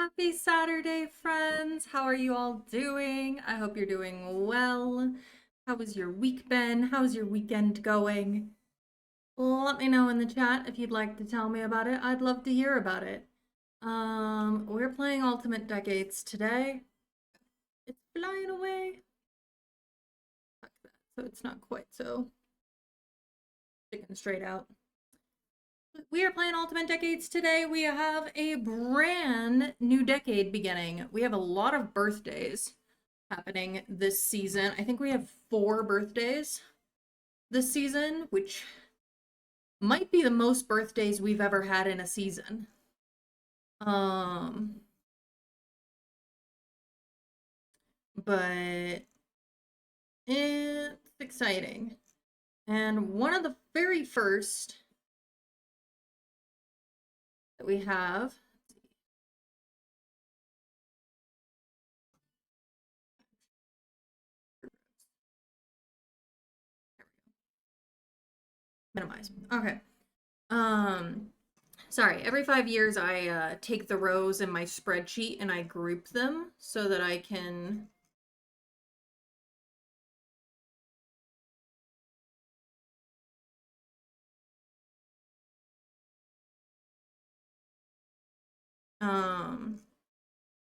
Happy Saturday, friends. How are you all doing? I hope you're doing well. How was your week been? How's your weekend going? Let me know in the chat if you'd like to tell me about it. I'd love to hear about it. We're playing Ultimate Decades today. It's flying away. Fuck that. So it's not quite so sticking straight out. We are playing Ultimate Decades today. We have a brand new decade beginning. We have a lot of birthdays happening this season. I think we have 4 birthdays this season, which might be the most birthdays we've ever had in a season. But it's exciting. And one of the very first that we have, minimize. Okay. Sorry, every 5 years I take the rows in my spreadsheet and I group them so that I can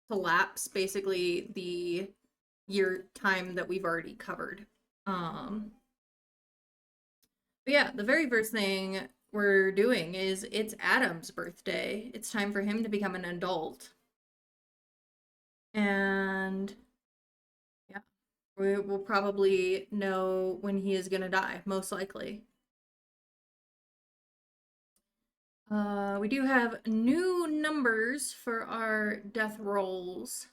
collapse basically the year time that we've already covered. But yeah, the very first thing we're doing is it's Adam's birthday. It's time for him to become an adult. And yeah, we will probably know when he is gonna die, most likely. We do have new numbers for our death rolls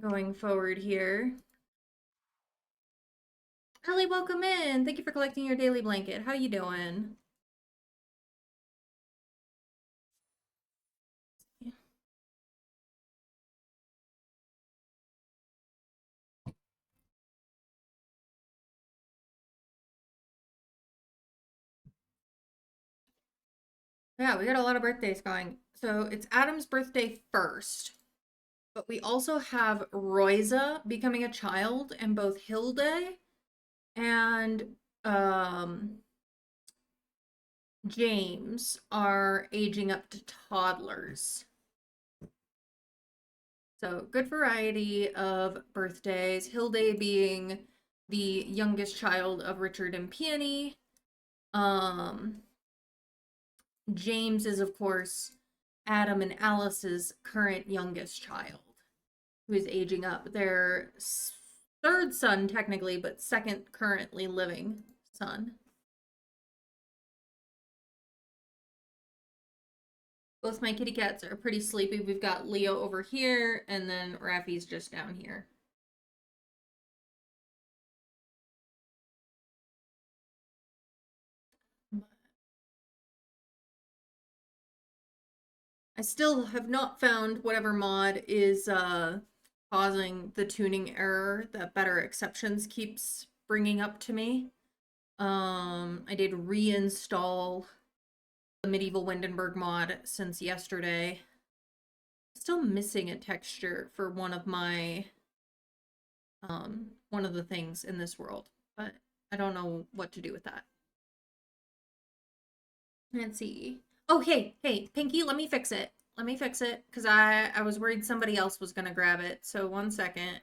going forward here. Ellie, welcome in. Thank you for collecting your daily blanket. How you doing? Yeah, we got a lot of birthdays going. So it's Adam's birthday first, but we also have Royza becoming a child, and both Hilde and James are aging up to toddlers. So good variety of birthdays. Hilde being the youngest child of Richard and Peony. James is, of course, Adam and Alice's current youngest child, who is aging up. Their third son, technically, but second currently living son. Both my kitty cats are pretty sleepy. We've got Leo over here, and then Raffy's just down here. I still have not found whatever mod is causing the tuning error that Better Exceptions keeps bringing up to me. I did reinstall the Medieval Windenburg mod since yesterday. Still missing a texture for one of my one of the things in this world, but I don't know what to do with that. Let's see. Oh, hey, Pinky, let me fix it. Let me fix it, because I was worried somebody else was gonna grab it. So 1 second.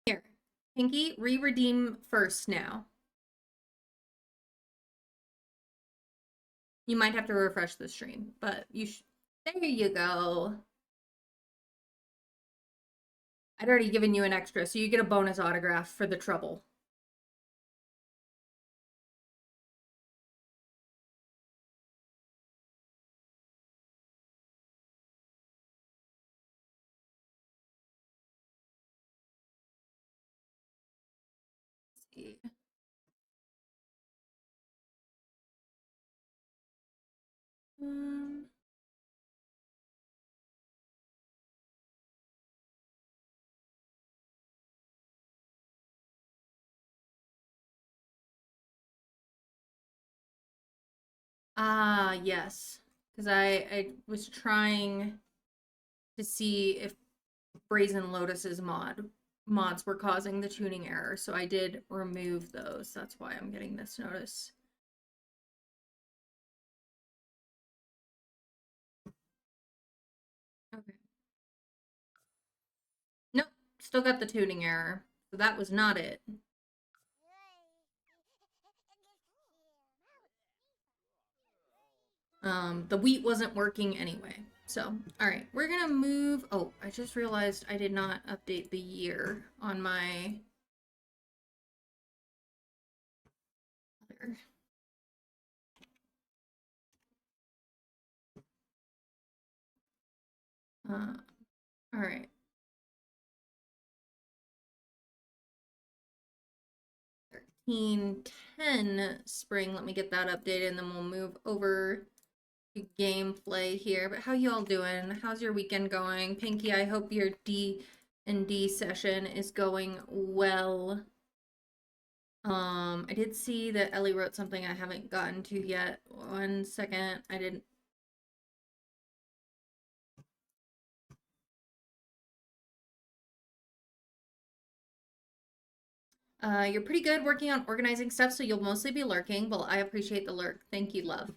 Here, Pinky, re-redeem first now. You might have to refresh the stream, but there you go. I'd already given you an extra, so you get a bonus autograph for the trouble. Let's see. Um, Ah, yes. Because I was trying to see if Brazen Lotus's mods were causing the tuning error, so I did remove those. That's why I'm getting this notice. Okay. Nope, still got the tuning error. So that was not it. The wheat wasn't working anyway. So, all right, we're gonna move. Oh, I just realized I did not update the year on my other. All right. 1310 spring. Let me get that updated and then we'll move over to gameplay here. But how you all doing? How's your weekend going? Pinky, I hope your D&D session is going well. I did see that Ellie wrote something I haven't gotten to yet. One second. I didn't. You're pretty good working on organizing stuff, so you'll mostly be lurking. Well, I appreciate the lurk. Thank you, love.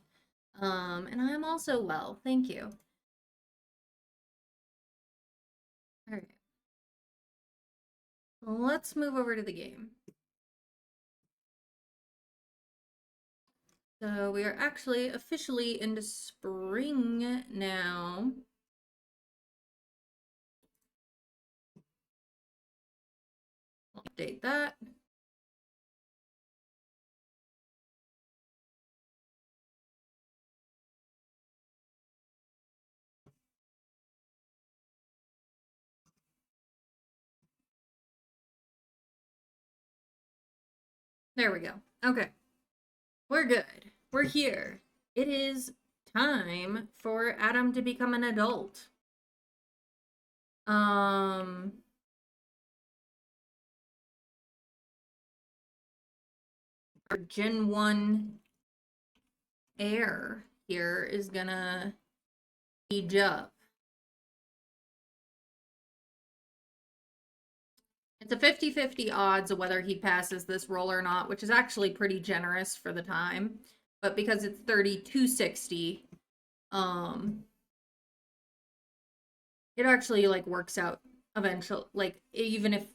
And I'm also well. Thank you. All right. Let's move over to the game. So we are actually officially into spring now. I'll update that. There we go. Okay. We're good. We're here. It is time for Adam to become an adult. Our Gen 1 heir here is gonna age up. It's a 50-50 odds of whether he passes this roll or not, which is actually pretty generous for the time. But because it's 3260, it actually like works out eventually, like even if,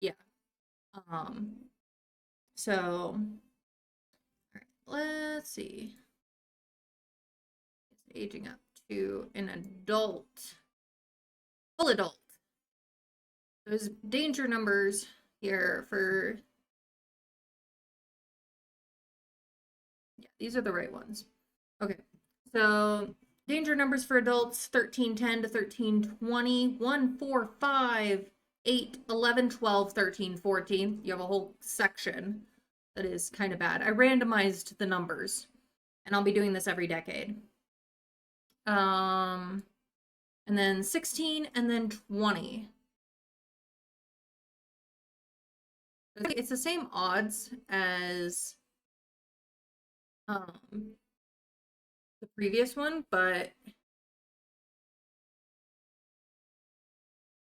yeah. So all right, let's see. It's aging up to an adult, full adult. There's danger numbers here for, yeah, these are the right ones. Okay, so danger numbers for adults 1310 to 1320, 1, 4, 5, 8, 11, 12, 13, 14. You have a whole section that is kind of bad. I randomized the numbers, and I'll be doing this every decade. And then 16, and then 20. It's the same odds as the previous one, but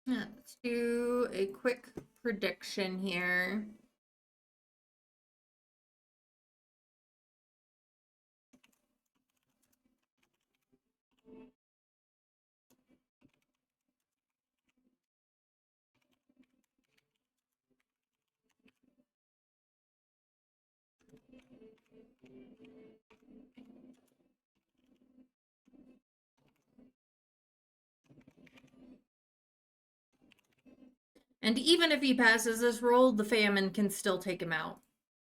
yeah, let's do a quick prediction here. And even if he passes this roll, the famine can still take him out.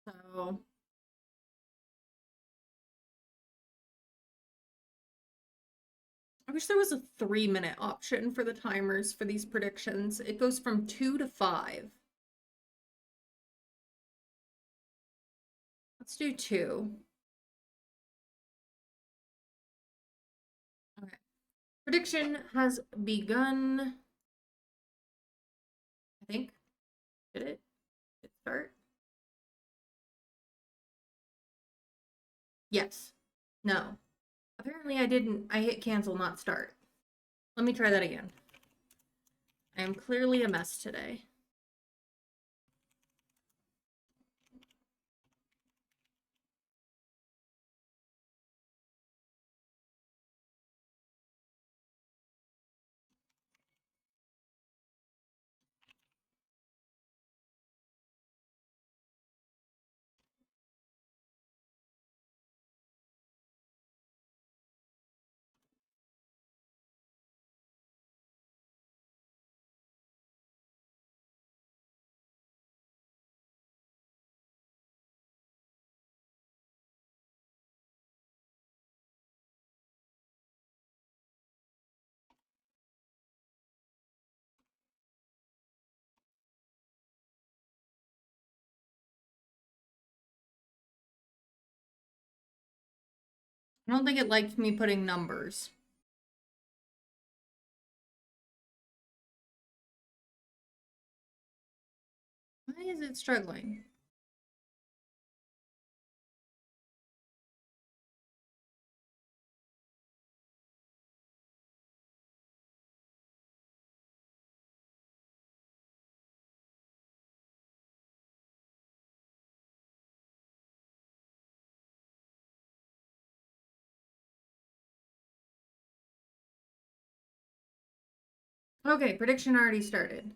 So I wish there was a 3-minute option for the timers for these predictions. It goes from 2 to 5. Let's do 2. Okay. Prediction has begun. I think. Did it? Did it start? Yes. No. Apparently I didn't. I hit cancel, not start. Let me try that again. I am clearly a mess today. I don't think it liked me putting numbers. Why is it struggling? Okay, prediction already started.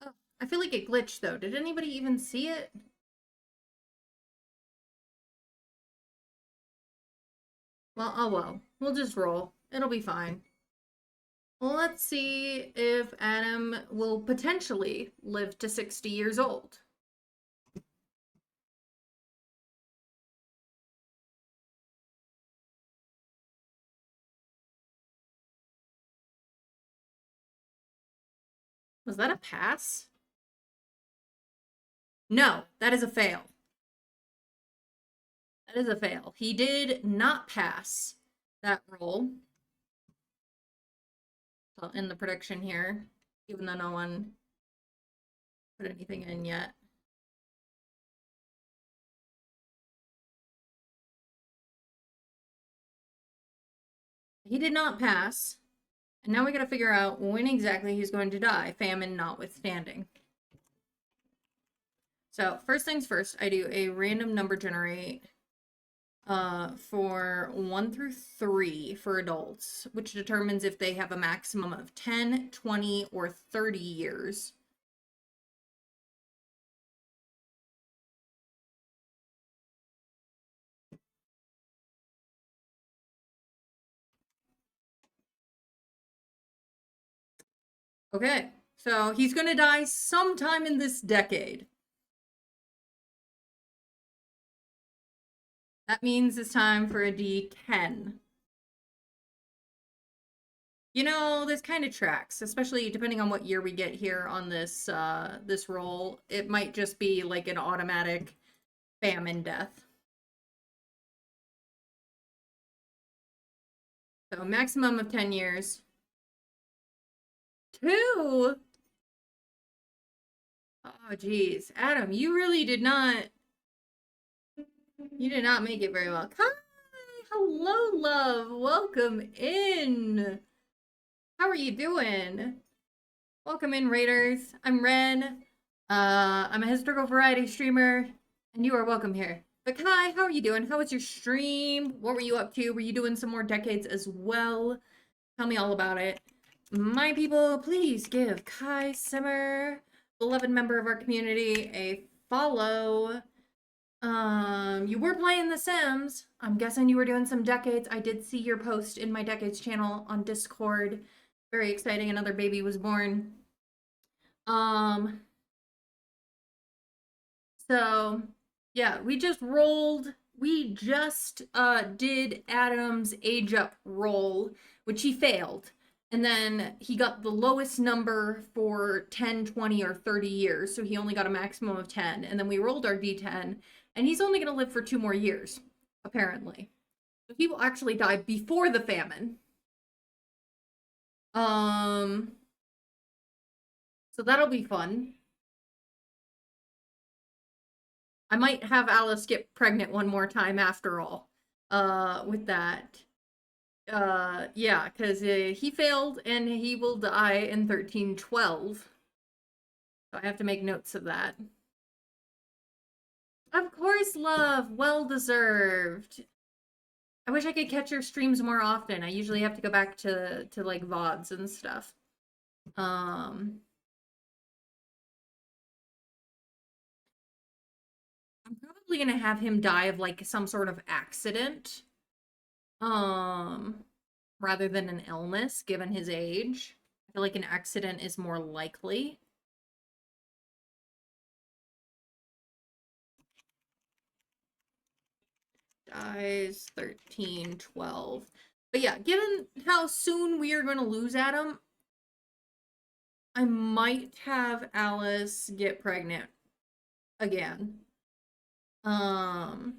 Oh, I feel like it glitched though. Did anybody even see it? Well, oh well. We'll just roll. It'll be fine. Well, let's see if Adam will potentially live to 60 years old. Was that a pass? No, that is a fail. That is a fail. He did not pass that roll. So in the prediction here, even though no one put anything in yet. He did not pass. And now we gotta figure out when exactly he's going to die, famine notwithstanding. So first things first, I do a random number generate for 1 through 3 for adults, which determines if they have a maximum of 10, 20, or 30 years. Okay, so he's gonna die sometime in this decade. That means it's time for a D10. You know, this kind of tracks, especially depending on what year we get here on this this roll. It might just be like an automatic famine death. So maximum of 10 years. 2? Oh geez. Adam, you really did not make it very well. Hi, hello, love. Welcome in. How are you doing? Welcome in, Raiders. I'm Ren. I'm a historical variety streamer, and you are welcome here. But Kai, how are you doing? How was your stream? What were you up to? Were you doing some more decades as well? Tell me all about it. My people, please give Kai Simmer, beloved member of our community, a follow. You were playing The Sims. I'm guessing you were doing some decades. I did see your post in my decades channel on Discord. Very exciting. Another baby was born. So yeah, we just rolled. We just did Adam's age up roll, which he failed. And then he got the lowest number for 10, 20, or 30 years. So he only got a maximum of 10. And then we rolled our D10, and he's only going to live for 2 more years, apparently. So he will actually die before the famine. So that'll be fun. I might have Alice get pregnant one more time after all. With that. Yeah, because he failed and he will die in 1312. So I have to make notes of that. Of course, love. Well deserved. I wish I could catch your streams more often. I usually have to go back to like VODs and stuff. I'm probably gonna have him die of like some sort of accident. Rather than an illness, given his age. I feel like an accident is more likely. Dies 1312. But yeah, given how soon we are going to lose Adam, I might have Alice get pregnant again. To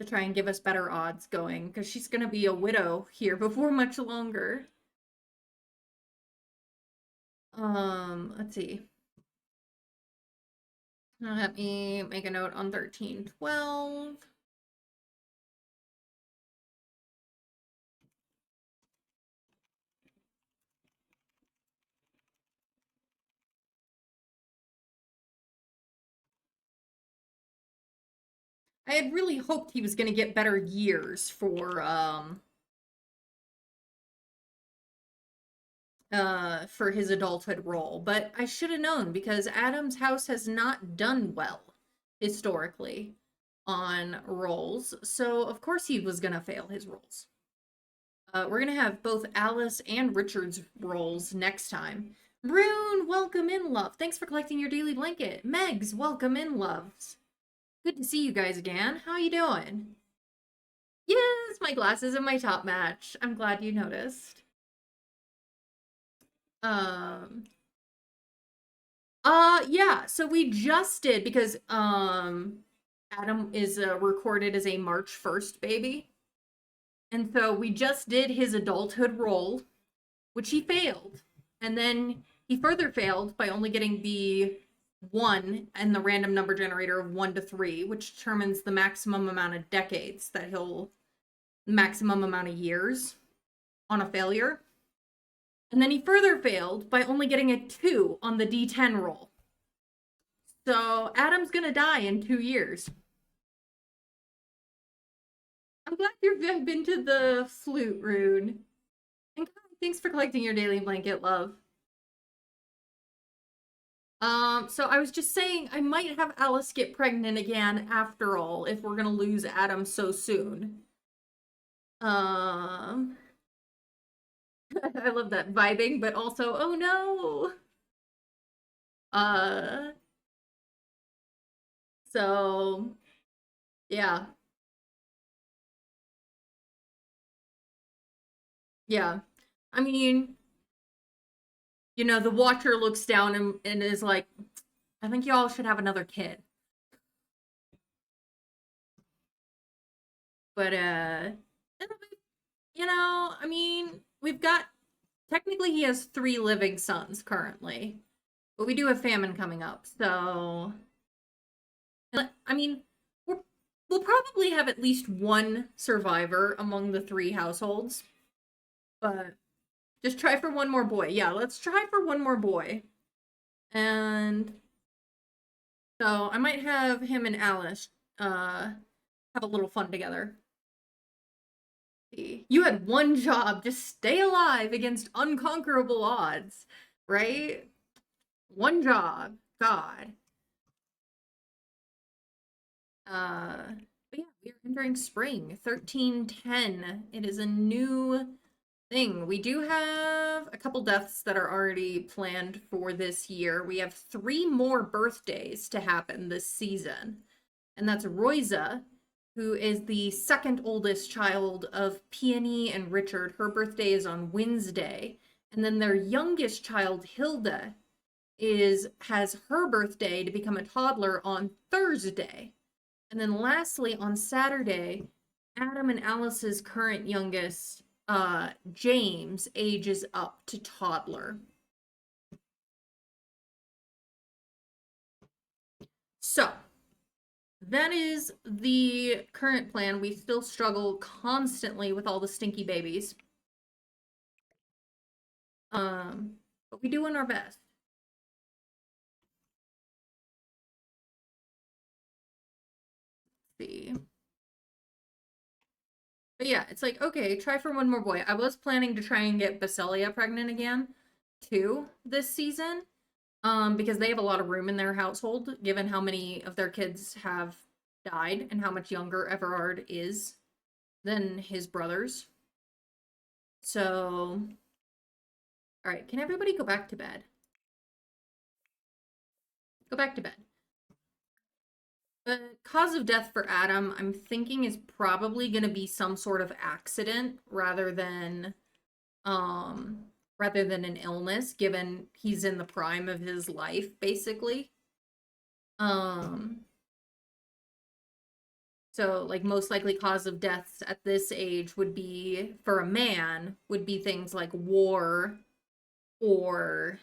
try and give us better odds going, because she's going to be a widow here before much longer. Let's see. Let me make a note on 1312. I had really hoped he was going to get better years for his adulthood role, but I should have known because Adam's house has not done well historically on roles, so of course he was going to fail his roles. We're going to have both Alice and Richard's roles next time. Rune, welcome in, love. Thanks for collecting your daily blanket. Megs, welcome in, loves. Good to see you guys again. How you doing? Yes, my glasses and my top match. I'm glad you noticed. Yeah, so we just did because Adam is recorded as a March 1st baby. And so we just did his adulthood role, which he failed. And then he further failed by only getting the 1 and the random number generator of 1 to 3, which determines the maximum amount of decades that maximum amount of years on a failure. And then he further failed by only getting a 2 on the D10 roll. So Adam's gonna die in 2 years. I'm glad you've been to the flute, Rune. And thanks for collecting your daily blanket, love. So I was just saying I might have Alice get pregnant again after all if we're gonna lose Adam so soon. I love that vibing, but also, oh no. So yeah. Yeah. I mean, you know, the Watcher looks down and is like, I think y'all should have another kid. But you know, I mean, we've got technically he has 3 living sons currently. But we do have famine coming up, so I mean, we'll probably have at least 1 survivor among the 3 households. But just try for 1 more boy. Yeah, let's try for 1 more boy. And so I might have him and Alice have a little fun together. You had 1 job, just stay alive against unconquerable odds, right? 1 job. God. But yeah, we are entering spring. 1310. It is a new thing. We do have a couple deaths that are already planned for this year. We have 3 more birthdays to happen this season. And that's Royza, who is the 2nd oldest child of Peony and Richard. Her birthday is on Wednesday. And then their youngest child, Hilda, has her birthday to become a toddler on Thursday. And then lastly, on Saturday, Adam and Alice's current youngest, James, ages up to toddler. So, that is the current plan. We still struggle constantly with all the stinky babies. But we doing our best. Let's see. But yeah, it's like, okay, try for one more boy. I was planning to try and get Basilia pregnant again, too, this season. Because they have a lot of room in their household, given how many of their kids have died and how much younger Everard is than his brothers. So, all right, can everybody go back to bed? Go back to bed. The cause of death for Adam, I'm thinking, is probably going to be some sort of accident um rather than an illness, given he's in the prime of his life, basically. Um, So, like, most likely cause of deaths at this age would be, for a man, would be things like war or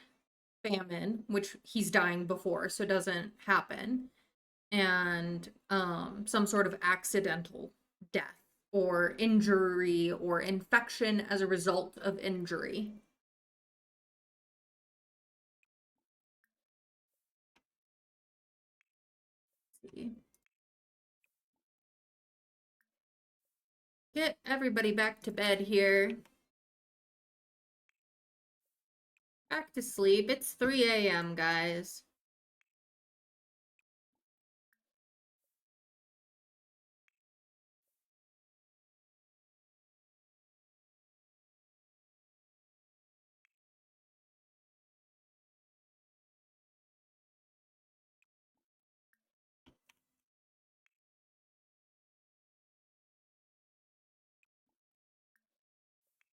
famine, which he's dying before, so it doesn't happen, and some sort of accidental death or injury or infection as a result of injury. Let's see. Get everybody back to bed here. Back to sleep. It's 3 a.m., guys.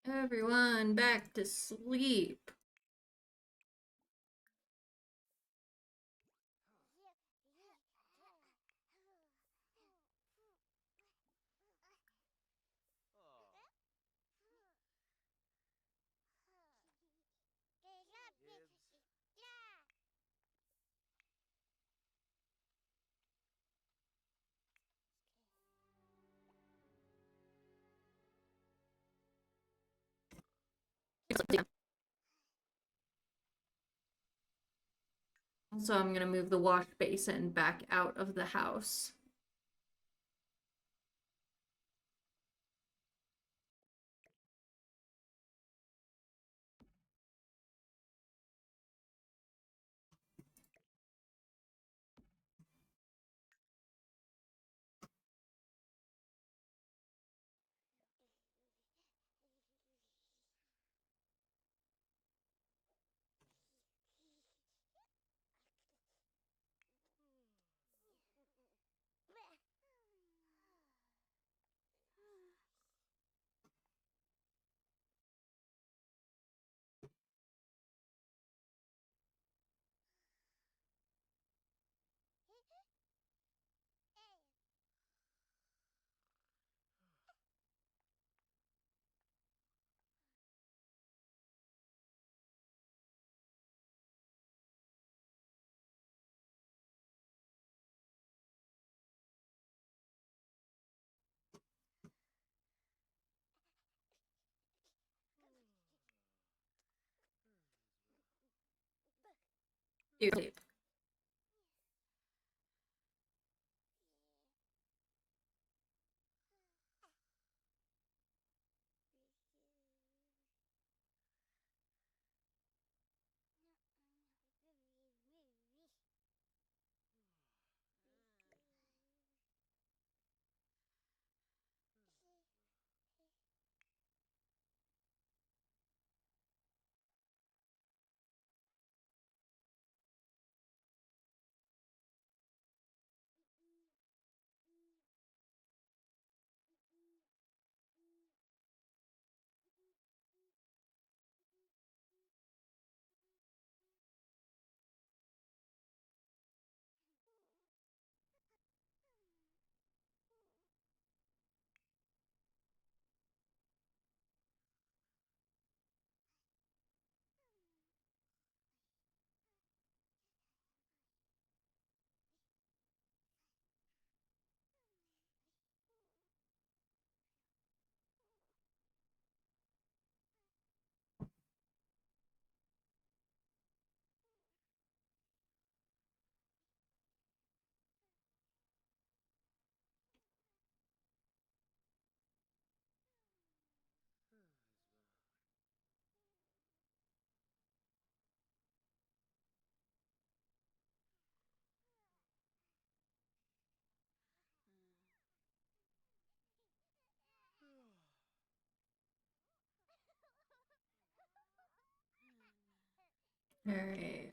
Everyone back to sleep. Also, I'm gonna move the wash basin back out of the house. You sleep. All right.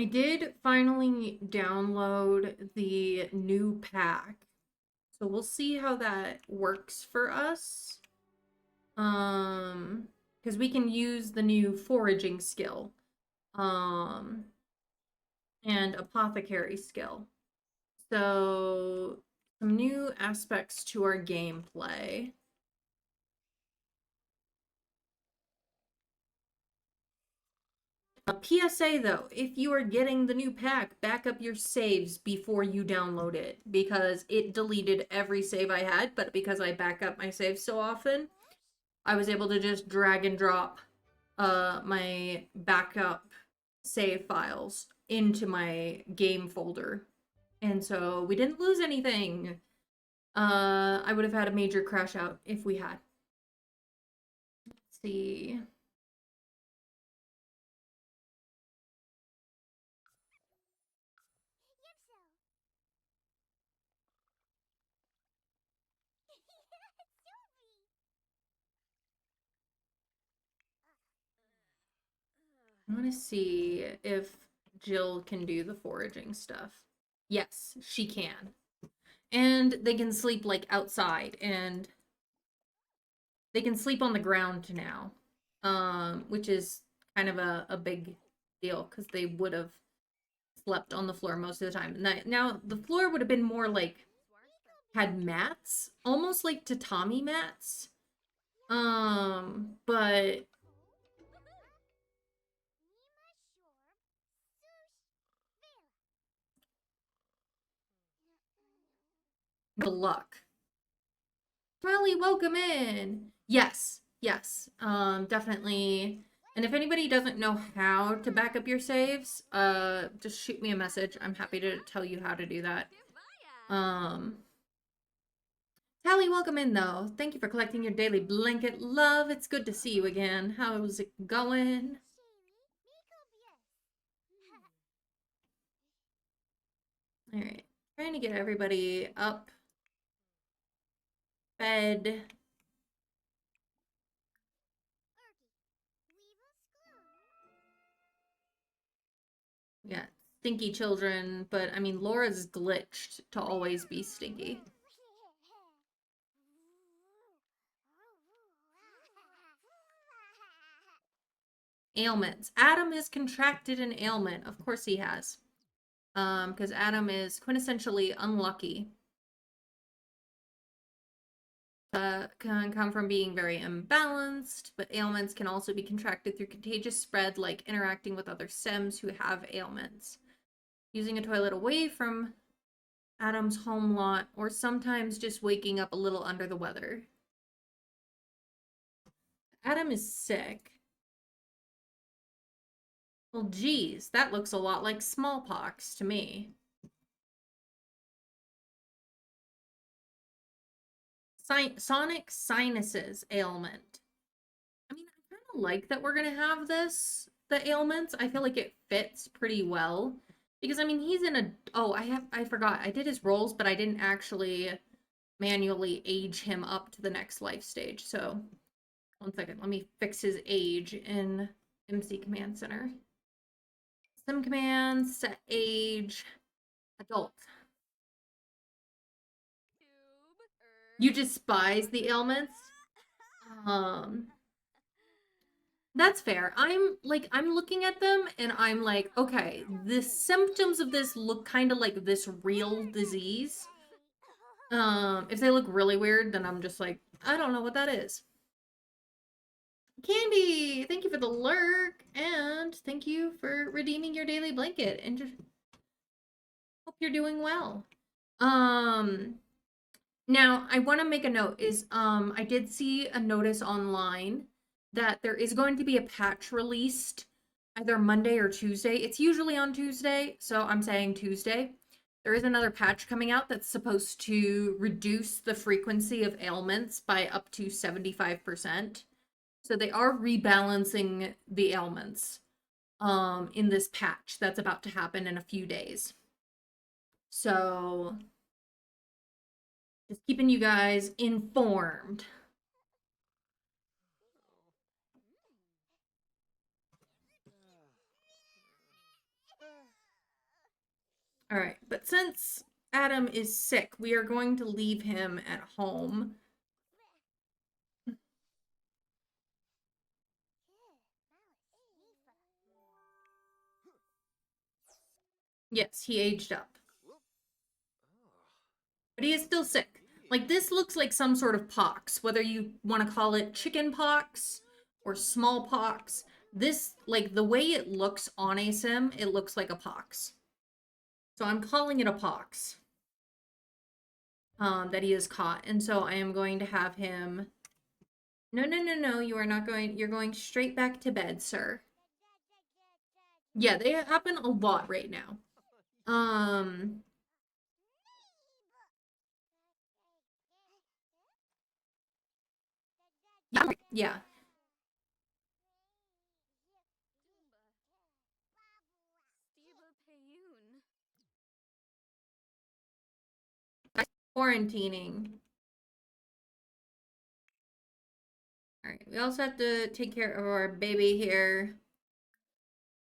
I did finally download the new pack. So we'll see how that works for us. Because we can use the new foraging skill. And apothecary skill. So some new aspects to our gameplay. A PSA though, if you are getting the new pack, back up your saves before you download it, because it deleted every save I had, but because I back up my saves so often, I was able to just drag and drop my backup save files into my game folder. And so we didn't lose anything. I would have had a major crash out if we had. Let's see. I want to see if Jill can do the foraging stuff. Yes, she can. And they can sleep like outside, and they can sleep on the ground now. Which is kind of a big deal because they would have slept on the floor most of the time. Now the floor would have been more like had mats, almost like tatami mats. But good luck. Riley, welcome in. Yes, yes, definitely. And if anybody doesn't know how to back up your saves, just shoot me a message. I'm happy to tell you how to do that. Tally, welcome in though. Thank you for collecting your daily blanket. Love, it's good to see you again. How's it going? All right, trying to get everybody up, fed. Yeah, stinky children, but I mean, Laura's glitched to always be stinky. Ailments. Adam has contracted an ailment. Of course he has. Because Adam is quintessentially unlucky. Can come from being very imbalanced, but ailments can also be contracted through contagious spread, like interacting with other Sims who have ailments. Using a toilet away from Adam's home lot, or sometimes just waking up a little under the weather. Adam is sick. Well, geez, that looks a lot like smallpox to me. Sonic sinuses ailment. I mean, I kind of like that we're gonna have this, the ailments. I feel like it fits pretty well. Because I mean, he's in a I forgot. I did his rolls, but I didn't actually manually age him up to the next life stage. So, one second. Let me fix his age in MC Command Center. Sim commands, set age, adult. You despise the ailments? That's fair. I'm looking at them and I'm like, okay, the symptoms of this look kind of like this real disease. If they look really weird, then I'm just like, I don't know what that is. Candy, thank you for the lurk, and thank you for redeeming your daily blanket, and just hope you're doing well. Now I want to make a note is I did see a notice online that there is going to be a patch released either Monday or Tuesday. It's usually on Tuesday, so I'm saying Tuesday. There is another patch coming out that's supposed to reduce the frequency of ailments by up to 75%. So they are rebalancing the ailments in this patch that's about to happen in a few days. So just keeping you guys informed. All right, but since Adam is sick, we are going to leave him at home. Yes, he aged up. But he is still sick. Like, this looks like some sort of pox, whether you want to call it chicken pox or smallpox. This, like, the way it looks on a sim, it looks like a pox. So I'm calling it a pox that he has caught. And so I am going to have him... No, no, no, no, you are not going... You're going straight back to bed, sir. Yeah, they happen a lot right now. Yeah. Quarantining. All right, we also have to take care of our baby here.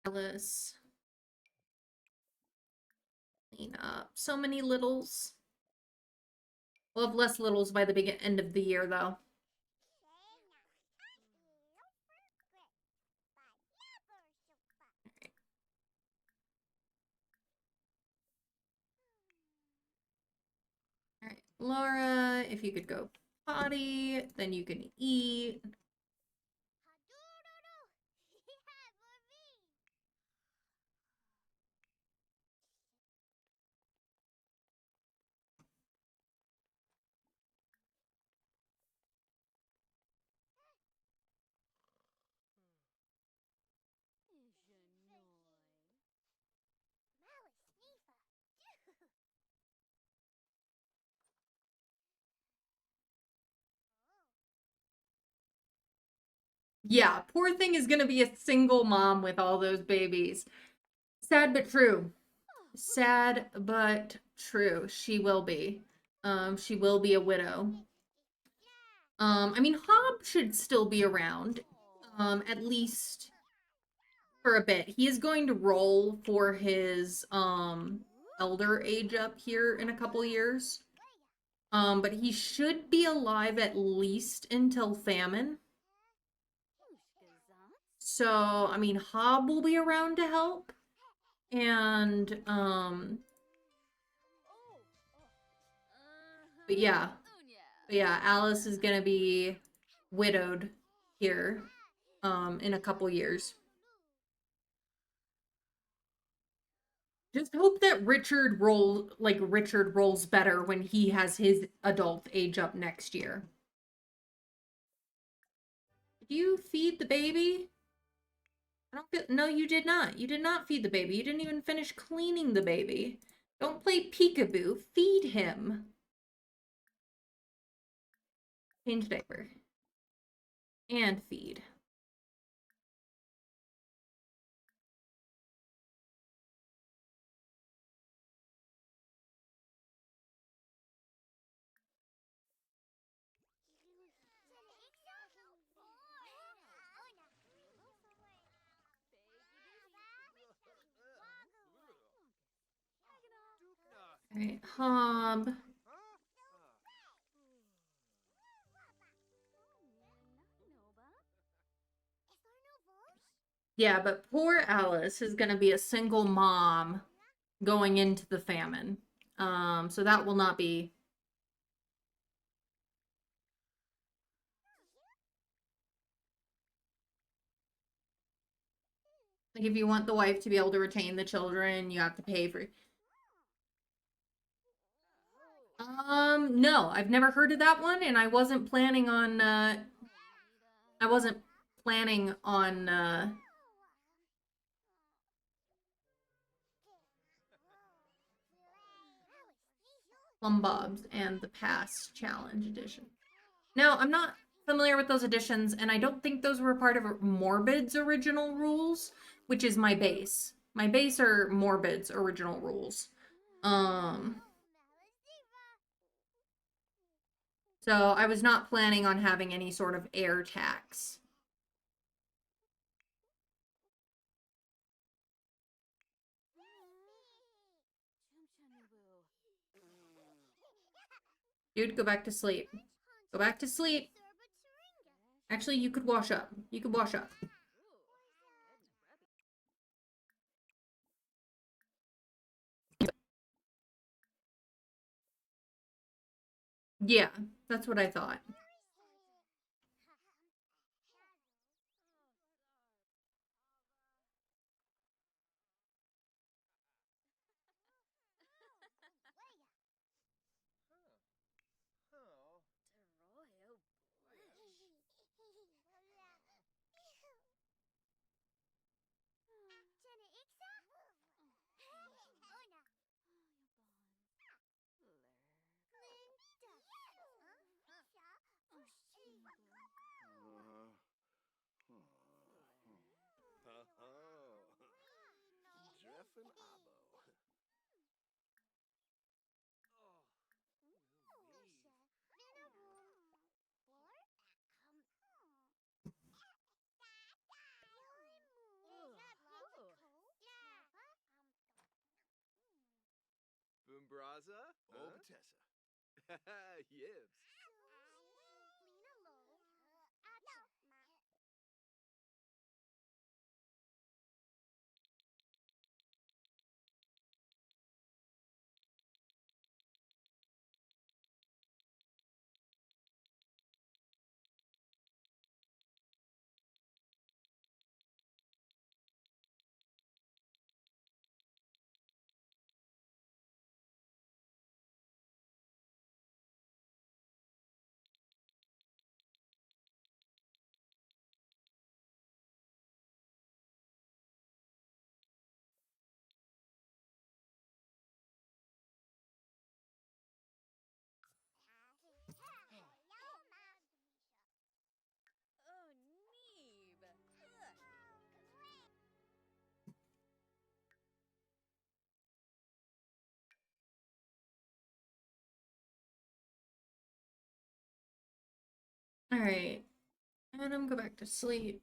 Alice. Clean up. So many littles. We'll have less littles by the end of the year, though. All right, Laura, if you could go potty, then you can eat. Yeah, poor thing is gonna be a single mom with all those babies. Sad but true. Sad but true. She will be. She will be a widow. I mean, Hob should still be around. At least for a bit. He is going to roll for his elder age up here in a couple years. But he should be alive at least until famine. So, I mean, Hob will be around to help. And but yeah. But yeah, Alice is gonna be widowed here in a couple years. Just hope that Richard rolls better when he has his adult age up next year. Did you feed the baby? I don't feel no, you did not. You did not feed the baby. You didn't even finish cleaning the baby. Don't play peekaboo. Feed him. Change diaper. And feed. Alright, Hob. Yeah, but poor Alice is gonna be a single mom going into the famine. So that will not be. Like, if you want the wife to be able to retain the children, you have to pay for. No, I've never heard of that one, and I wasn't planning on, Plum Bobs and the Pass Challenge Edition. Now, I'm not familiar with those editions, and I don't think those were part of Morbid's original rules, which is my base. My base are Morbid's original rules. So I was not planning on having any sort of air tax. Dude, go back to sleep. Go back to sleep. Actually, you could wash up. You could wash up. Yeah, that's what I thought. Boombraza? Obtessa. Yibs. All right. Adam, go back to sleep.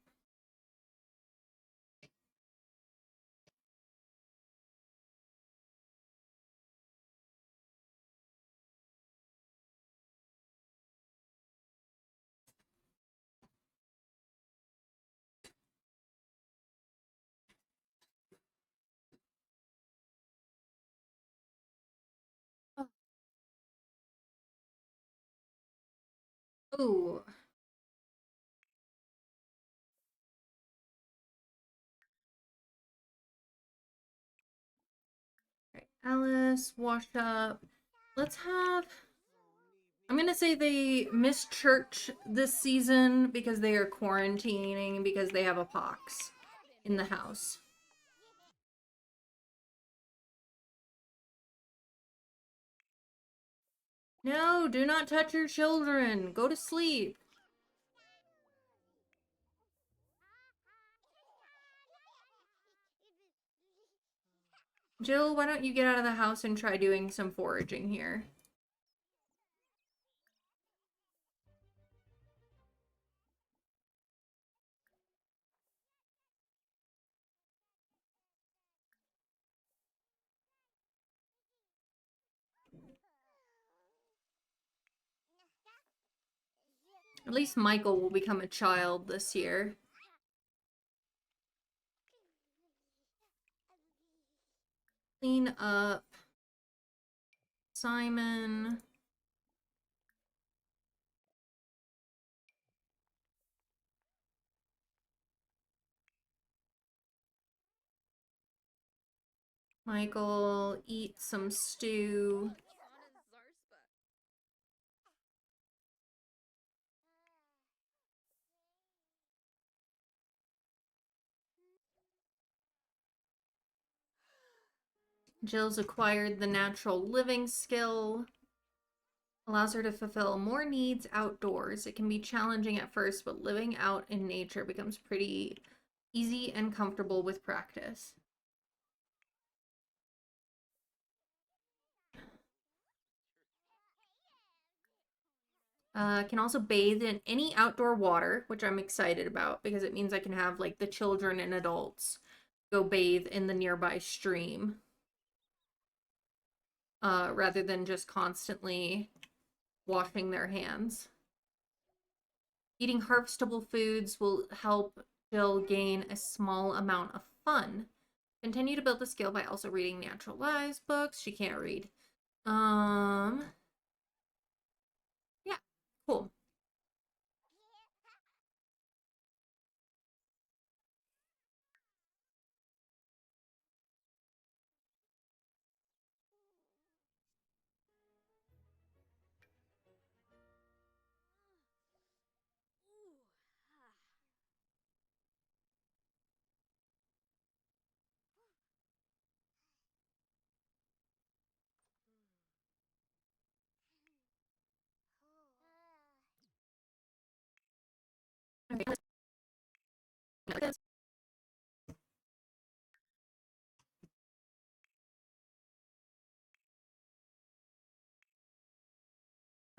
Oh. Right. Alice, wash up. Let's have. I'm gonna say they miss church this season because they are quarantining because they have a pox in the house. No, do not touch your children. Go to sleep. Jill, why don't you get out of the house and try doing some foraging here? At least Michael will become a child this year. Clean up. Simon. Michael, eat some stew. Jill's acquired the natural living skill. Allows her to fulfill more needs outdoors. It can be challenging at first, but living out in nature becomes pretty easy and comfortable with practice. Can also bathe in any outdoor water, which I'm excited about because it means I can have like the children and adults go bathe in the nearby stream rather than just constantly washing their hands. Eating harvestable foods will help Jill gain a small amount of fun. Continue to build the skill by also reading natural lives books. She can't read. Yeah, cool.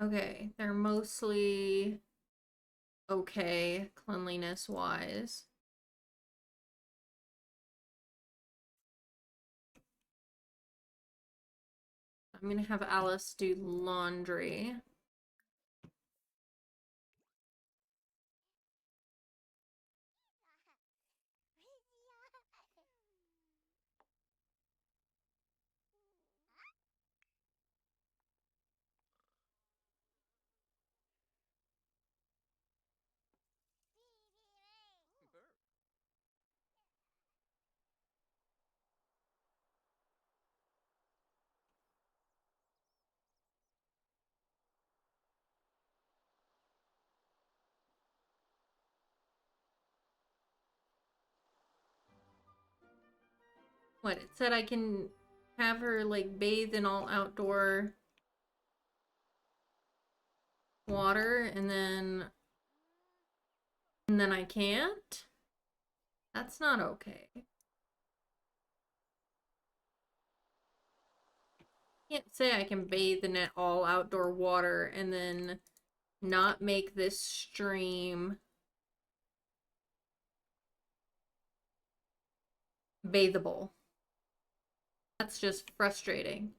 Okay, they're mostly okay cleanliness wise. I'm gonna have Alice do laundry. What, it said I can have her like bathe in all outdoor water and then I can't? That's not okay. Can't say I can bathe in it all outdoor water and then not make this stream bathable. That's just frustrating.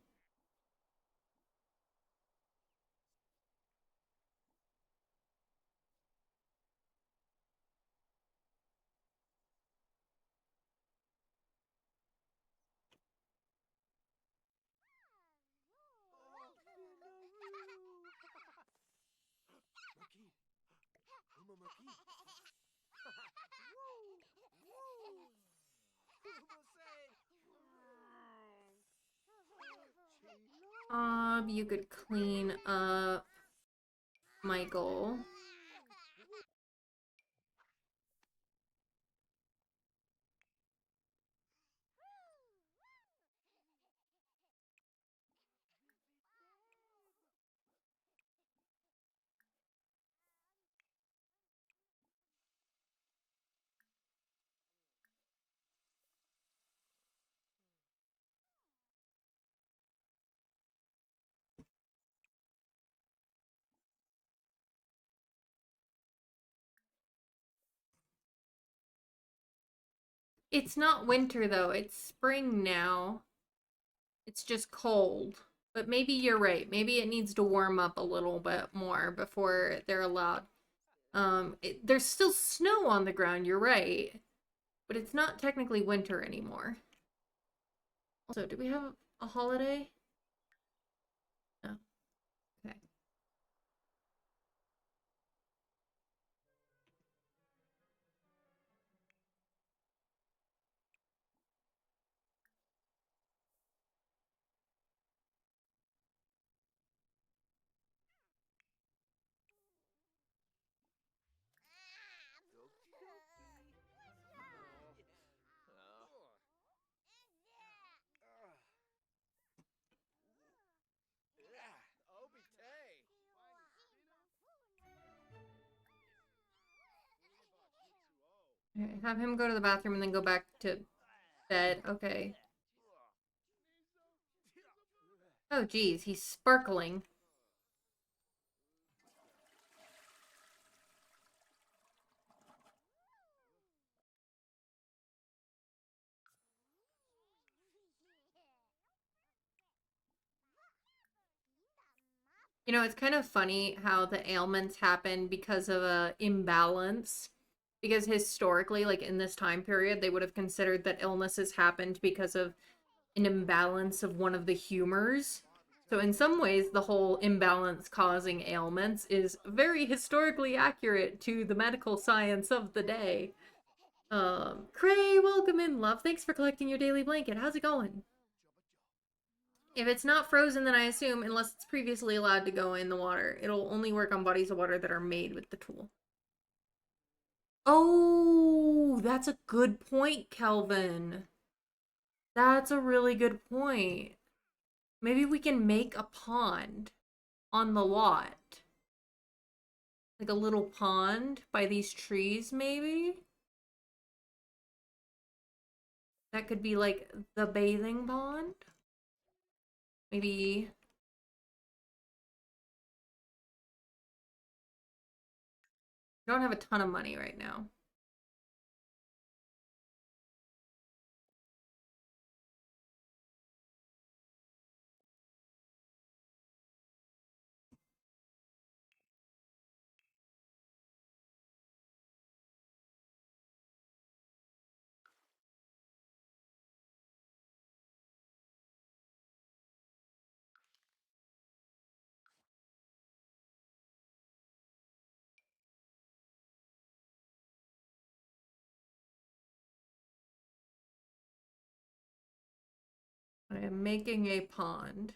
You could clean up Michael. It's not winter though, it's spring now. It's just cold. But maybe you're right. Maybe it needs to warm up a little bit more before they're allowed. There's still snow on the ground, you're right. But it's not technically winter anymore. Also, do we have a holiday? No. Okay. Okay, have him go to the bathroom and then go back to bed. Okay. Oh, geez, he's sparkling. You know, it's kind of funny how the ailments happen because of a imbalance. Because historically, like in this time period, they would have considered that illnesses happened because of an imbalance of one of the humors. So in some ways, the whole imbalance causing ailments is very historically accurate to the medical science of the day. Cray, welcome in, love. Thanks for collecting your daily blanket. How's it going? If it's not frozen, then I assume, unless it's previously allowed to go in the water, it'll only work on bodies of water that are made with the tool. Oh, that's a good point, Kelvin. That's a really good point. Maybe we can make a pond on the lot. Like a little pond by these trees, maybe? That could be like the bathing pond. Maybe. I don't have a ton of money right now. I am making a pond.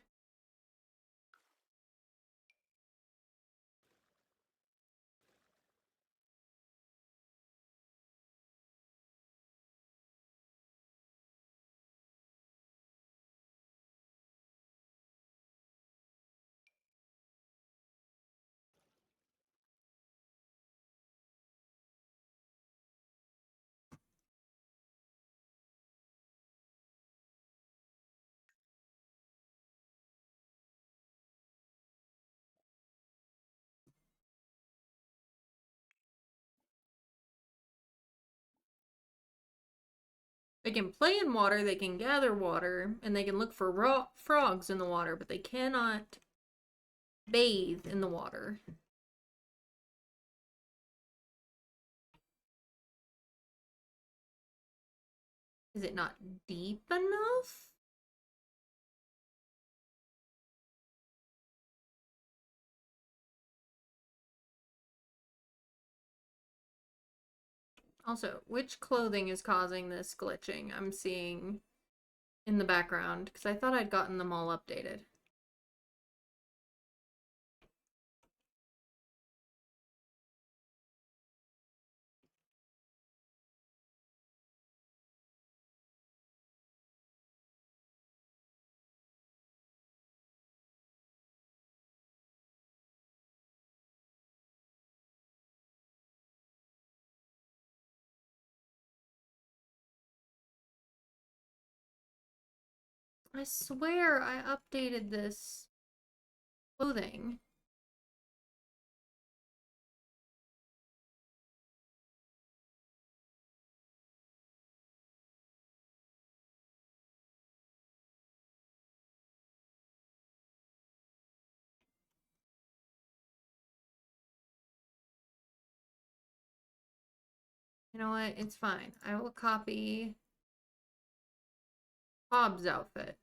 They can play in water, they can gather water, and they can look for frogs in the water, but they cannot bathe in the water. Is it not deep enough? Also, which clothing is causing this glitching I'm seeing in the background? Because I thought I'd gotten them all updated. I swear I updated this clothing. You know what? It's fine. I will copy Hobbs' outfit.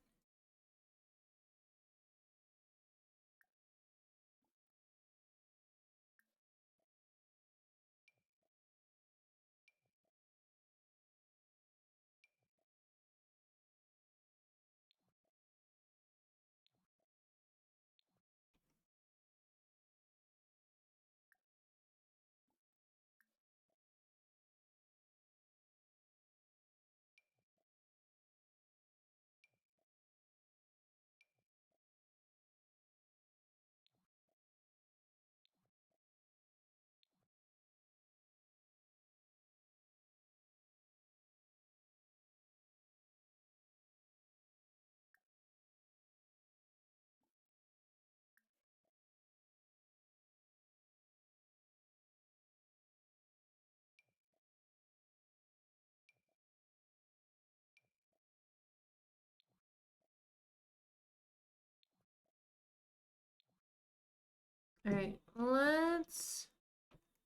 All right,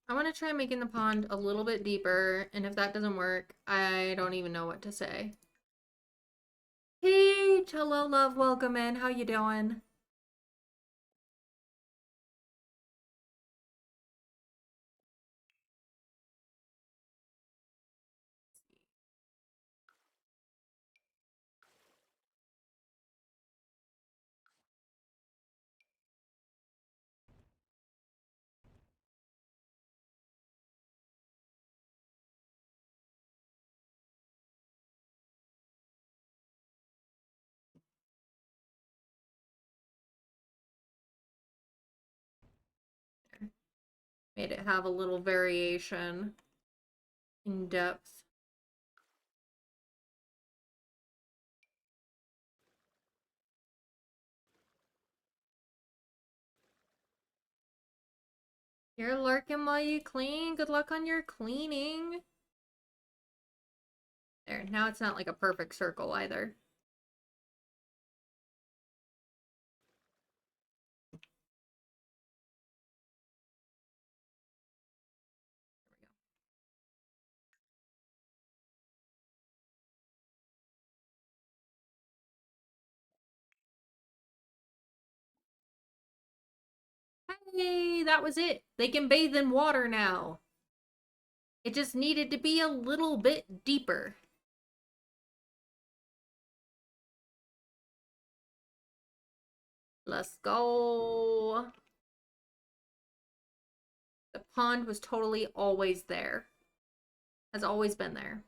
I want to try making the pond a little bit deeper, and if that doesn't work, I don't even know what to say. Hey, hello, love, welcome in. How you doing? Made it have a little variation in depth. You're lurking while you clean. Good luck on your cleaning. There, now it's not like a perfect circle either. Hey, that was it. They can bathe in water now. It just needed to be a little bit deeper. Let's go. The pond was totally always there. Has always been there.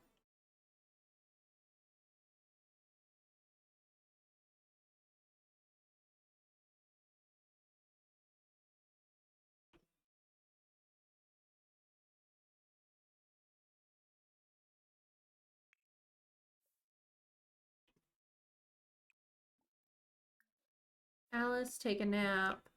Alice, take a nap.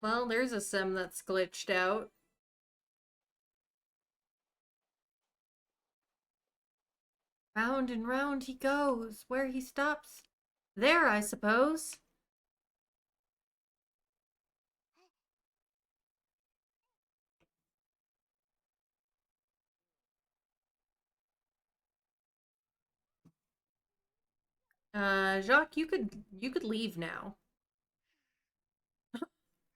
Well, there's a sim that's glitched out. Round and round he goes. Where he stops. There, I suppose. Jacques, you could leave now.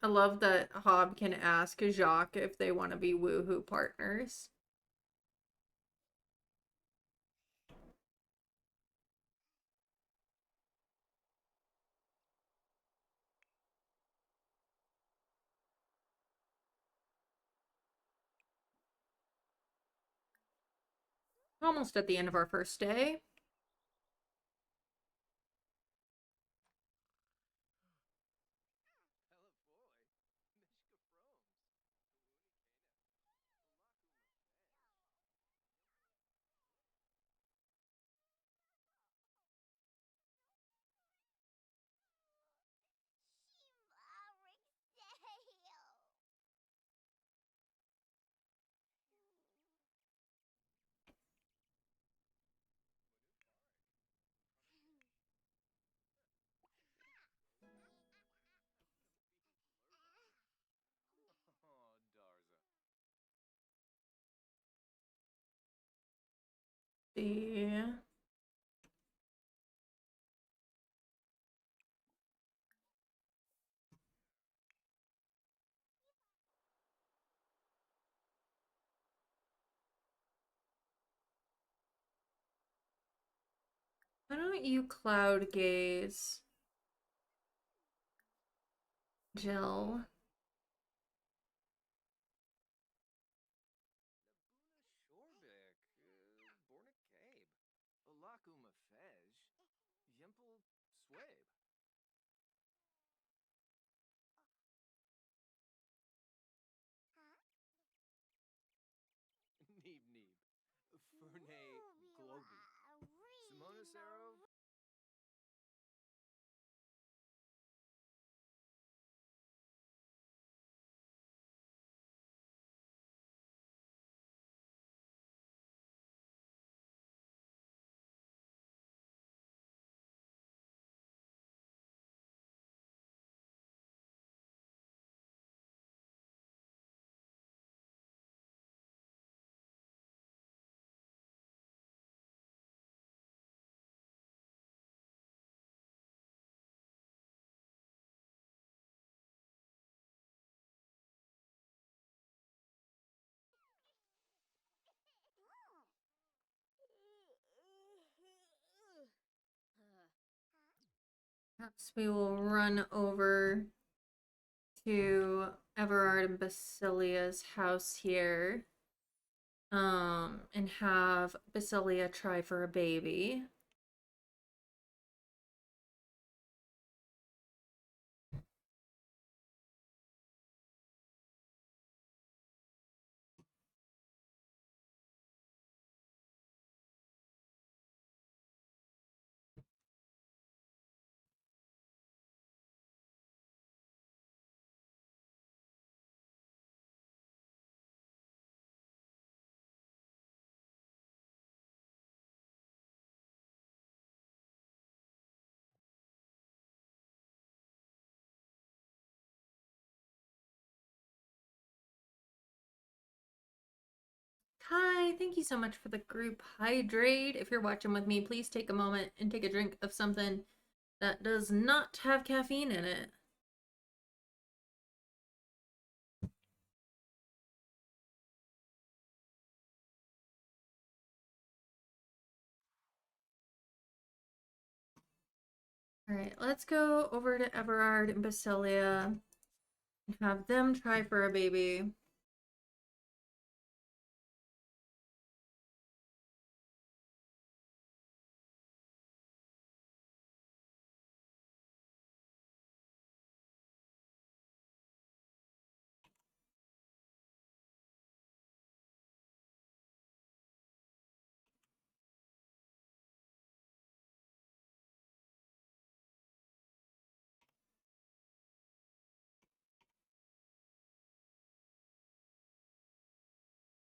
I love that Hob can ask Jacques if they want to be woohoo partners. Almost at the end of our first day. See. Why don't you cloud gaze? Jill. Shorbik, Bornik Cabe, Balakuma Fej, Yimpel Swabe. Neeb Neeb, Ferne Globy, Simona Sero. Perhaps we will run over to Everard and Basilia's house here. And have Basilia try for a baby. Hi, thank you so much for the group hydrate. If you're watching with me, please take a moment and take a drink of something that does not have caffeine in it. All right, let's go over to Everard and Basilia and have them try for a baby.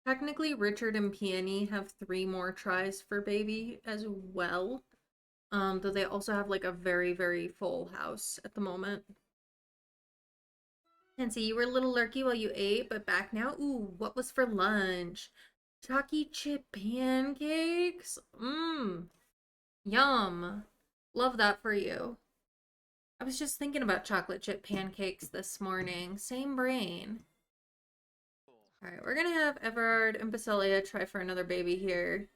Technically, Richard and Peony have 3 more tries for baby as well. Though they also have like a very, very full house at the moment. Nancy, you were a little lurky while you ate, but back now. Ooh, what was for lunch? Chalky chip pancakes? Mmm. Yum. Love that for you. I was just thinking about chocolate chip pancakes this morning. Same brain. Alright, we're gonna have Everard and Basilia try for another baby here.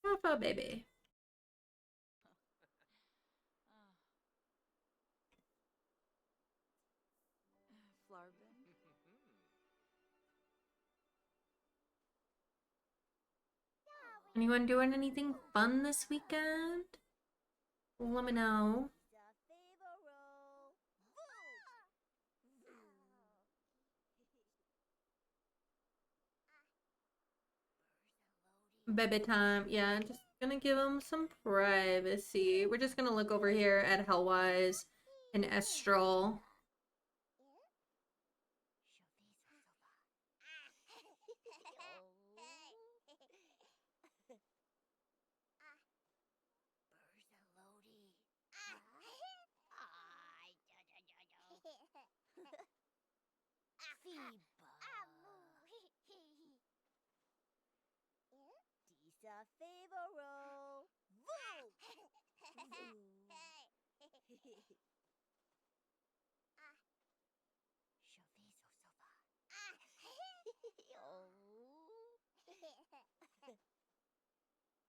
Have a baby. Anyone doing anything fun this weekend? Let me know. Baby time. Yeah, just gonna give them some privacy. We're just gonna look over here at Hellwise and Estral.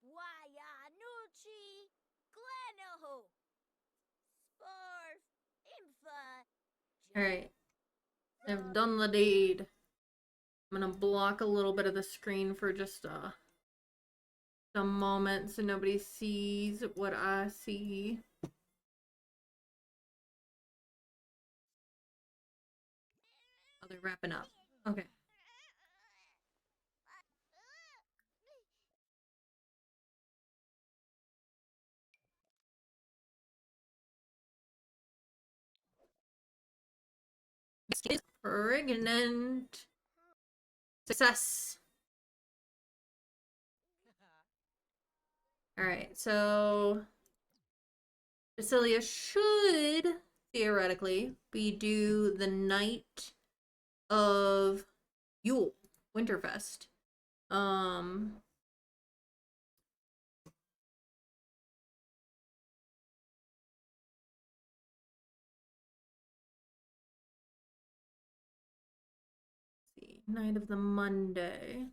Wayanuchi Glenoho Sparf Infa. All right. I've done the deed. I'm gonna block a little bit of the screen for just some moment so nobody sees what I see. Oh, they're wrapping up. Okay. Is pregnant. Success. All right, so Basilia should theoretically be due the night of Yule, Winterfest. Let's see, night of the Monday.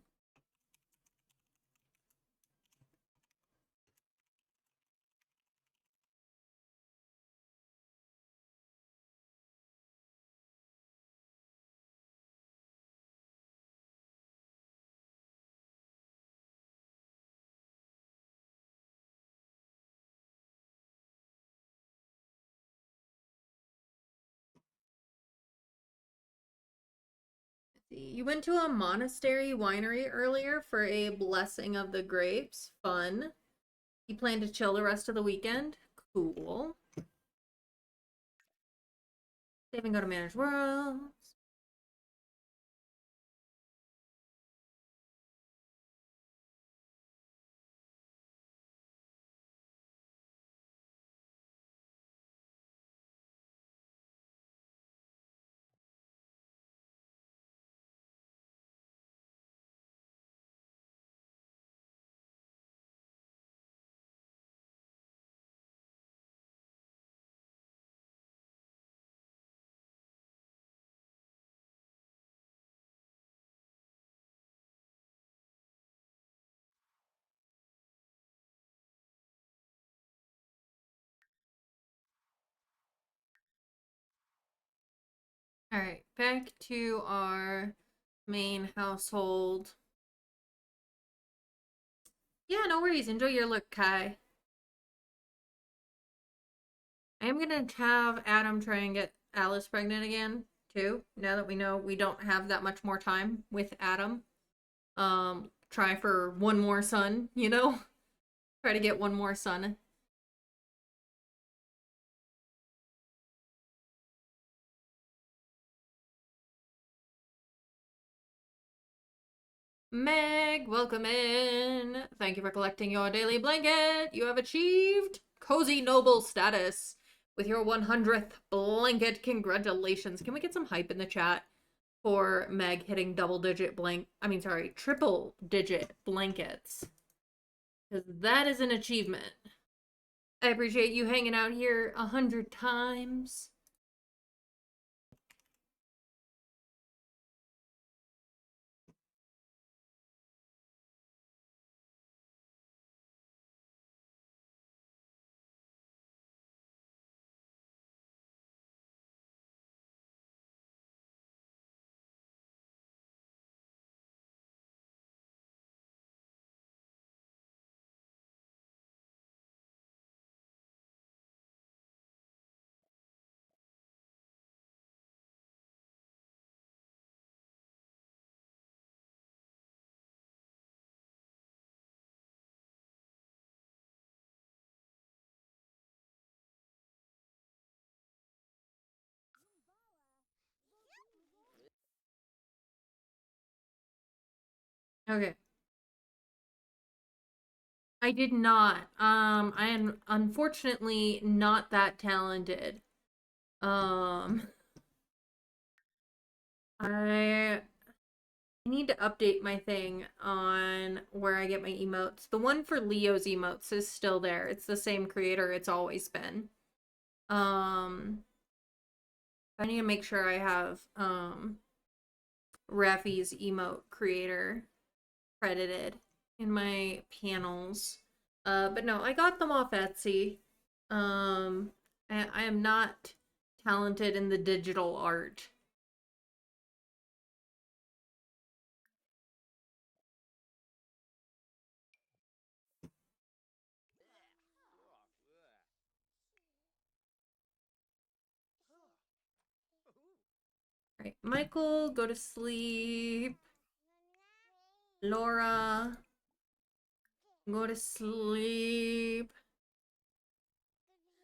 You went to a monastery winery earlier for a blessing of the grapes. Fun. You plan to chill the rest of the weekend? Cool. Save and go to Managed Worlds. All right, back to our main household. Yeah, no worries. Enjoy your look, Kai. I am gonna have Adam try and get Alice pregnant again, too. Now that we know we don't have that much more time with Adam. Try for one more son, you know? Try to get one more son. Meg, welcome in. Thank you for collecting your daily blanket. You have achieved Cozy Noble status with your 100th blanket. Congratulations. Can we get some hype in the chat for Meg hitting triple digit blankets? Because that is an achievement. I appreciate you hanging out here 100 times. Okay. I did not. I am unfortunately not that talented. I need to update my thing on where I get my emotes. The one for Leo's emotes is still there. It's the same creator it's always been. I need to make sure I have Rafi's emote creator credited in my panels. But no, I got them off Etsy. I am not talented in the digital art. All right, Michael, go to sleep. Laura, go to sleep.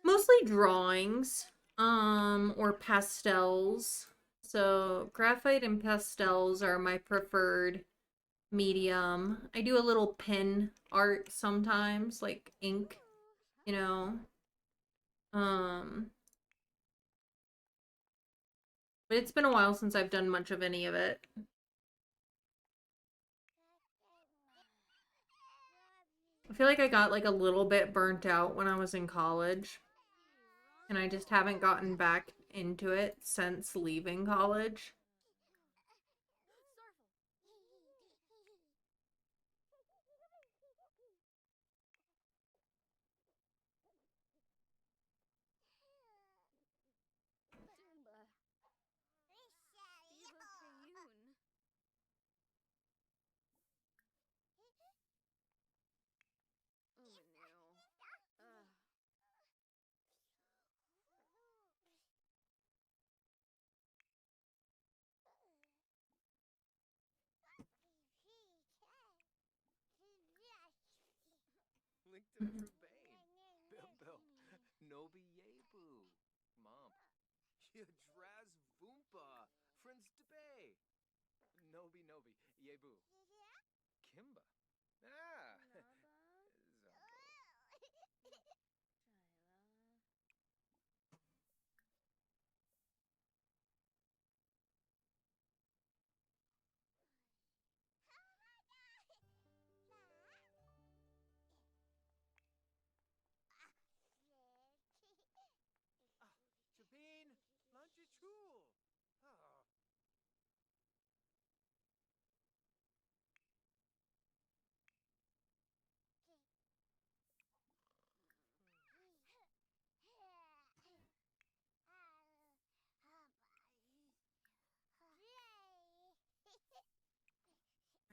Mostly drawings, or pastels. So graphite and pastels are my preferred medium. I do a little pen art sometimes, like ink, you know. Um, but it's been a while since I've done much of any of it. I feel like I got like a little bit burnt out when I was in college, and I just haven't gotten back into it since leaving college. Simba. Steve Kayun. Oh no. Link to Frubain. Bilbo. Nobi Yebu. Mom. Yadraz Voompa. Friends Debay. Nobi Nobi. Yebu. Kimba. Ah. Jabin. Lanchichul. Ah.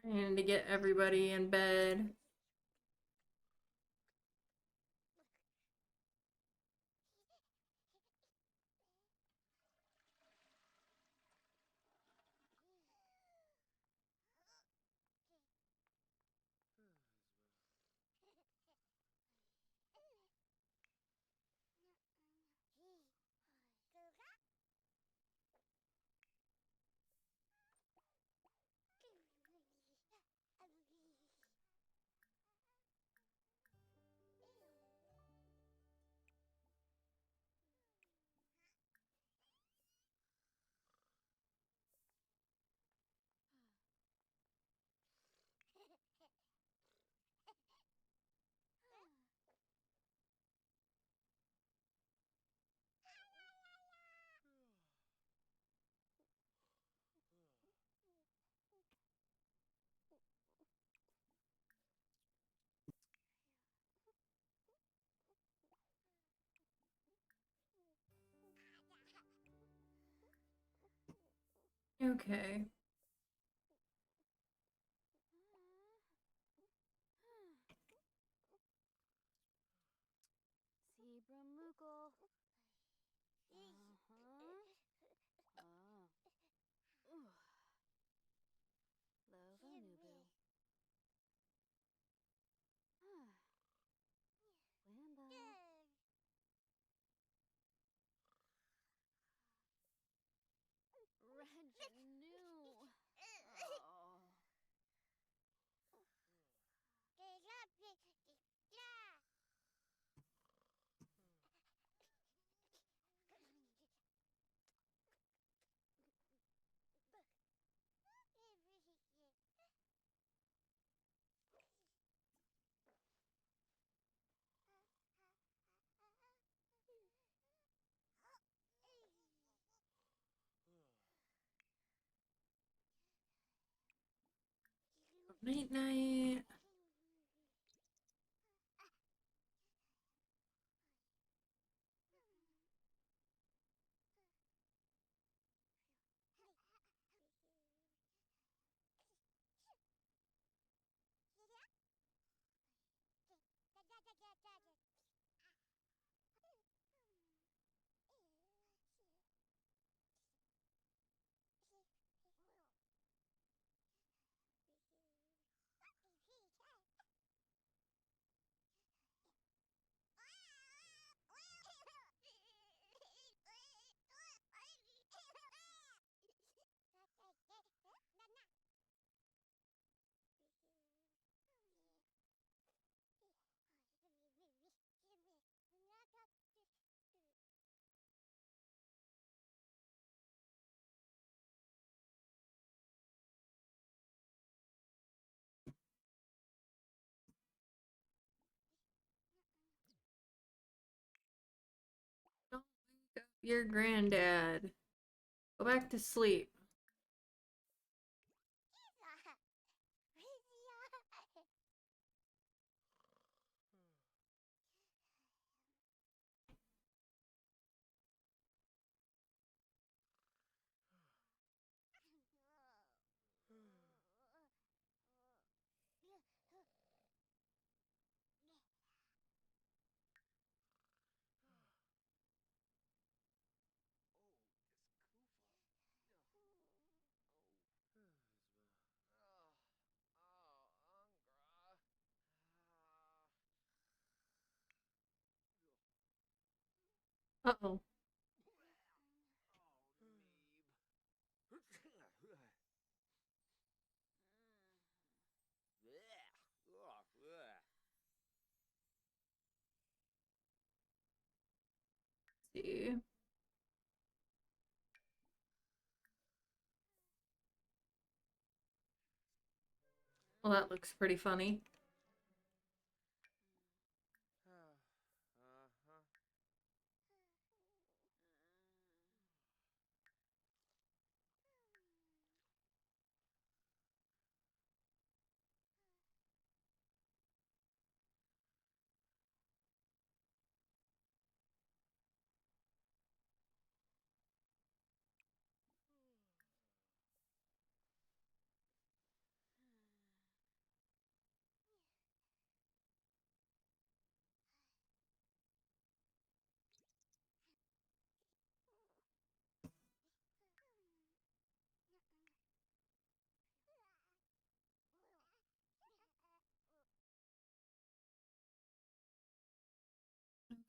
And to get everybody in bed. Okay. Zebra Moogle. Lova Nubu. Wamba. Reginu. Oh. Night night. your granddad. Go back to sleep. Uh-oh. See. Well, that looks pretty funny.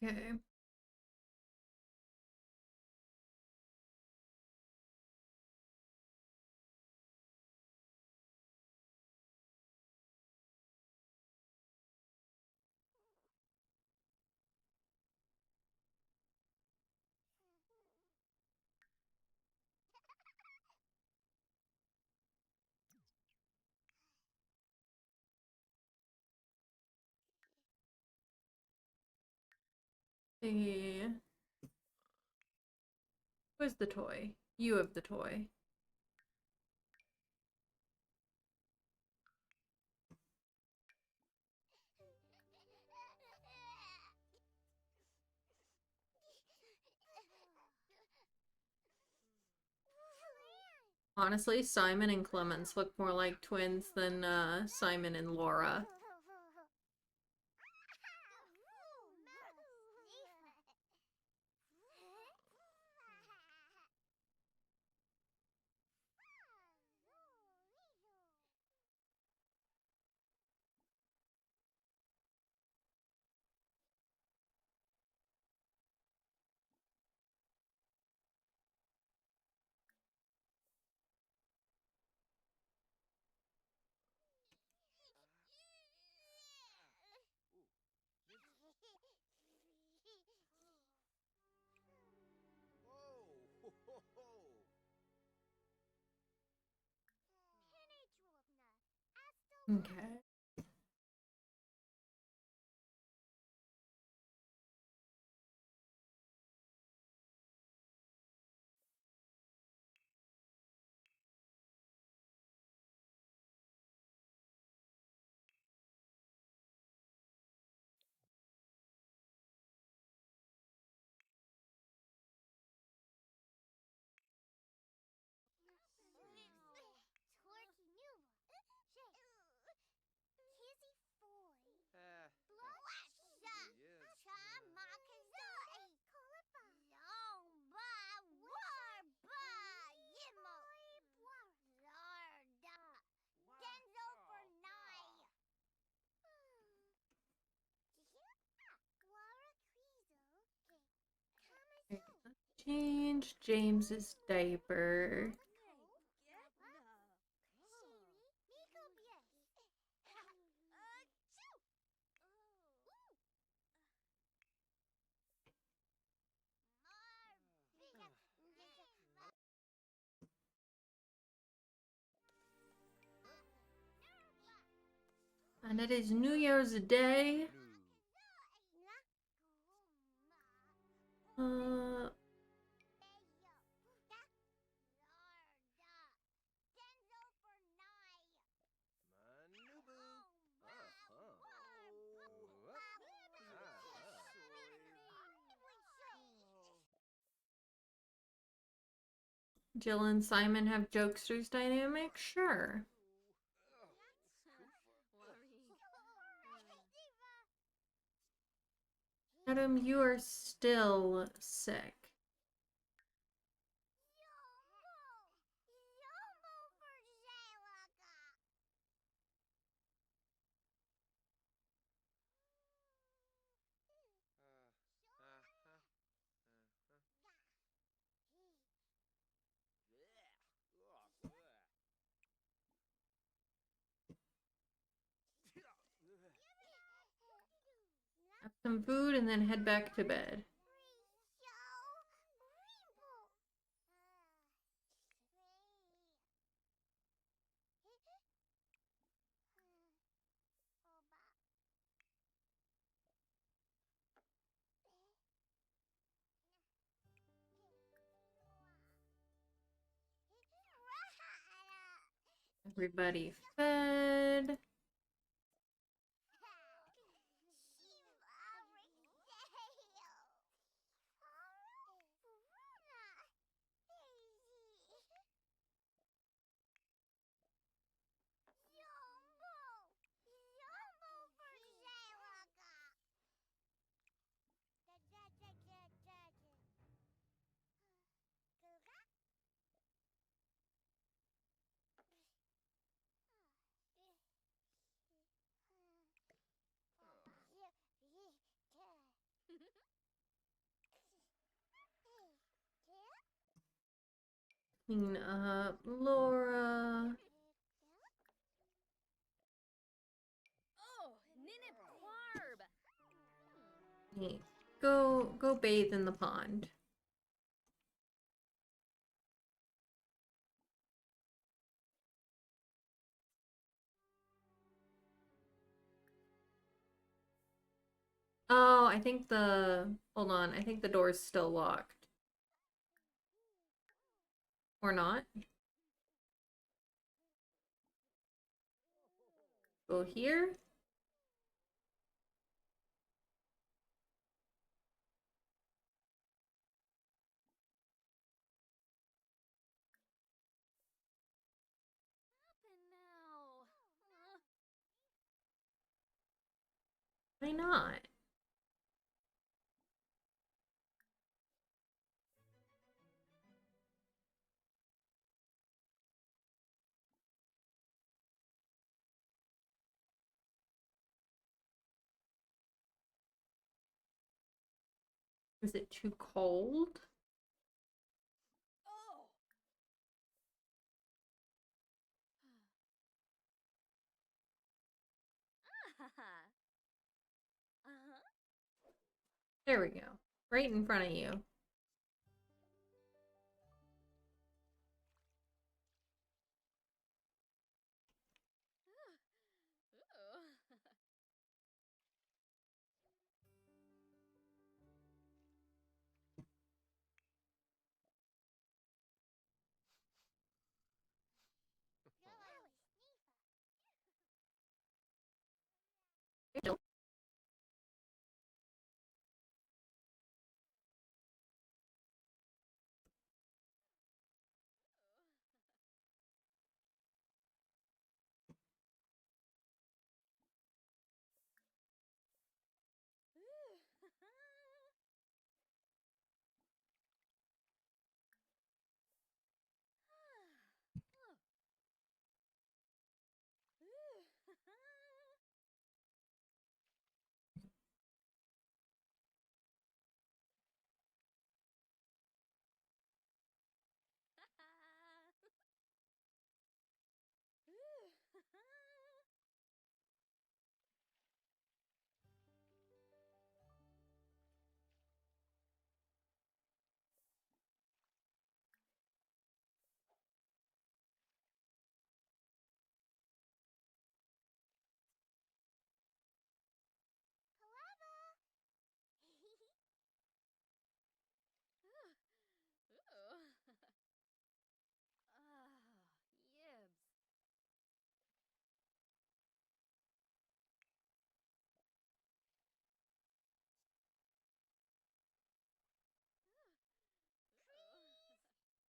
Okay. See. Where's the toy? You have the toy. Honestly, Simon and Clemens look more like twins than Simon and Laura. Okay. Change James's diaper. And it is New Year's Day. Jill and Simon have jokesters dynamic? Sure. Adam, you are still sick. Have some food and then head back to bed. Everybody fed. Clean up Laura. Oh, Ninip Quarb! Hey, go bathe in the pond. Oh, I think hold on, I think the door's still locked. Or not. Go here. And now. Why not? Is it too cold? Oh! Uh-huh. There we go. Right in front of you.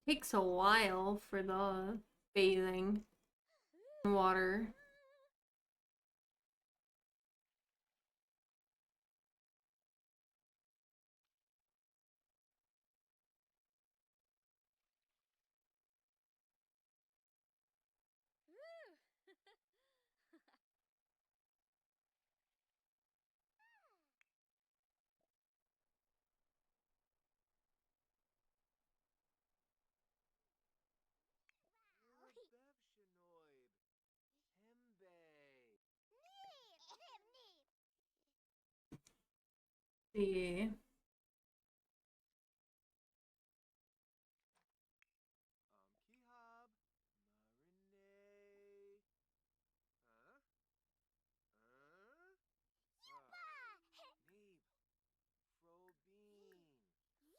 Takes a while for the bathing in water. Rebevshinoib. Hembe. See. Kihab. Marine. Huh? Huh? Neeb. Frobeen.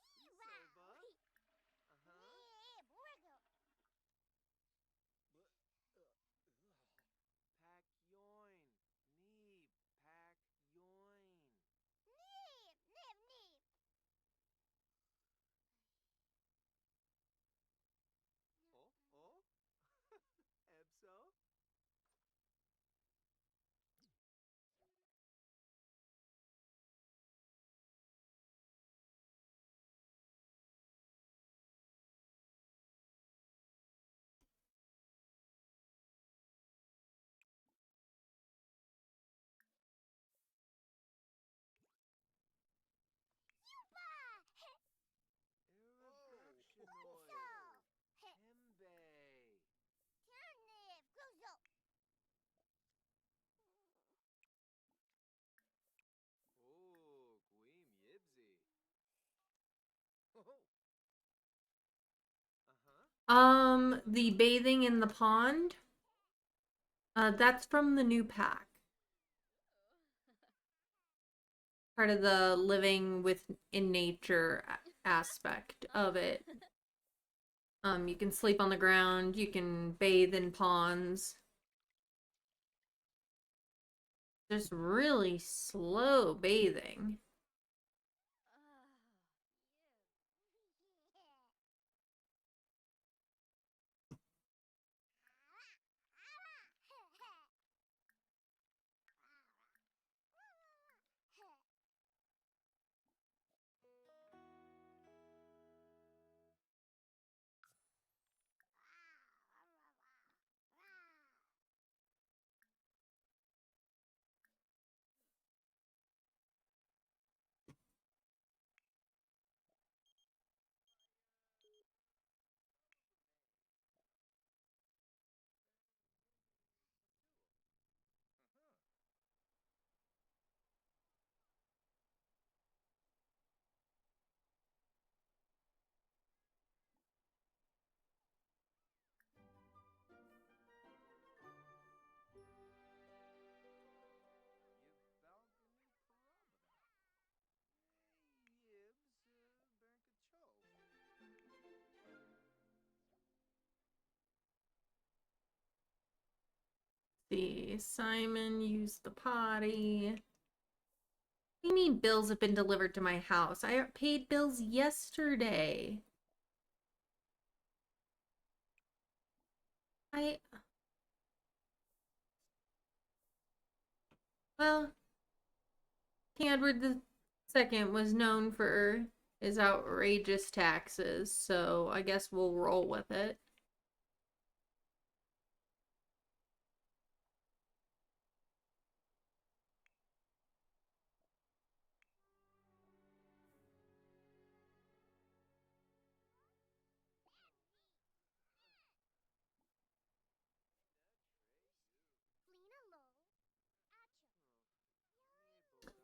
Silva. Uh-huh. Pack yoin. Neeb. Pack yoin. Oh, oh. Ebso. Erebevshinoib. Hembe. Oh, Guim Yibsi. Oh. Uh-huh. The bathing in the pond. That's from the new pack. Part of the living with in nature aspect of it. You can sleep on the ground, you can bathe in ponds. Just really slow bathing. Balcony Parabada. Yibs Bernkacho. See, Simon used the potty. What do you mean bills have been delivered to my house? I paid bills yesterday. Well, King Edward the Second was known for his outrageous taxes, so I guess we'll roll with it.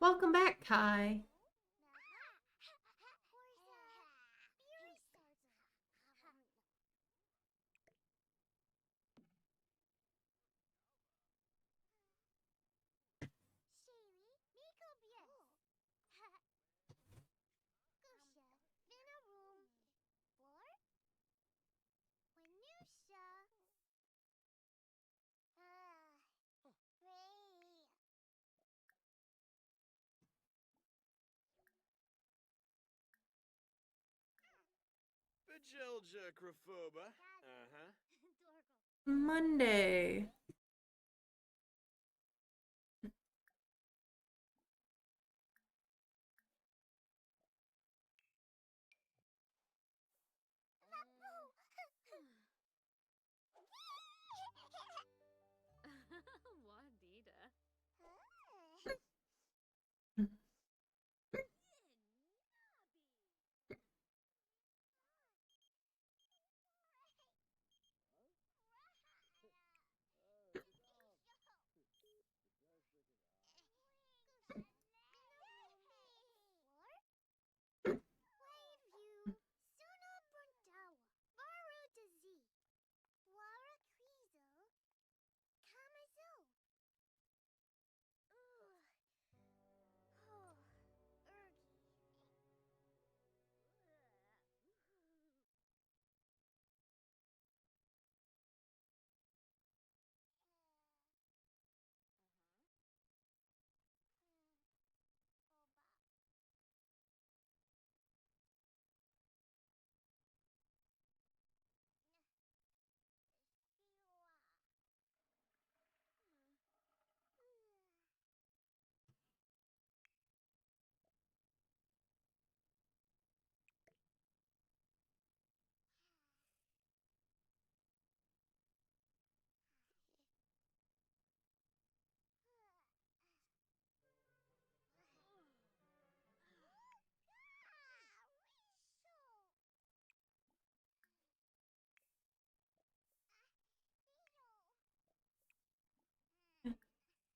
Welcome back, Kai. Jilja Krafuba. Uh-huh. Monday. Wadida.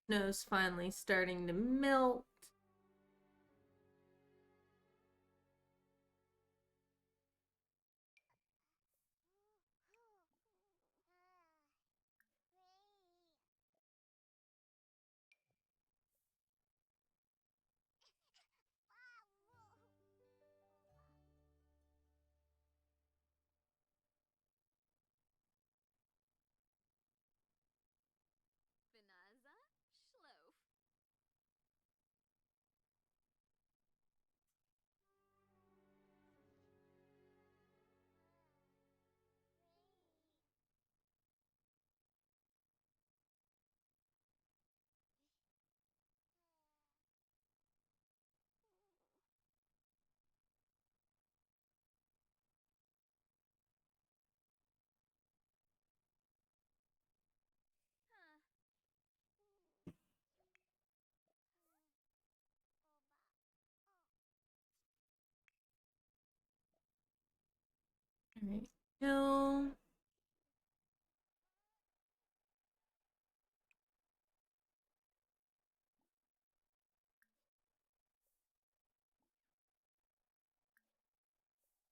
Nose finally starting to melt. Finaza. Schloaf. Huh. All right. Kill.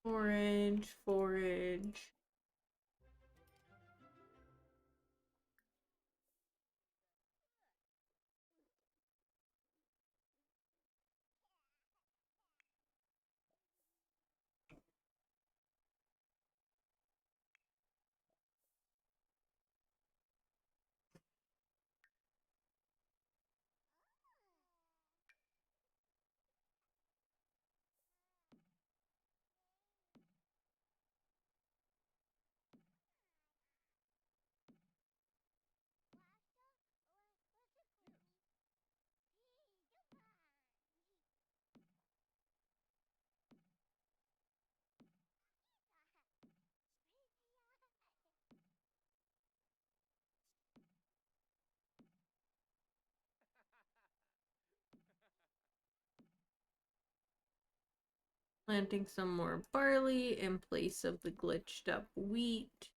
Forage, forage. Planting some more barley in place of the glitched up wheat.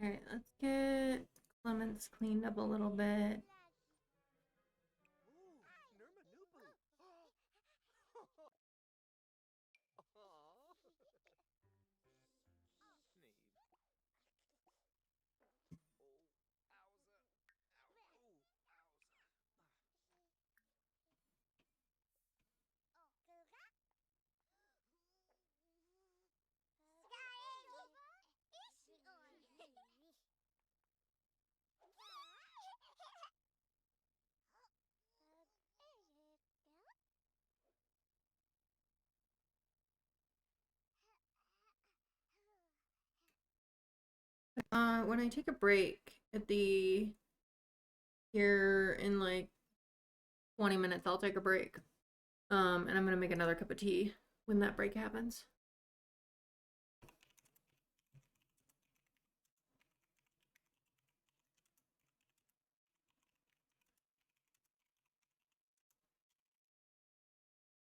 Alright, let's get Clemens cleaned up a little bit. Ooh, Nurmanubu. Aw. Sneeb. Oh, owza. Ow. Ooh, owza. When I take a break at the here in like 20 minutes, I'll take a break. And I'm gonna make another cup of tea when that break happens.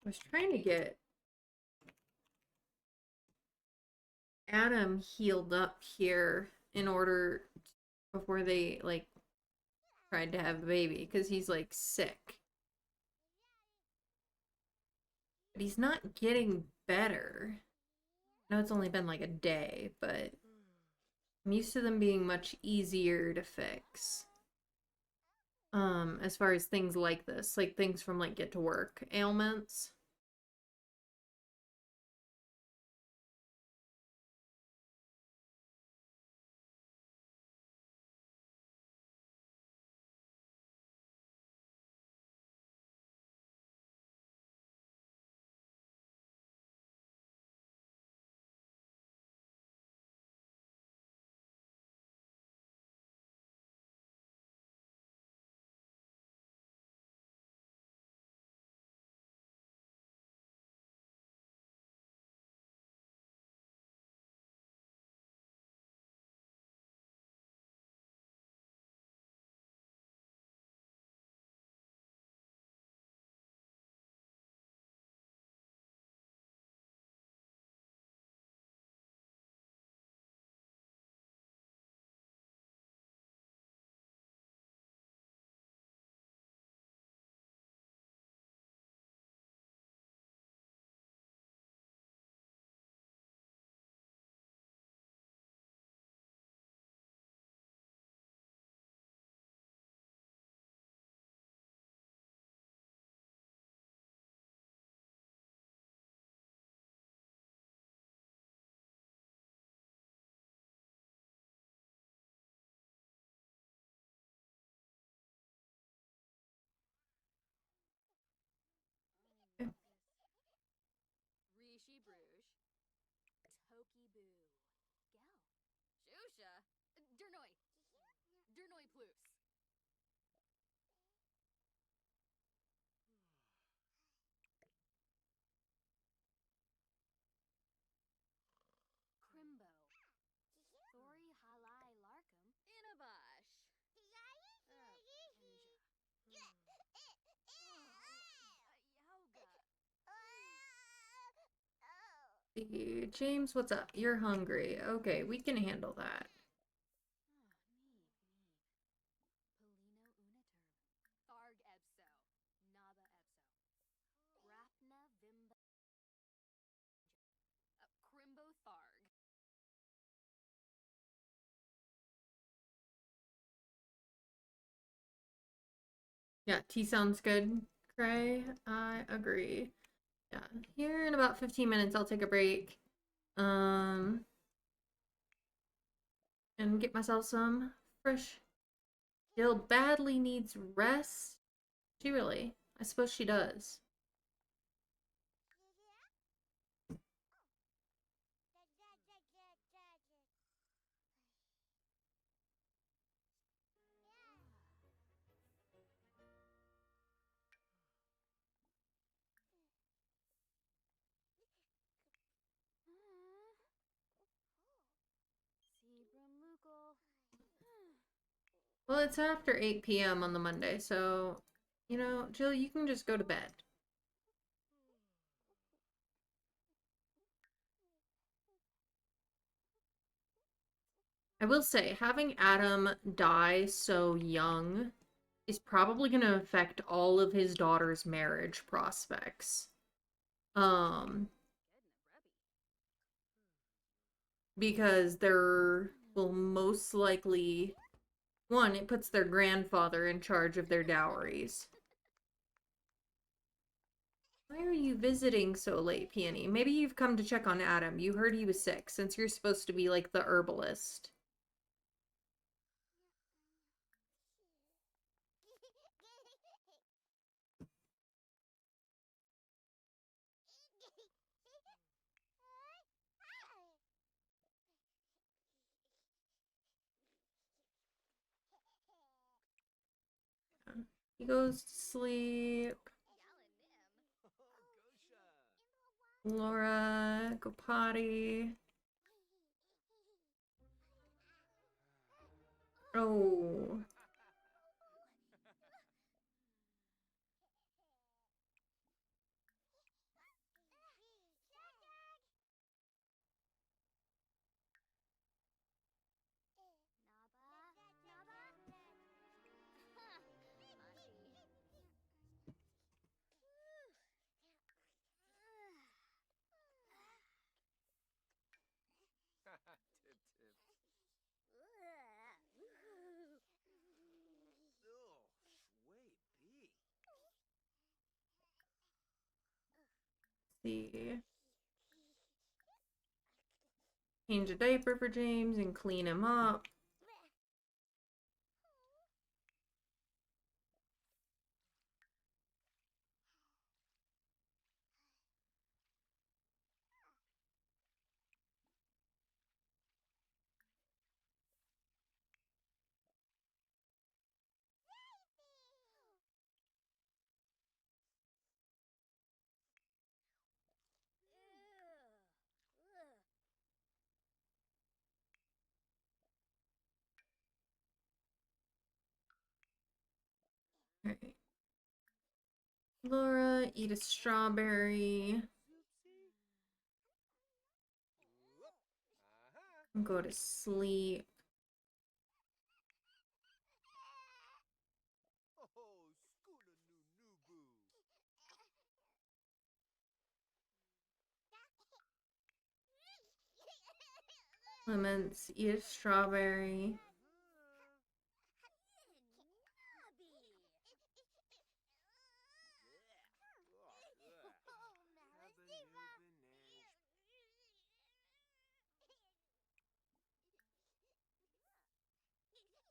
I was trying to get Adam healed up here in order before they like tried to have the baby because he's like sick. But he's not getting better. I know it's only been like a day, but I'm used to them being much easier to fix. As far as things like this, like things from like get to work ailments. Rishi Bruges. Toki Boo. Gel. Shusha. Durnoi. Durnoi Plus. Crimbo. Thori Halai Larkham. Inabash. Kenja. Yoga. James, what's up? You're hungry. Okay, we can handle that. Need. Polino Uniturban. Tharg Ebso. Naba Ebso. Rapna Vimba. Crimbo Tharg. Yeah, tea sounds good, Cray. I agree. Yeah, here in about 15 minutes, I'll take a break. And get myself some fresh. Jill badly needs rest. She really? I suppose she does. Well, it's after 8 p.m. on the Monday, so, you know, Jill, you can just go to bed. I will say, having Adam die so young is probably going to affect all of his daughter's marriage prospects. Um, because there will most likely, one, it puts their grandfather in charge of their dowries. Why are you visiting so late, Peony? Maybe you've come to check on Adam. You heard he was sick, since you're supposed to be like the herbalist. He goes to sleep. Laura, go potty. Oh. Tip tip. Ugh, sweet bee. See. Change a diaper for James and clean him up. Alright. Laura, eat a strawberry. Oopsie. And go to sleep. Oh, schooner noo boo. Lemons, eat a strawberry.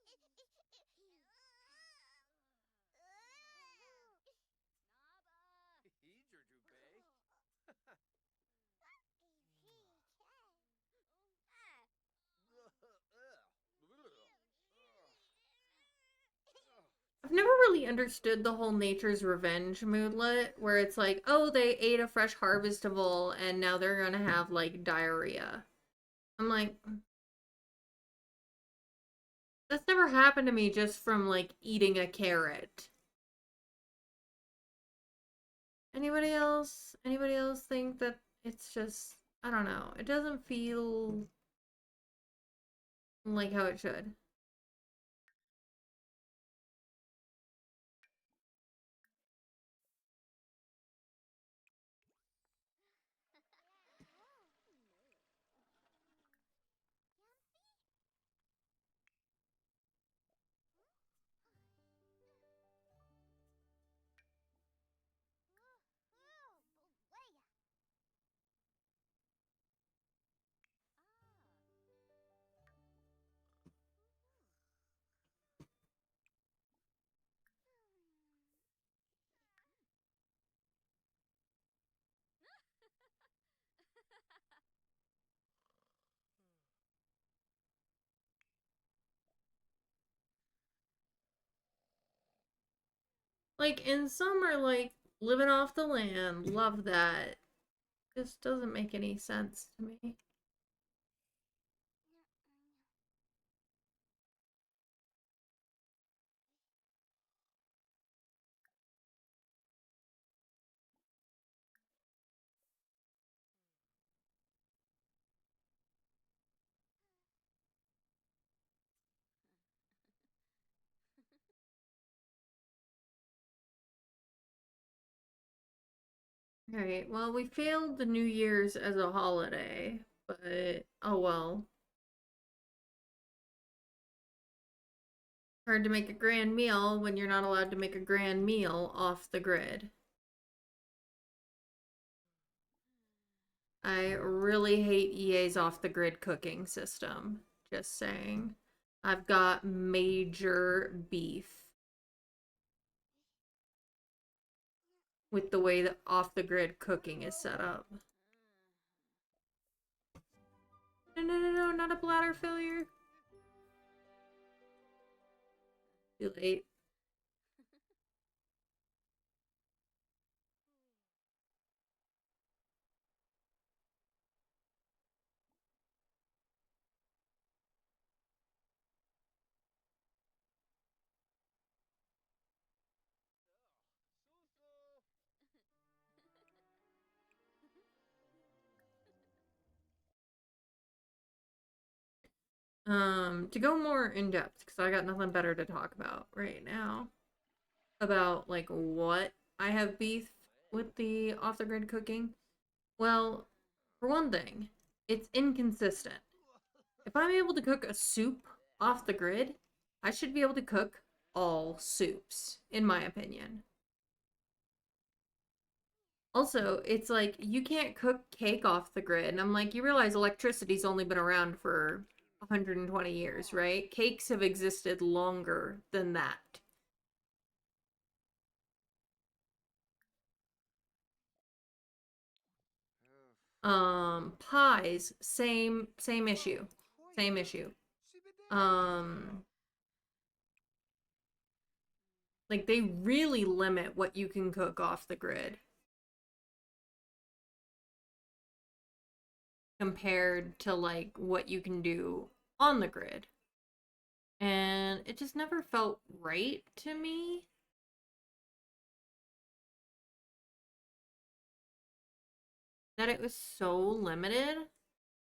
Heed your toupee. I've never really understood the whole Nature's Revenge moodlet, where it's like, oh, they ate a fresh harvestival and now they're gonna have, like, diarrhea. I'm like, that's never happened to me just from, like, eating a carrot. Anybody else? Anybody else think that it's just, I don't know, it doesn't feel like how it should. Like, in summer, like, living off the land, love that. Just doesn't make any sense to me. Alright, well, we failed the New Year's as a holiday, but oh well. Hard to make a grand meal when you're not allowed to make a grand meal off the grid. I really hate EA's off the grid cooking system. Just saying. I've got major beef with the way that off the grid cooking is set up. No, no, no, no, not a bladder failure. Too late. So-so. To go more in depth, because I got nothing better to talk about right now. About, like, what I have beef with the off the grid cooking. Well, for one thing, it's inconsistent. If I'm able to cook a soup off the grid, I should be able to cook all soups, in my opinion. Also, it's like you can't cook cake off the grid. And I'm like, you realize electricity's only been around for 120 years, right? Cakes have existed longer than that. Pies, same issue. Same issue. Um, like they really limit what you can cook off the grid compared to like what you can do on the grid. And it just never felt right to me. That it was so limited.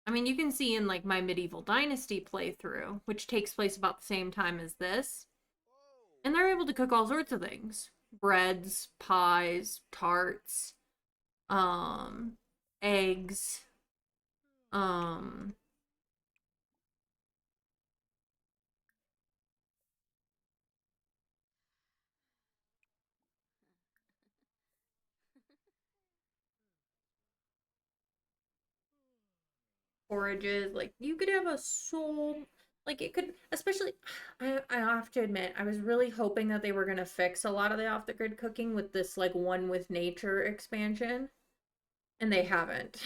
I mean, you can see in like my Medieval Dynasty playthrough, which takes place about the same time as this, and they're able to cook all sorts of things. Breads, pies, tarts, um, eggs, um, porridges. Like you could have a soul, like it could, especially. I have to admit, I was really hoping that they were gonna fix a lot of the off the grid cooking with this like one with nature expansion, and they haven't.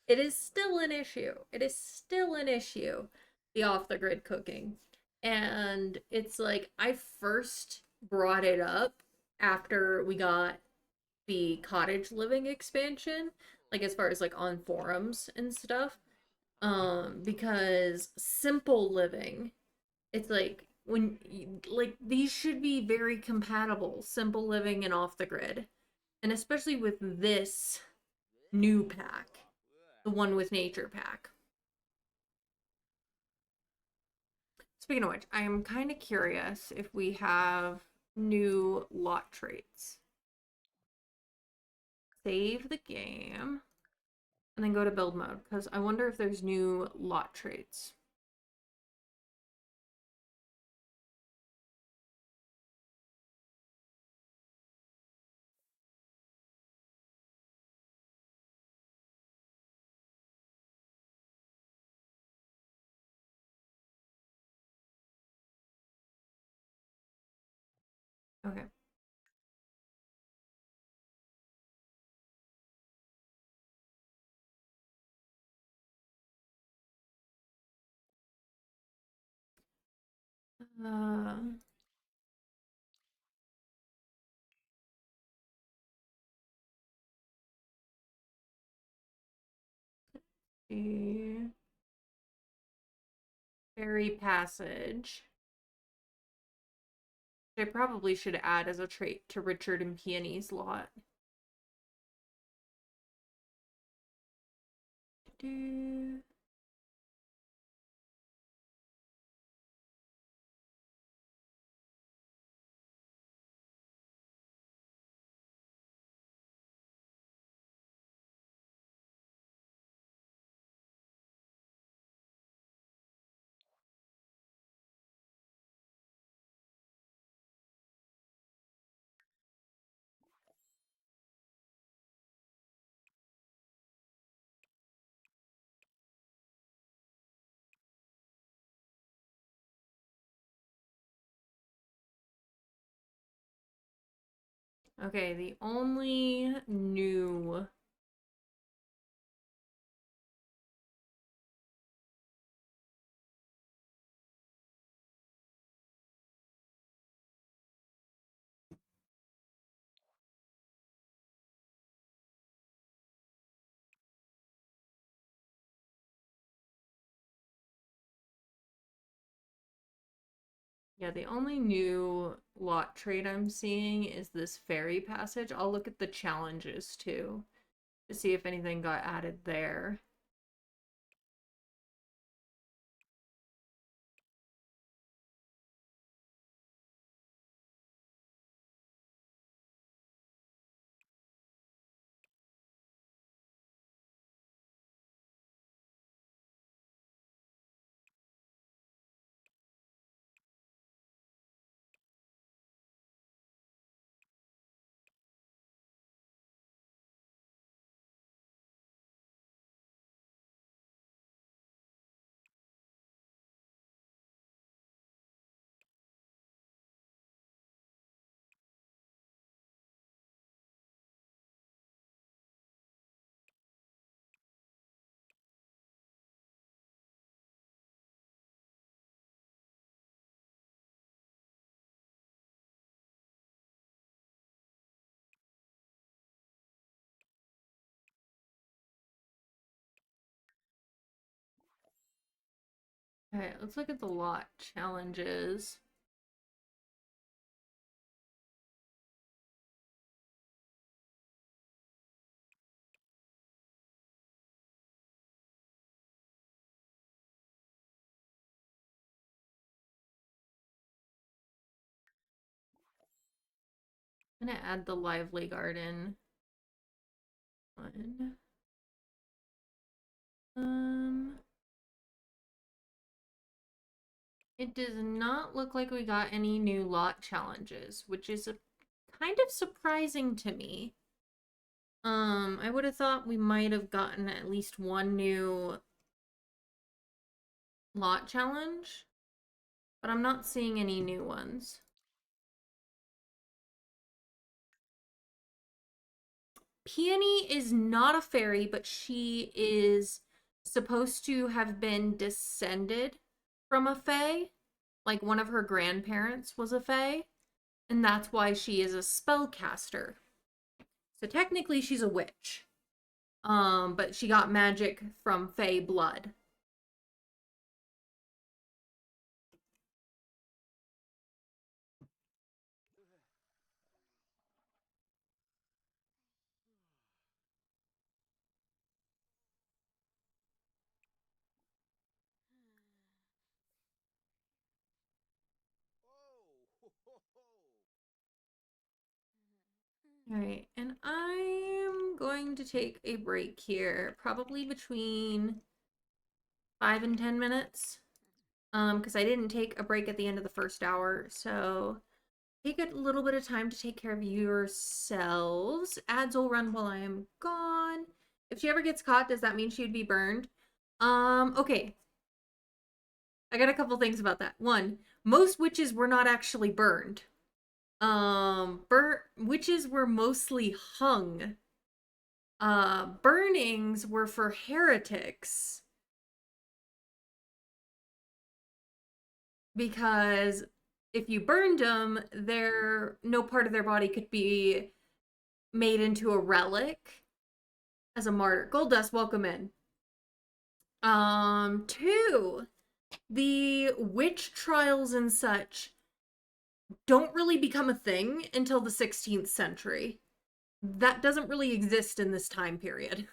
It is still an issue. It is still an issue, the off the grid cooking. And it's like I first brought it up after we got the cottage living expansion, like as far as like on forums and stuff. Because simple living, it's like when like these should be very compatible, simple living and off the grid. And especially with this new pack, the one with nature pack. Speaking of which, I am kind of curious if we have new lot traits. Save the game and then go to build mode because I wonder if there's new lot traits. Okay. Uh, the Fairy Passage. I probably should add as a trait to Richard and Peony's lot. Do Okay, the only new... Yeah, the only new lot trait I'm seeing is this fairy passage. I'll look at the challenges too to see if anything got added there. Alright, let's look at the lot challenges. I'm gonna add the lively garden one. It does not look like we got any new lot challenges, which is kind of surprising to me. I would have thought we might have gotten at least one new lot challenge, but I'm not seeing any new ones. Peony is not a fairy, but she is supposed to have been descended from a fae. Like one of her grandparents was a fae, and that's why she is a spellcaster. So technically she's a witch. But she got magic from fae blood. Oh, ho, ho, ho. All right, and I'm going to take a break here, probably between 5 and 10 minutes. Because I didn't take a break at the end of the first hour, so take a little bit of time to take care of yourselves. Ads will run while I am gone. If she ever gets caught, does that mean she would be burned? Okay. I got a couple things about that. One, most witches were not actually burned. Witches were mostly hung. Burnings were for heretics. Because if you burned them, no part of their body could be made into a relic as a martyr. Gold Dust, welcome in. Two, the witch trials and such don't really become a thing until the 16th century. That doesn't really exist in this time period.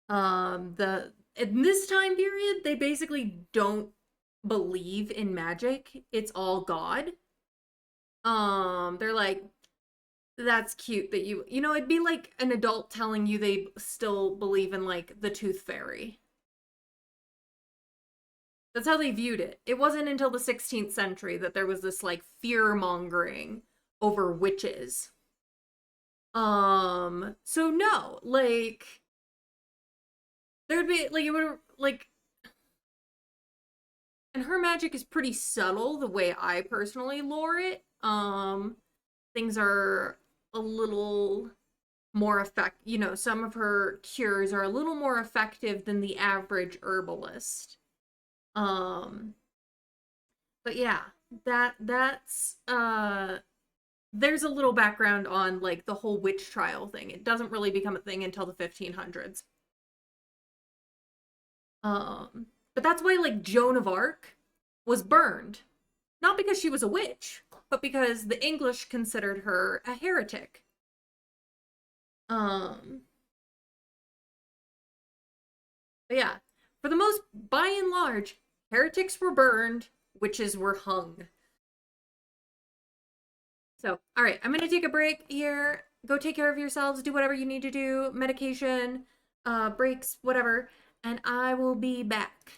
In this time period, they basically don't believe in magic. It's all God. They're like, that's cute that you know, it'd be like an adult telling you they still believe in like the tooth fairy. That's how they viewed it. It wasn't until the 16th century that there was this like fear mongering over witches. So no, like there'd be like it would like, and her magic is pretty subtle the way I personally lore it. things are a little more some of her cures are a little more effective than the average herbalist. Um, but yeah, that's there's a little background on like the whole witch trial thing. It doesn't really become a thing until the 1500s. But that's why like Joan of Arc was burned. Not because she was a witch, but because the English considered her a heretic. Um, but yeah, for the most, by and large, heretics were burned, witches were hung. So, all right, I'm gonna take a break here. Go take care of yourselves. Do whatever you need to do. Medication, breaks, whatever, and I will be back.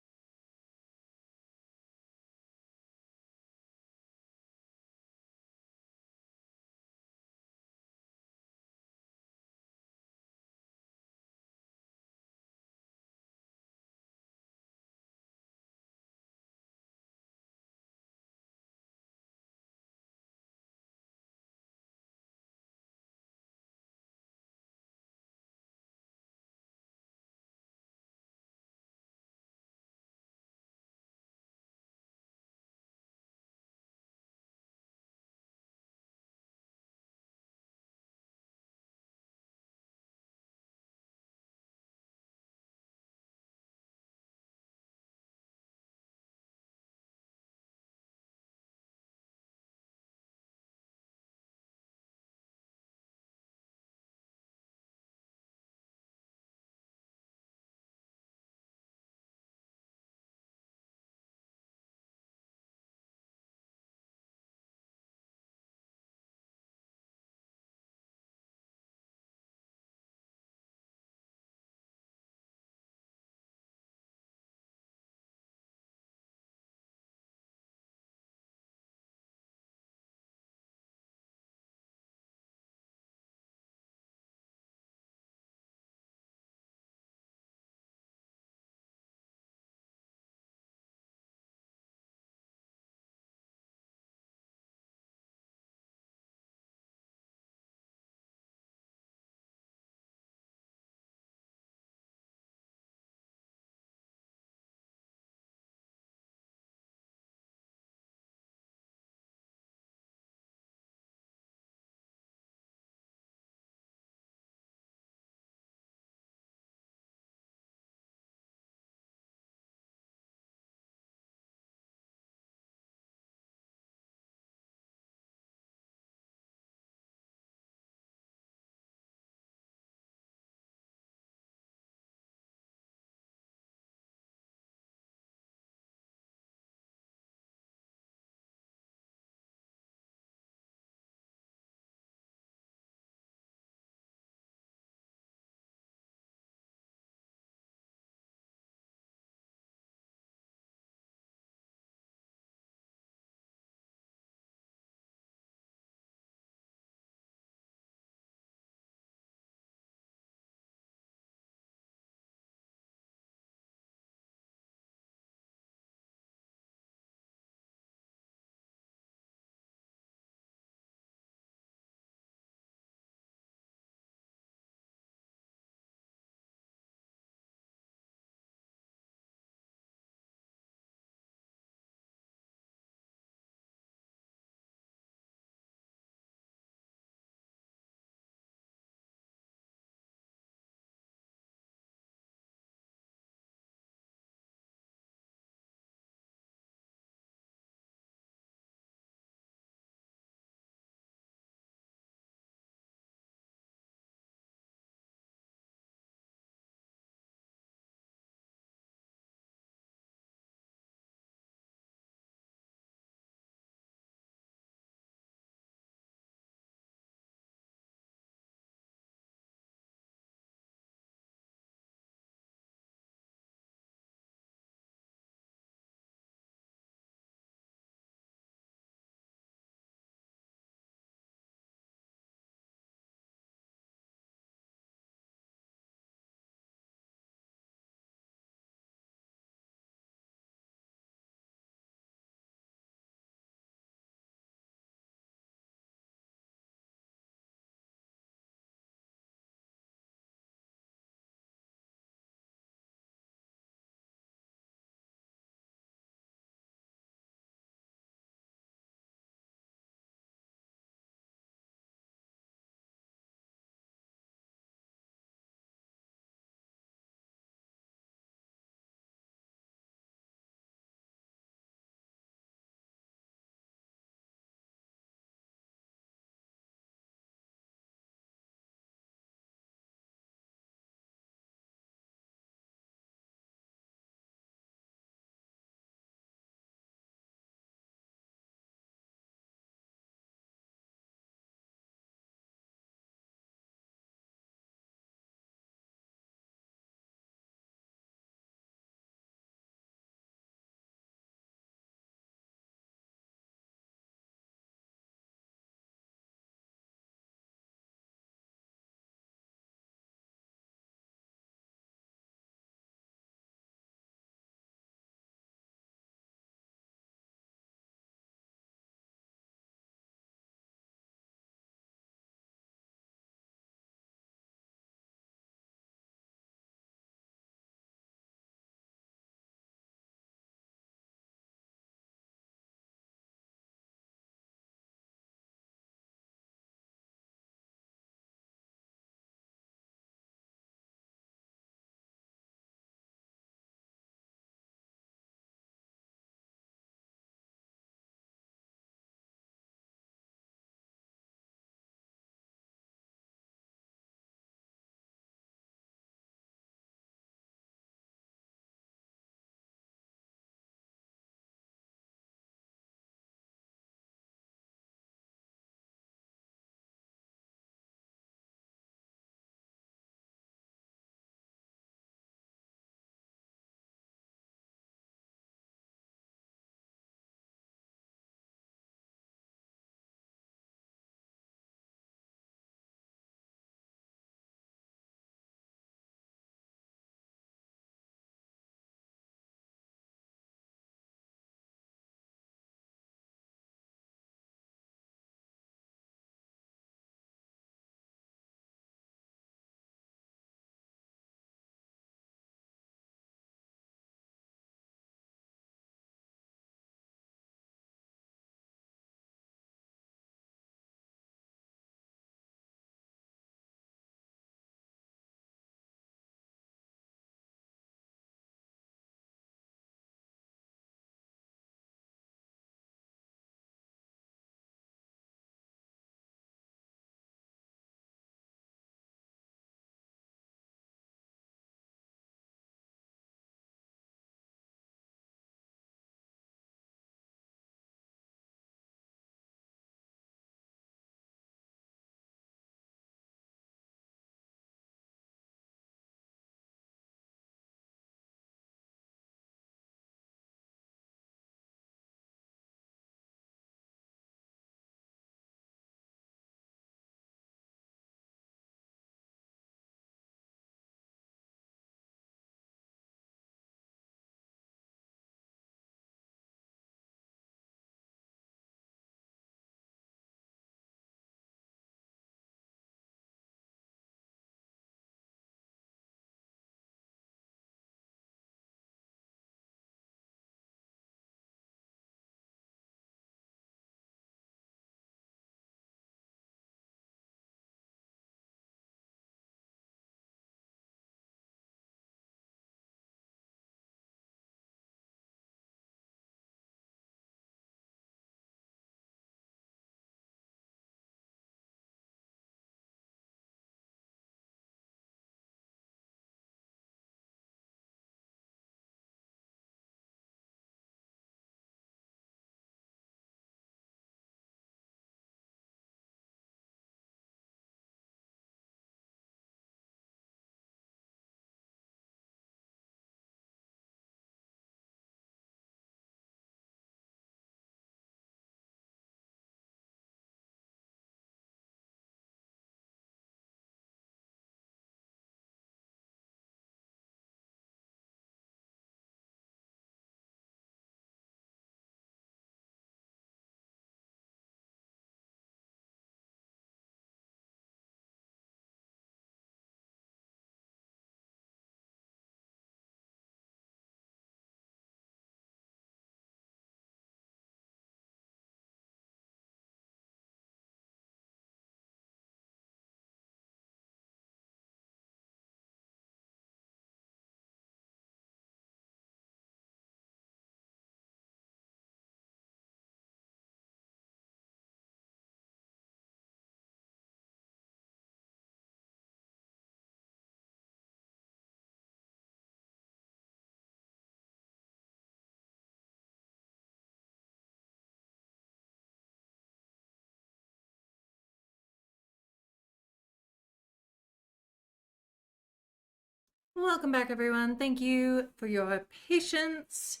Welcome back, everyone. Thank you for your patience.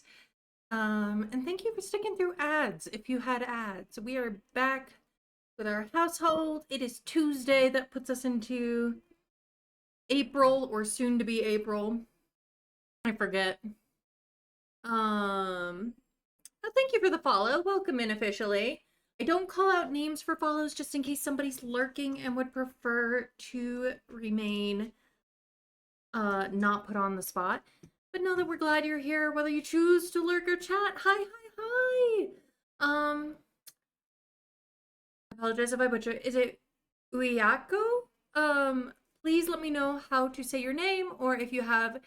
And thank you for sticking through ads if you had ads. We are back with our household. It is Tuesday. That puts us into April, or soon to be April. I forget. Thank you for the follow. Welcome in officially. I don't call out names for follows just in case somebody's lurking and would prefer to remain not put on the spot. But know that we're glad you're here, whether you choose to lurk or chat. Hi, hi, hi. I apologize if I butcher. Is it Uyako? Please let me know how to say your name, or if you have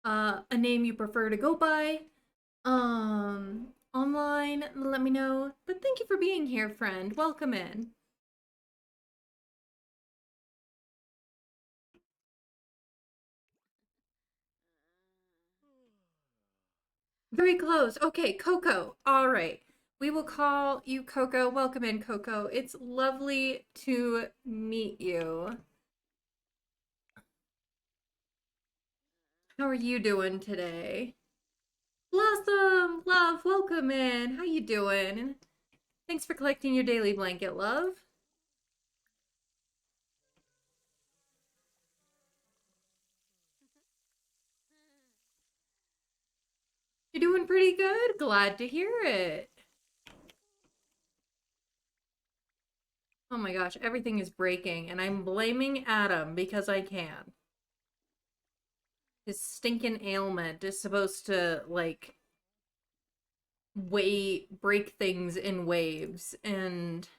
a name you prefer to go by. Online, let me know. But thank you for being here, friend. Welcome in. Very close. Okay, Coco. All right. We will call you Coco. Welcome in, Coco. It's lovely to meet you. How are you doing today? Blossom, love, welcome in. How you doing? Thanks for collecting your daily blanket, love. You're doing pretty good. Glad to hear it. Oh my gosh, everything is breaking, and I'm blaming Adam because I can. His stinking ailment is supposed to, like, break things in waves, and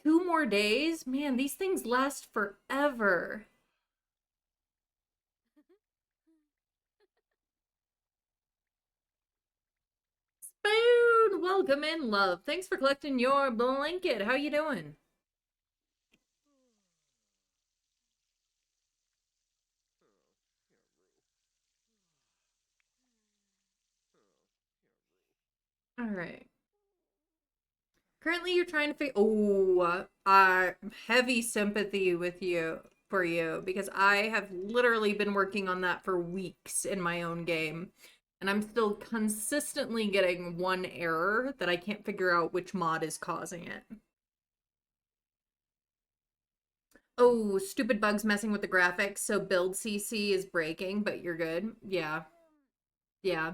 2 more days? Man, these things last forever. Spoon, welcome in, love. Thanks for collecting your blanket. How you doing? All right. Currently, you're trying to figure. Oh, heavy sympathy with you for you, because I have literally been working on that for weeks in my own game, and I'm still consistently getting one error that I can't figure out which mod is causing it. Oh, stupid bugs messing with the graphics, so build CC is breaking, but you're good. Yeah. Yeah.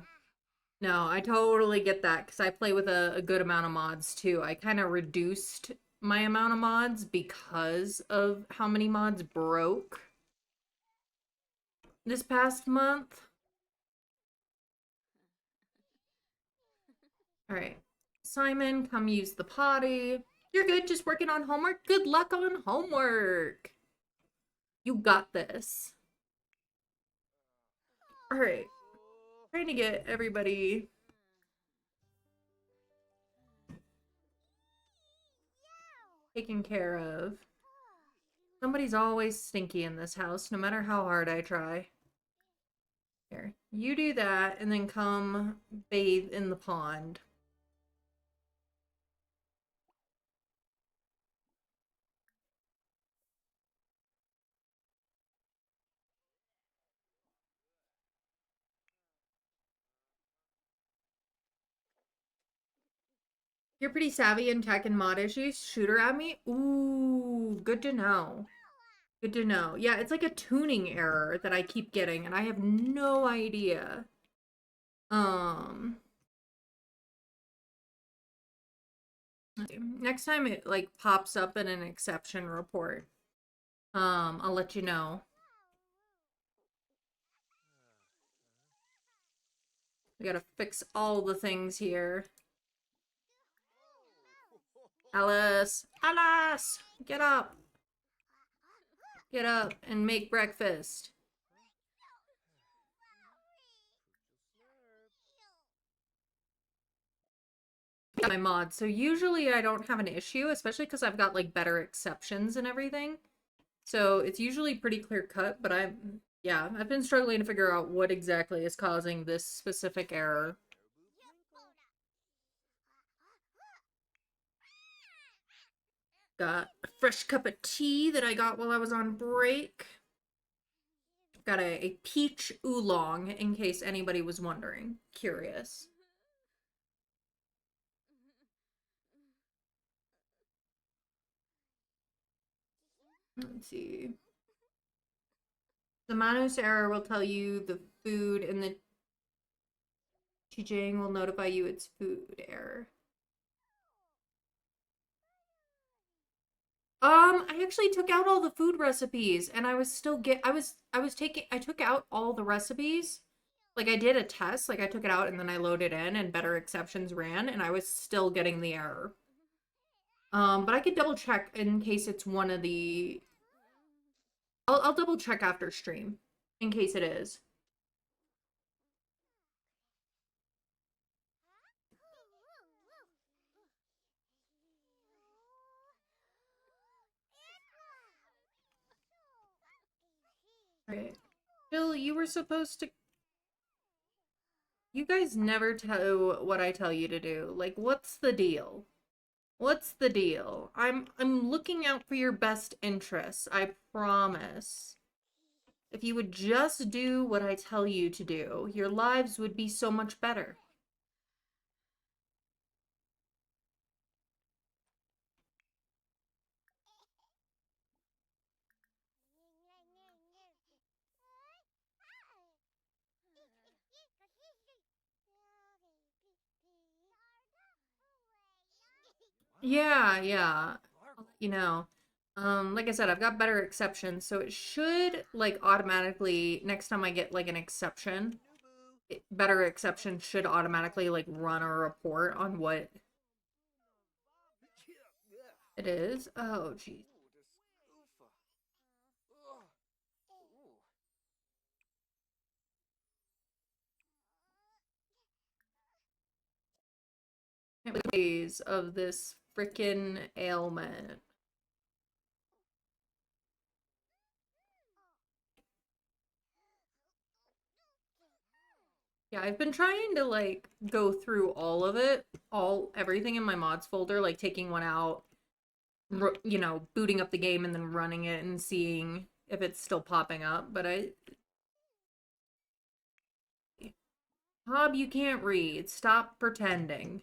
No, I totally get that because I play with a good amount of mods too. I kind of reduced my amount of mods because of how many mods broke this past month. All right. Simon, come use the potty. You're good, just working on homework. Good luck on homework. You got this. All right. Trying to get everybody taken care of. Somebody's always stinky in this house, no matter how hard I try. Here, you do that, and then come bathe in the pond. You're pretty savvy in tech and mod issues. Shooter at me? Ooh, good to know. Good to know. Yeah, it's like a tuning error that I keep getting, and I have no idea. Next time it like pops up in an exception report, I'll let you know. We gotta fix all the things here. Alice! Alice! Get up! Get up and make breakfast. My mod, so usually I don't have an issue, especially because I've got like better exceptions and everything. So it's usually pretty clear cut, but I've been struggling to figure out what exactly is causing this specific error. Got a fresh cup of tea that I got while I was on break. got a peach oolong in case anybody was wondering, curious. Let's see. The Manus error will tell you the food, and the Chijang will notify you it's food error. I actually took out all the food recipes, and I was still I took out all the recipes. Like, I did a test, like I took it out and then I loaded in and better exceptions ran, and I was still getting the error. But I could double check in case it's one of the... I'll double check after stream, in case it is. Right. Jill, you were supposed to... You guys never tell what I tell you to do. Like, what's the deal? What's the deal? I'm looking out for your best interests, I promise. If you would just do what I tell you to do, your lives would be so much better. Yeah. You know, like I said, I've got better exceptions, so it should, like, automatically, next time I get, like, an exception, better exception should automatically, like, run a report on what it is. Oh, geez. Days of this freaking ailment. Yeah, I've been trying to, like, go through all of it, everything in my mods folder, like taking one out, you know, booting up the game and then running it and seeing if it's still popping up, but Hob, you can't read. Stop pretending.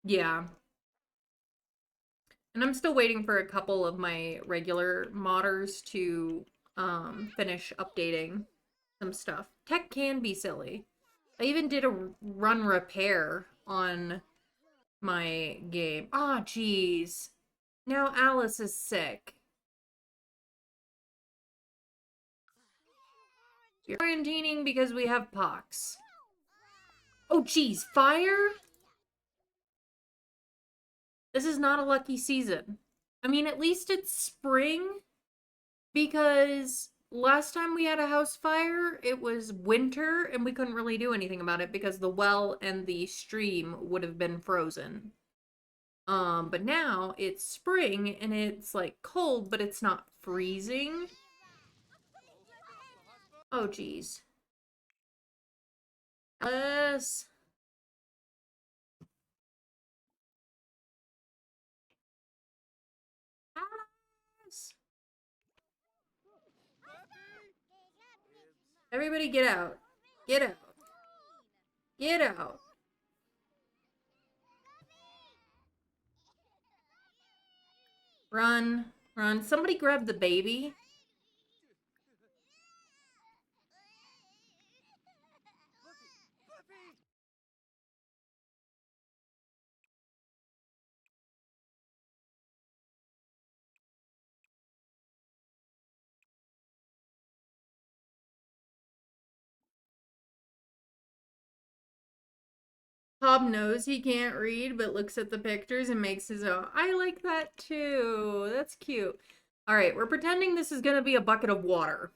Yeah. And I'm still waiting for a couple of my regular modders to finish updating some stuff. Tech can be silly. I even did a run repair on my game. Ah, jeez. Now Alice is sick. You're quarantining because we have pox. Oh, jeez. Fire? This is not a lucky season. I mean, at least it's spring, because last time we had a house fire, it was winter and we couldn't really do anything about it because the well and the stream would have been frozen. But now it's spring and it's like cold, but it's not freezing. Oh, geez. Alice. Alice. Everybody get out. Get out. Get out. Run. Run. Somebody grab the baby. Hob knows he can't read, but looks at the pictures and makes his own. I like that too. That's cute. All right, we're pretending this is going to be a bucket of water.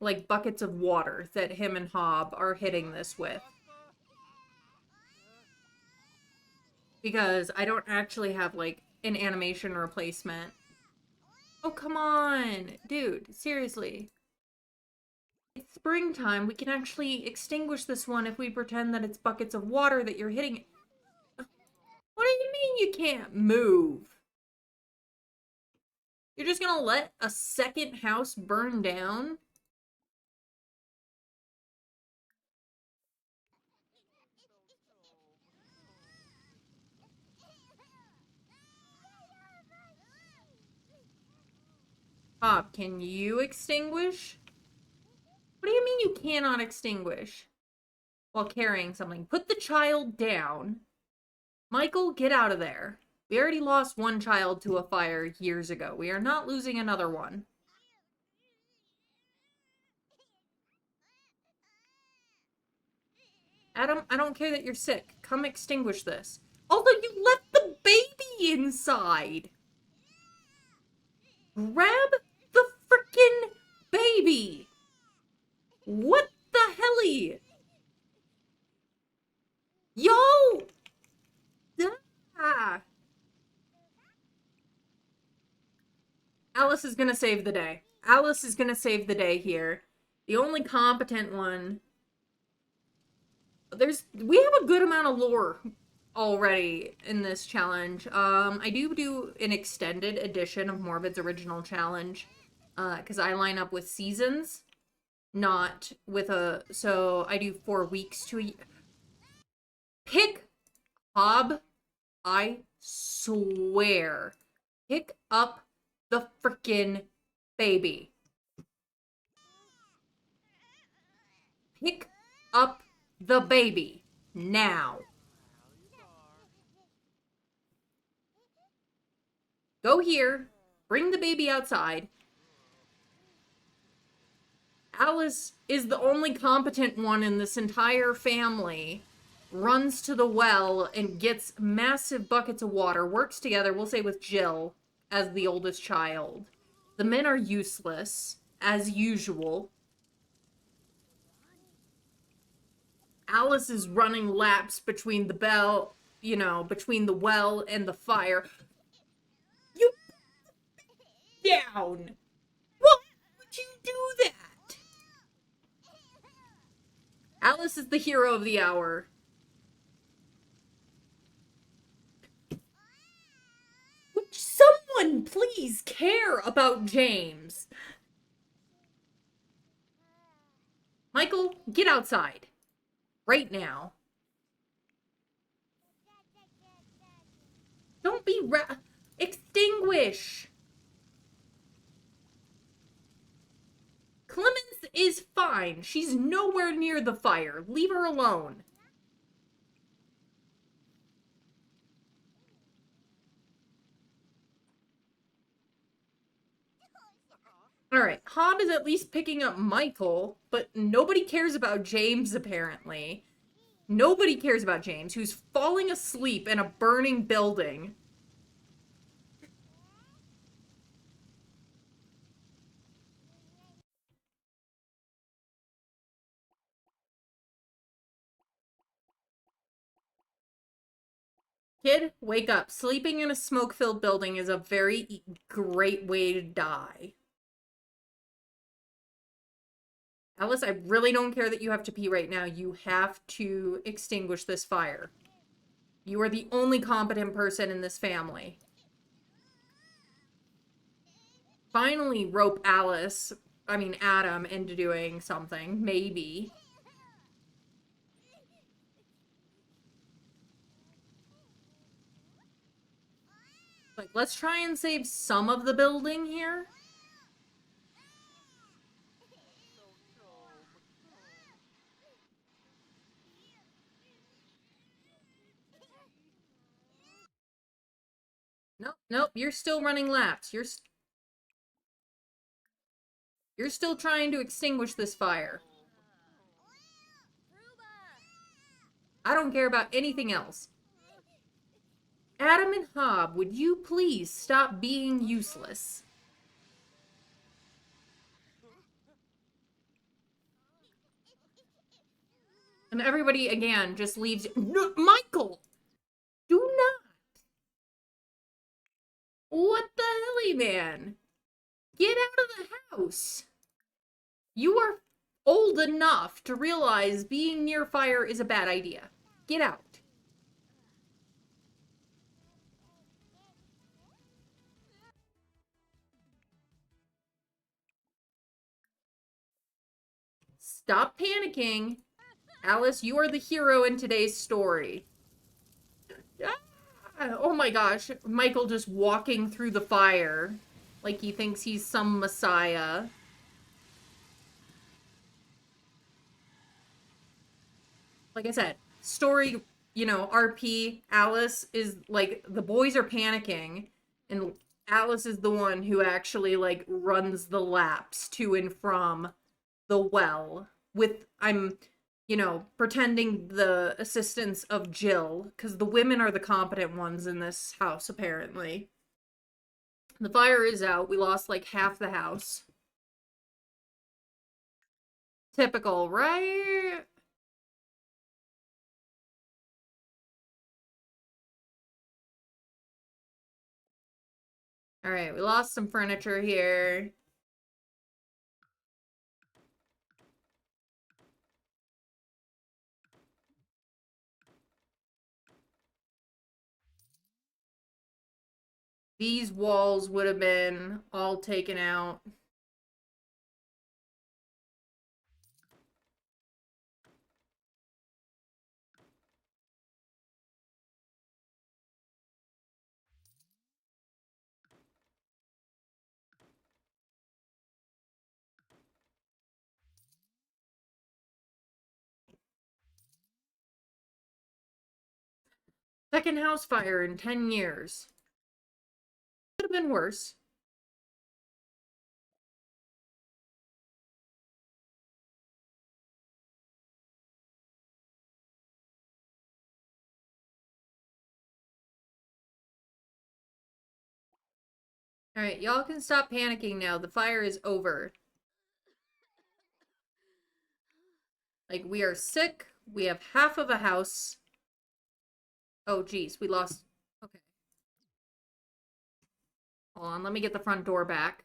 Like buckets of water that him and Hob are hitting this with. Because I don't actually have, like, an animation replacement. Oh, come on. Dude, seriously. springtime, we can actually extinguish this one if we pretend that it's buckets of water that you're hitting. What do you mean you can't move? You're just gonna let a second house burn down? Bob, can you extinguish? What do you mean you cannot extinguish? While carrying something. Put the child down. Michael, get out of there. We already lost one child to a fire years ago. We are not losing another one. Adam, I don't care that you're sick. Come extinguish this. Although you left the baby inside. Grab the frickin' baby. What the helly? Yo! Ah. Alice is gonna save the day. Alice is gonna save the day here. The only competent one. We have a good amount of lore already in this challenge. I do an extended edition of Morbid's original challenge. Because I line up with seasons. Not with so I do 4 weeks to a year. Pick Hob. I swear. Pick up the frickin' baby. Pick up the baby. Now. Go here. Bring the baby outside. Alice is the only competent one in this entire family. Runs to the well and gets massive buckets of water. Works together, we'll say with Jill, as the oldest child. The men are useless, as usual. Alice is running laps between the between the well and the fire. You down! Why would you do that? Alice is the hero of the hour. Would someone please care about James? Michael, get outside. Right now. Don't be extinguish. Clemens is fine. She's nowhere near the fire. Leave her alone. Alright, Hob is at least picking up Michael, but nobody cares about James, apparently. Nobody cares about James, who's falling asleep in a burning building. Kid, wake up. Sleeping in a smoke-filled building is a very great way to die. Alice, I really don't care that you have to pee right now. You have to extinguish this fire. You are the only competent person in this family. Finally rope Adam into doing something. Maybe. Like, let's try and save some of the building here. Nope, you're still running laps. You're still trying to extinguish this fire. I don't care about anything else. Adam and Hob, would you please stop being useless? And everybody, again, just leaves. No, Michael! Do not! What the helly, man? Get out of the house! You are old enough to realize being near fire is a bad idea. Get out. Stop panicking. Alice, you are the hero in today's story. Ah, oh my gosh. Michael just walking through the fire like he thinks he's some messiah. Like I said, story, RP, Alice is like, the boys are panicking, and Alice is the one who actually, like, runs the laps to and from the well with, pretending the assistance of Jill, because the women are the competent ones in this house, apparently. The fire is out. We lost like half the house. Typical, right? All right, we lost some furniture here. These walls would have been all taken out. Second house fire in 10 years. Could have been worse. All right, y'all can stop panicking now. The fire is over. Like, we are sick. We have half of a house. Oh, geez, we lost. Okay. Hold on, let me get the front door back.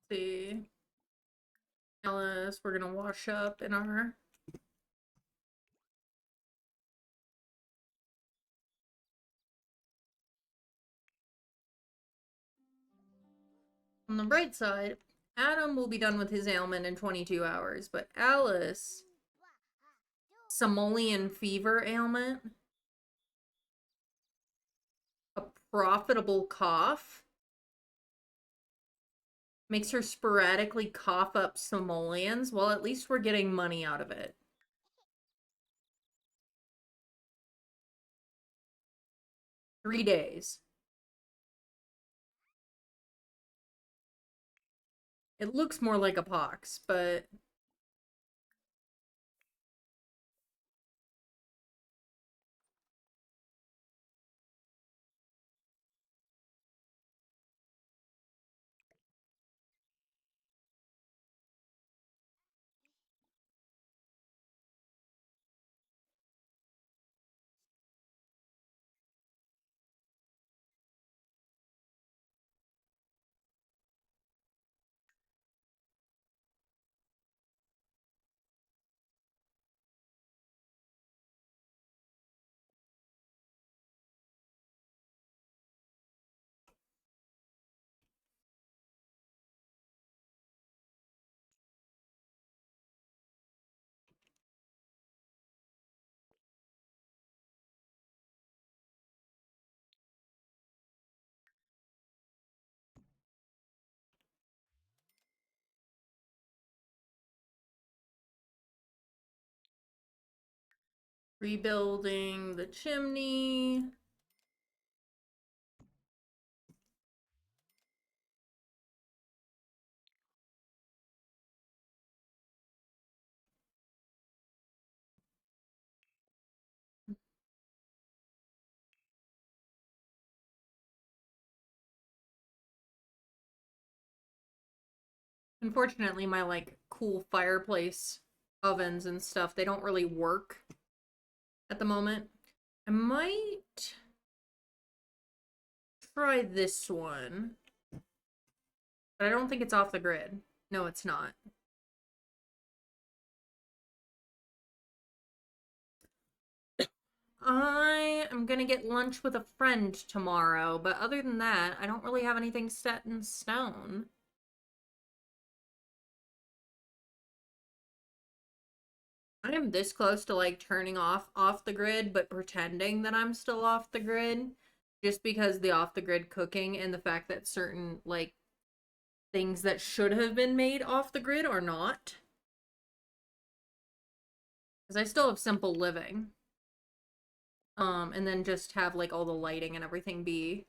Let's see. Alice, we're gonna wash up in our on the bright side, Adam will be done with his ailment in 22 hours, but Alice, Simoleon fever ailment, a profitable cough, makes her sporadically cough up simoleons. Well, at least we're getting money out of it. Three days. It looks more like a pox, but Rebuilding the chimney. Unfortunately, my like cool fireplace ovens and stuff, they don't really work at the moment. I might try this one, but I don't think it's off the grid. No, it's not. I am gonna get lunch with a friend tomorrow, but other than that, I don't really have anything set in stone. I am this close to like turning off the grid, but pretending that I'm still off the grid, just because the off the grid cooking and the fact that certain like things that should have been made off the grid are not. Because I still have simple living. And then just have like all the lighting and everything be.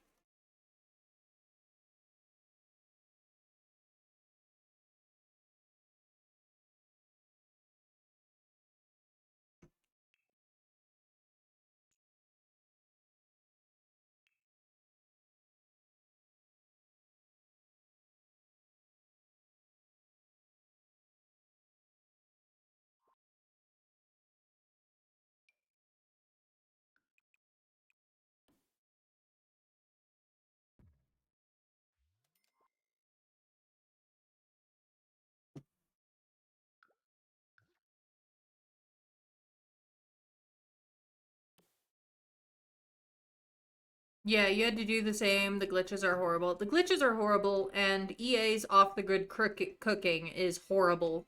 Yeah, you had to do the same. The glitches are horrible. The glitches are horrible, and EA's off the grid cooking is horrible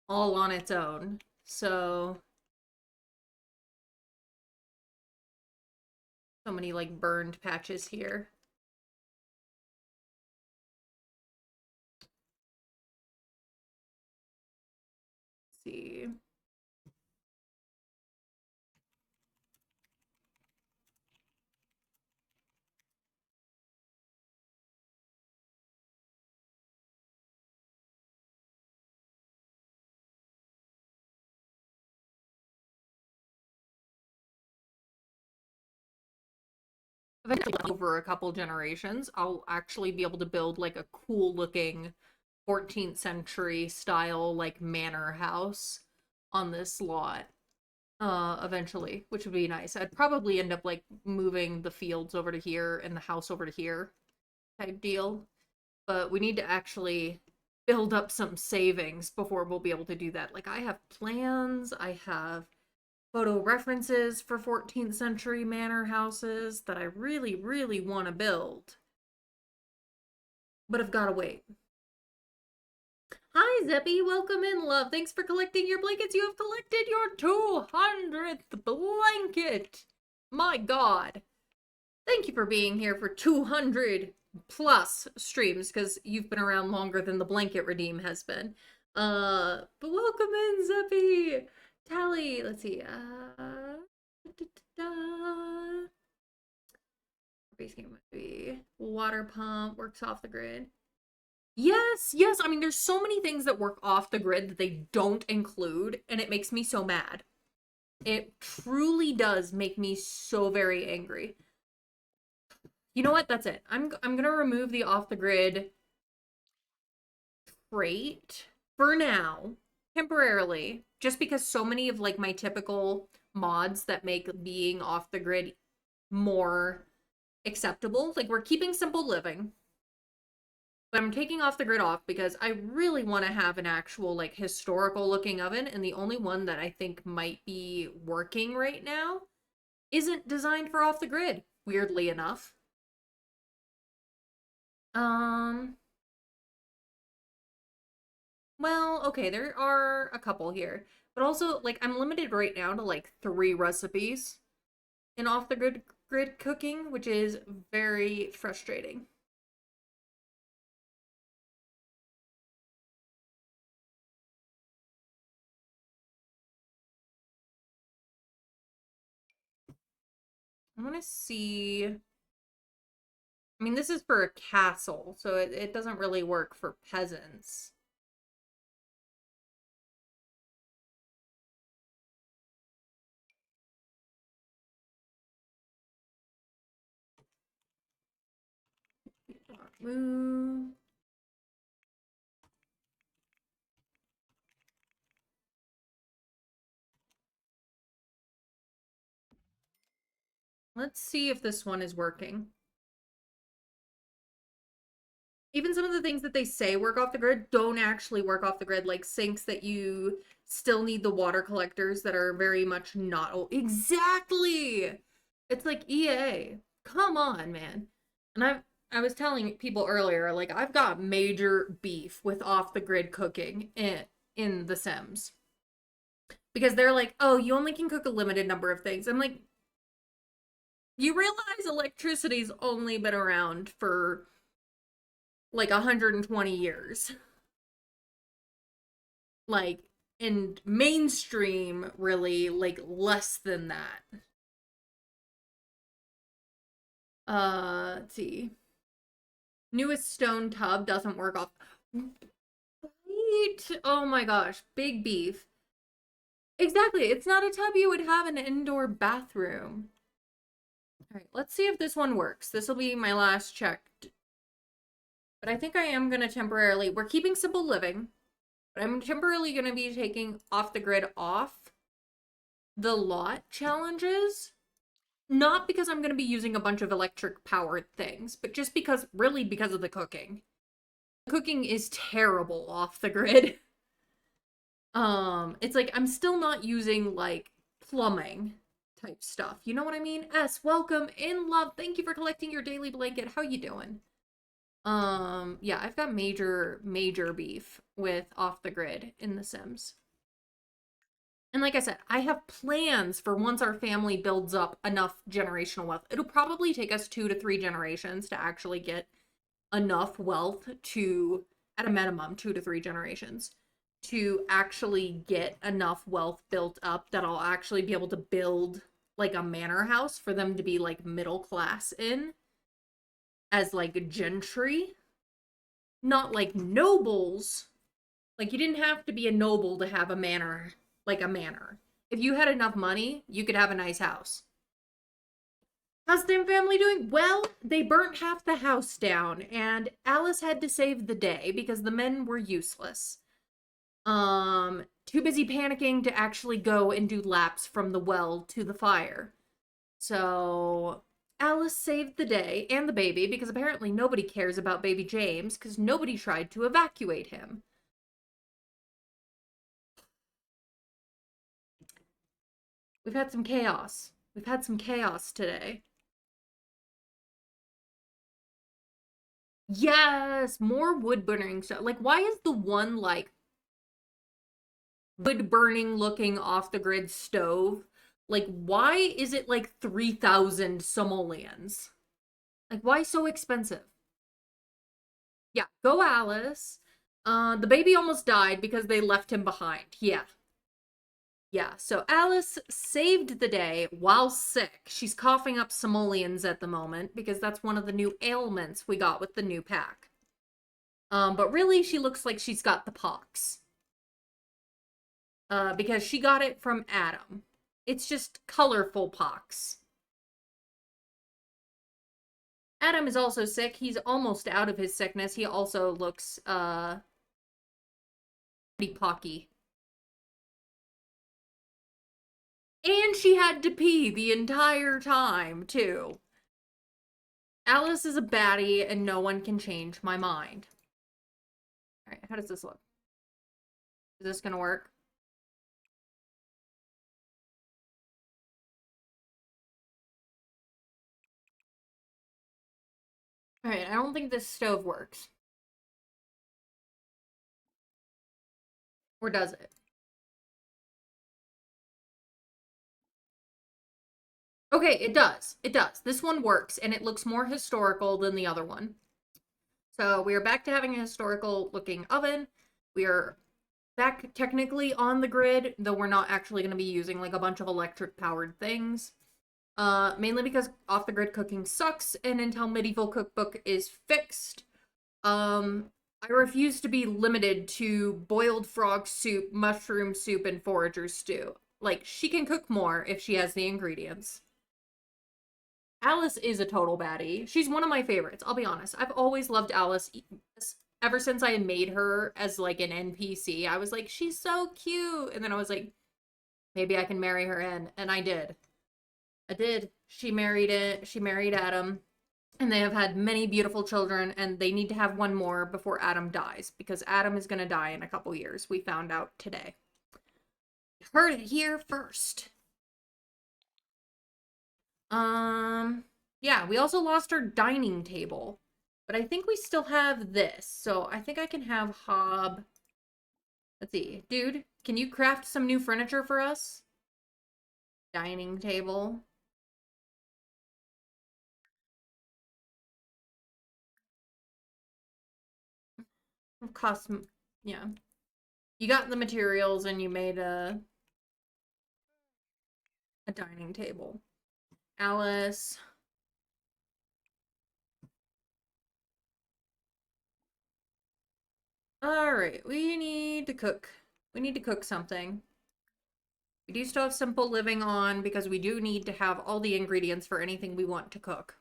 all on its own. So many like burned patches here. Let's see. Eventually, over a couple generations, I'll actually be able to build like a cool looking 14th century style like manor house on this lot eventually, which would be nice. I'd probably end up like moving the fields over to here and the house over to here type deal. But we need to actually build up some savings before we'll be able to do that. Like I have plans, I have photo references for 14th century manor houses that I really, really want to build. But I've got to wait. Hi, Zeppy. Welcome in, love. Thanks for collecting your blankets. You have collected your 200th blanket. My God. Thank you for being here for 200 plus streams, because you've been around longer than the blanket redeem has been. But welcome in, Zeppy. Tally, let's see. Base game would be water pump, works off the grid. Yes, yes. I mean, there's so many things that work off the grid that they don't include, and it makes me so mad. It truly does make me so very angry. You know what? That's it. I'm gonna remove the off the grid trait for now, temporarily, just because so many of like my typical mods that make being off the grid more acceptable. Like we're keeping simple living, but I'm taking off the grid off because I really want to have an actual like historical looking oven, and the only one that I think might be working right now isn't designed for off the grid, weirdly enough. Well, okay, there are a couple here, but also like I'm limited right now to like 3 recipes in off the grid cooking, which is very frustrating. I want to see. I mean, this is for a castle, so it doesn't really work for peasants. Move. Let's see if this one is working. Even some of the things that they say work off the grid don't actually work off the grid, like sinks that you still need the water collectors that are very much not. Oh, exactly. It's like EA. Come on, man. And I was telling people earlier, like I've got major beef with off the grid cooking in The Sims. Because they're like, "Oh, you only can cook a limited number of things." I'm like, "You realize electricity's only been around for like 120 years." Like, and mainstream really like less than that. Let's see. Newest stone tub doesn't work off. Right. Oh my gosh, big beef. Exactly. It's not a tub you would have in an indoor bathroom. All right, let's see if this one works. This will be my last check. But I think I am going to temporarily, we're keeping simple living, but I'm temporarily going to be taking off the grid off the lot challenges. Not because I'm going to be using a bunch of electric powered things, but just because, really because of the cooking. Cooking is terrible off the grid. It's like I'm still not using like plumbing type stuff. You know what I mean? S, welcome in love. Thank you for collecting your daily blanket. How you doing? Yeah, I've got major beef with off the grid in The Sims. And like I said, I have plans for once our family builds up enough generational wealth. It'll probably take us 2 to 3 generations to actually get enough wealth to, at a minimum, 2 to 3 generations to actually get enough wealth built up that I'll actually be able to build like a manor house for them to be like middle class in as like gentry, not like nobles. Like you didn't have to be a noble to have a manor, like a manor. If you had enough money, you could have a nice house. How's the family doing? Well, they burnt half the house down and Alice had to save the day because the men were useless. Too busy panicking to actually go and do laps from the well to the fire. So Alice saved the day and the baby because apparently nobody cares about baby James because nobody tried to evacuate him. We've had some chaos. We've had some chaos today. Yes, more wood burning stuff. Like, why is the one, like, wood burning looking off the grid stove, like, why is it like 3,000 simoleons? Like, why so expensive? Yeah, go Alice. The baby almost died because they left him behind. Yeah. Yeah, so Alice saved the day while sick. She's coughing up simoleons at the moment because that's one of the new ailments we got with the new pack. But really, she looks like she's got the pox. Because she got it from Adam. It's just colorful pox. Adam is also sick. He's almost out of his sickness. He also looks, pretty pocky. And she had to pee the entire time, too. Alice is a baddie, and no one can change my mind. Alright, how does this look? Is this gonna work? Alright, I don't think this stove works. Or does it? Okay, it does. It does. This one works, and it looks more historical than the other one. So we are back to having a historical looking oven. We are back technically on the grid, though we're not actually going to be using like a bunch of electric powered things. Mainly because off the grid cooking sucks, and until Medieval Cookbook is fixed, I refuse to be limited to boiled frog soup, mushroom soup, and forager stew. Like, she can cook more if she has the ingredients. Alice is a total baddie. She's one of my favorites, I'll be honest. I've always loved Alice ever since I made her as like an NPC. I was like, she's so cute. And then I was like, maybe I can marry her in. And I did. I did. She married Adam. And they have had many beautiful children, and they need to have one more before Adam dies, because Adam is going to die in a couple years. We found out today. Heard it here first. Yeah, we also lost our dining table, but I think we still have this. So I think I can have Hob. Let's see. Dude, can you craft some new furniture for us? Dining table. Cost, yeah. You got the materials and you made a dining table. Alice. All right, we need to cook. We need to cook something. We do still have simple living on because we do need to have all the ingredients for anything we want to cook.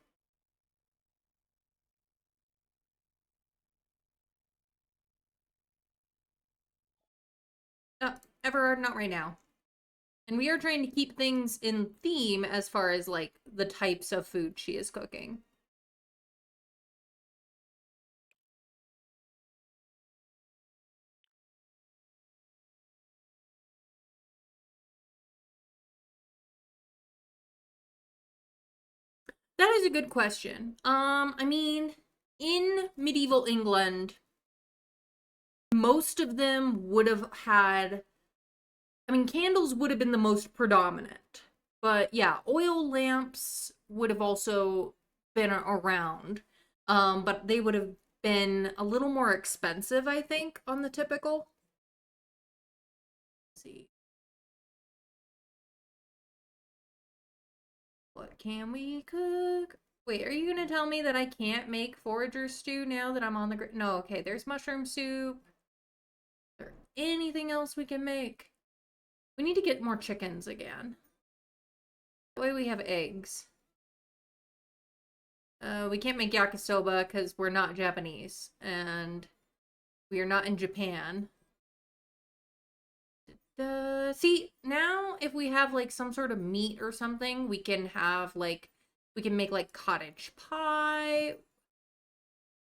Everard, not right now. And we are trying to keep things in theme as far as like the types of food she is cooking. That is a good question. I mean, in medieval England, most of them would have had, I mean, candles would have been the most predominant. But yeah, oil lamps would have also been around. But they would have been a little more expensive, I think, on the typical. Let's see. What can we cook? Wait, are you gonna tell me that I can't make forager stew now that I'm on the grid? No, okay, there's mushroom soup. Is there anything else we can make? We need to get more chickens again. That way we have eggs. We can't make yakisoba because we're not Japanese, and we are not in Japan. See, now if we have like some sort of meat or something, we can have like, we can make like cottage pie.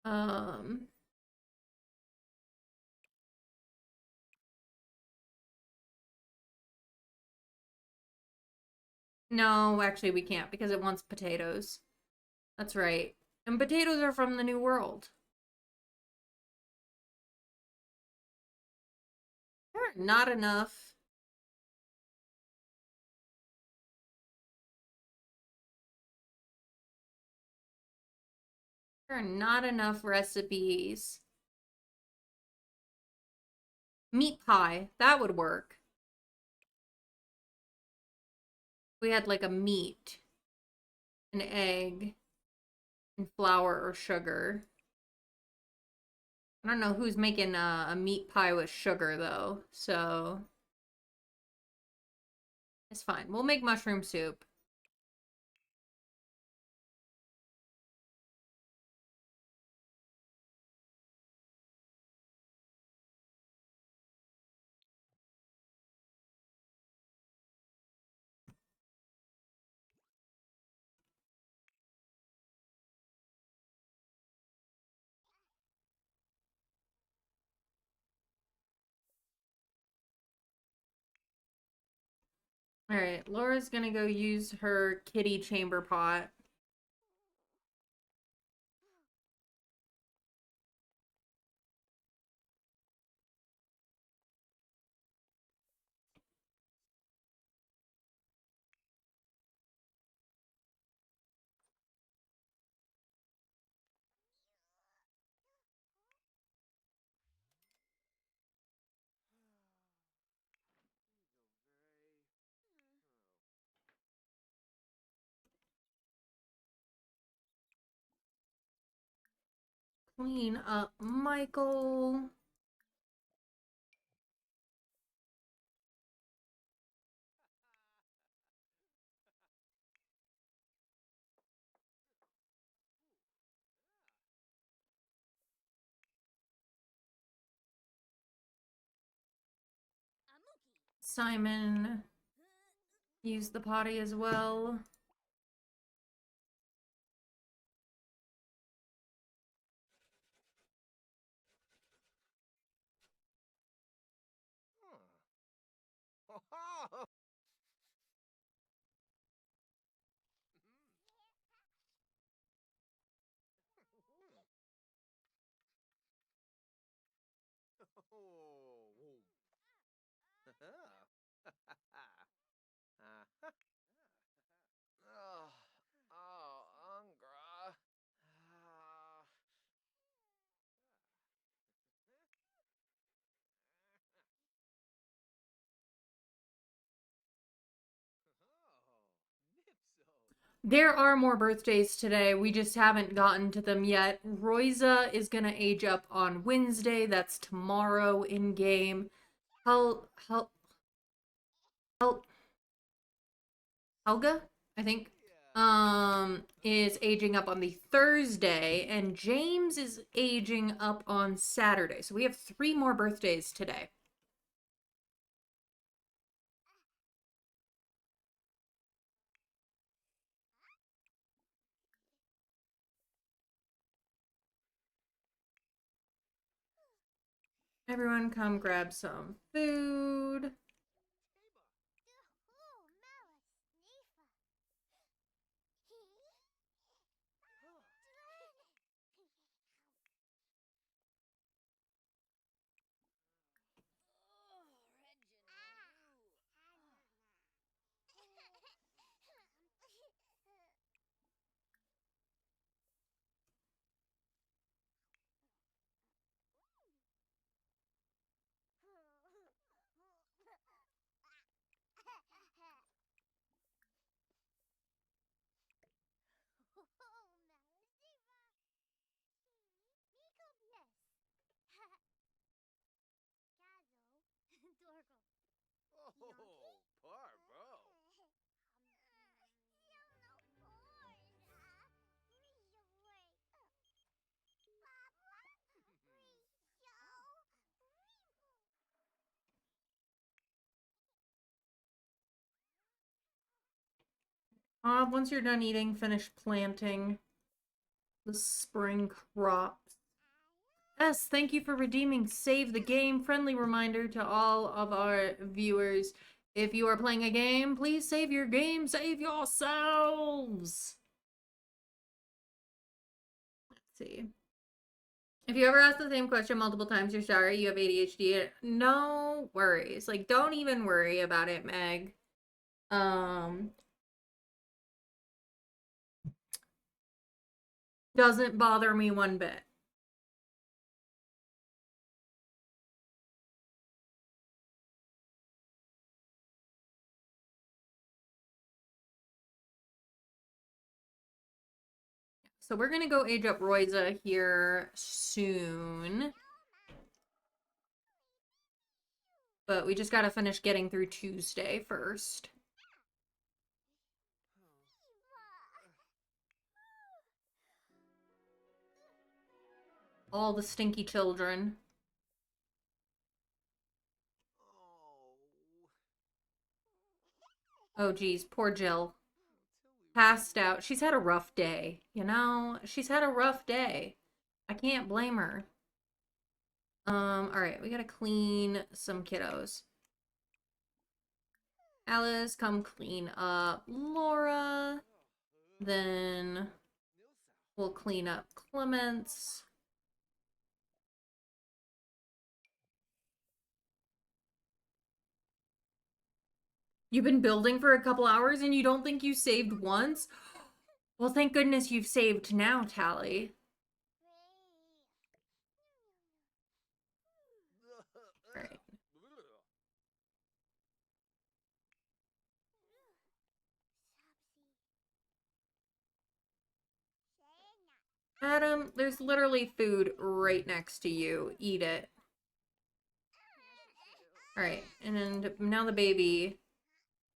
Um, no, actually we can't because it wants potatoes. That's right. And potatoes are from the New World. There are not enough. There are not enough recipes. Meat pie, that would work. We had like a meat, an egg, and flour or sugar. I don't know who's making a meat pie with sugar though, so it's fine. We'll make mushroom soup. All right, Laura's gonna go use her kitty chamber pot. clean up Michael. Simon used the potty as well. Huh. Oh, oh. Oh, oh, Angra. Ah. Oh, Nipso. There are more birthdays today. We just haven't gotten to them yet. Royza is gonna age up on Wednesday. That's tomorrow in game. Hel Helga, I think, is aging up on the Thursday, and James is aging up on Saturday. So we have 3 more birthdays today. Everyone come grab some food. Oh, Parvo. Once you're done eating, finish planting the spring crops. S, thank you for redeeming Save the Game. Friendly reminder to all of our viewers. If you are playing a game, please save your game. Save yourselves. Let's see. If you ever ask the same question multiple times, you're sorry. You have ADHD. No worries. Like, don't even worry about it, Meg. Doesn't bother me one bit. So we're gonna go age up Royza here soon. But we just gotta finish getting through Tuesday first. All the stinky children. Oh geez, poor Jill. Passed out. She's had a rough day, you know? She's had a rough day. I can't blame her. Alright, we gotta clean some kiddos. Alice, come clean up Laura. Then we'll clean up Clements. You've been building for a couple hours and you don't think you saved once? Well, thank goodness you've saved now, Tally. Right. Adam, there's literally food right next to you. Eat it. Alright, and now the baby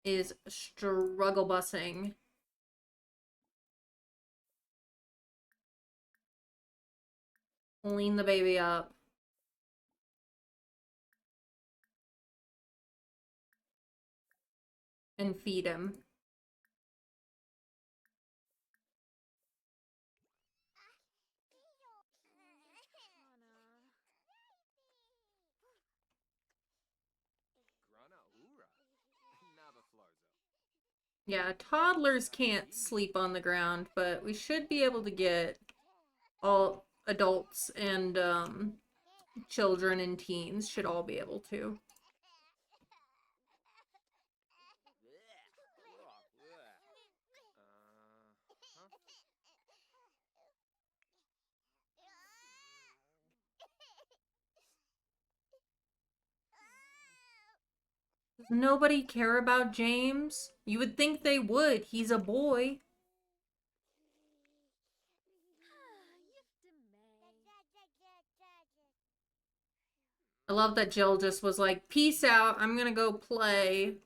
is struggle bussing. Lean the baby up. And feed him. Grana ura. Nabaflarzo. Yeah, toddlers can't sleep on the ground, but we should be able to get all adults and children and teens should all be able to. Does nobody care about James? You would think they would. He's a boy. I love that Jill just was like, peace out. I'm gonna go play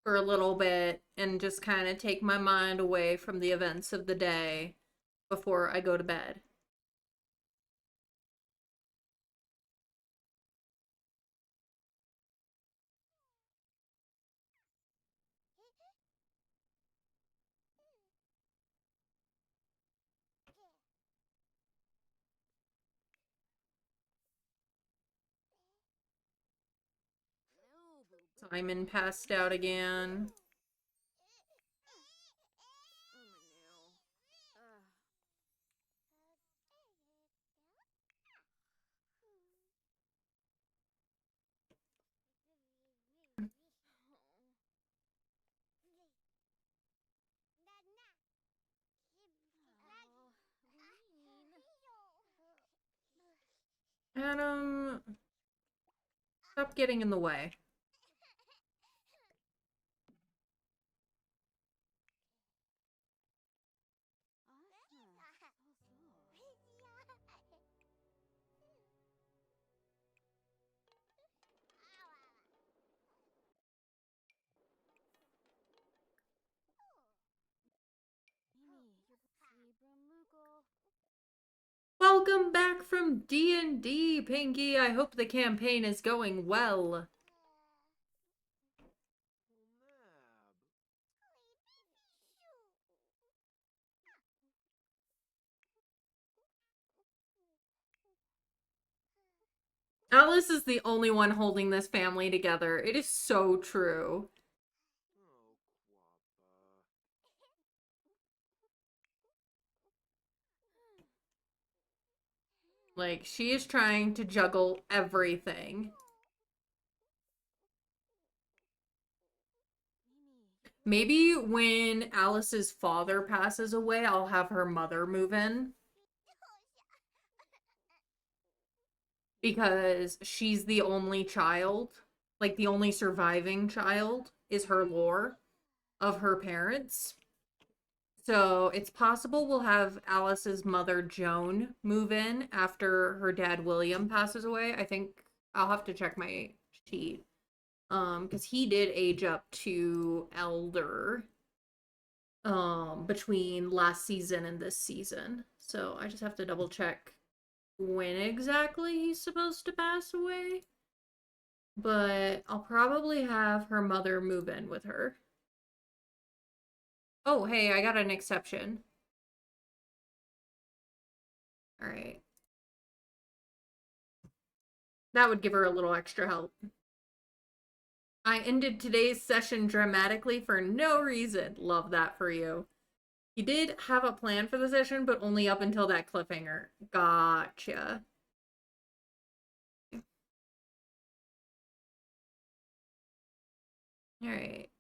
for a little bit and just kind of take my mind away from the events of the day before I go to bed. Simon passed out again. Adam, stop getting in the way. Welcome back from D&D, Pinky. I hope the campaign is going well. Alice is the only one holding this family together. It is so true. Like, she is trying to juggle everything. Maybe when Alice's father passes away, I'll have her mother move in. Because she's the only child, like the only surviving child is her lore of her parents. So it's possible we'll have Alice's mother, Joan, move in after her dad, William, passes away. I think I'll have to check my sheet. Because he did age up to elder between last season and this season. So I just have to double check when exactly he's supposed to pass away. But I'll probably have her mother move in with her. Oh, hey, I got an exception. Alright. That would give her a little extra help. I ended today's session dramatically for no reason. Love that for you. You did have a plan for the session, but only up until that cliffhanger. Gotcha. Alright.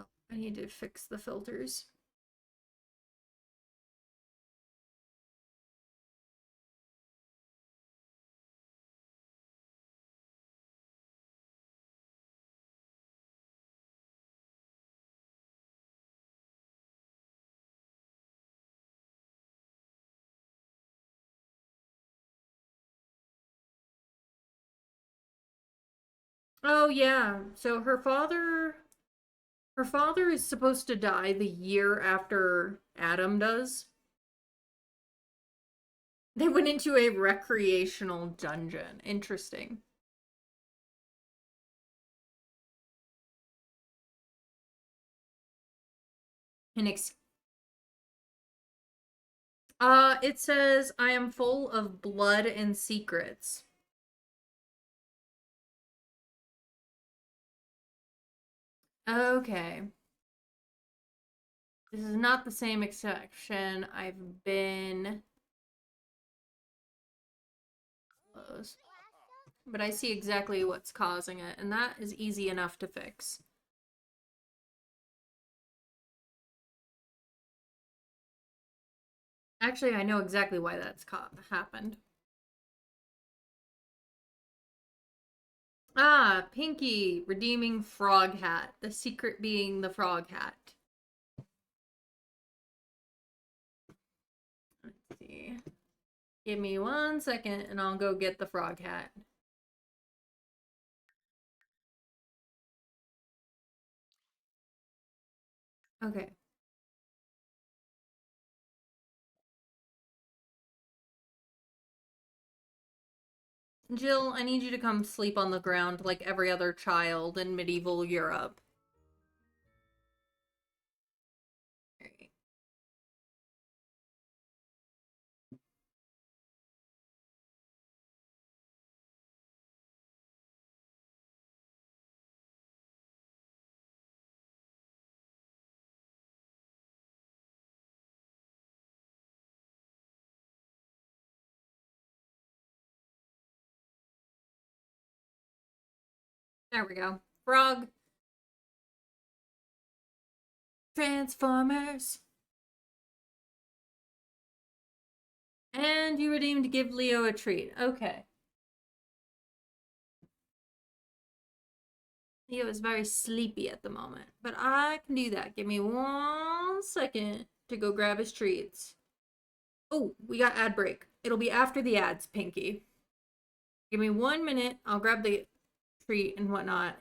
Oh, I need to fix the filters. Oh yeah. So her father is supposed to die the year after Adam does. They went into a recreational dungeon. Interesting. An ex it says I am full of blood and secrets. Okay. This is not the same exception. I've been close. But I see exactly what's causing it, and that is easy enough to fix. Actually, I know exactly why that's happened. Ah, Pinky redeeming frog hat. The secret being the frog hat. Let's see. Give me 1 second and I'll go get the frog hat. Okay. Jill, I need you to come sleep on the ground like every other child in medieval Europe. Alright. There we go. Frog. Transformers. And you redeemed to give Leo a treat. Okay. Leo is very sleepy at the moment, but I can do that. Give me 1 second to go grab his treats. Oh, we got ad break. It'll be after the ads, Pinky. Give me 1 minute. I'll grab the treat and whatnot.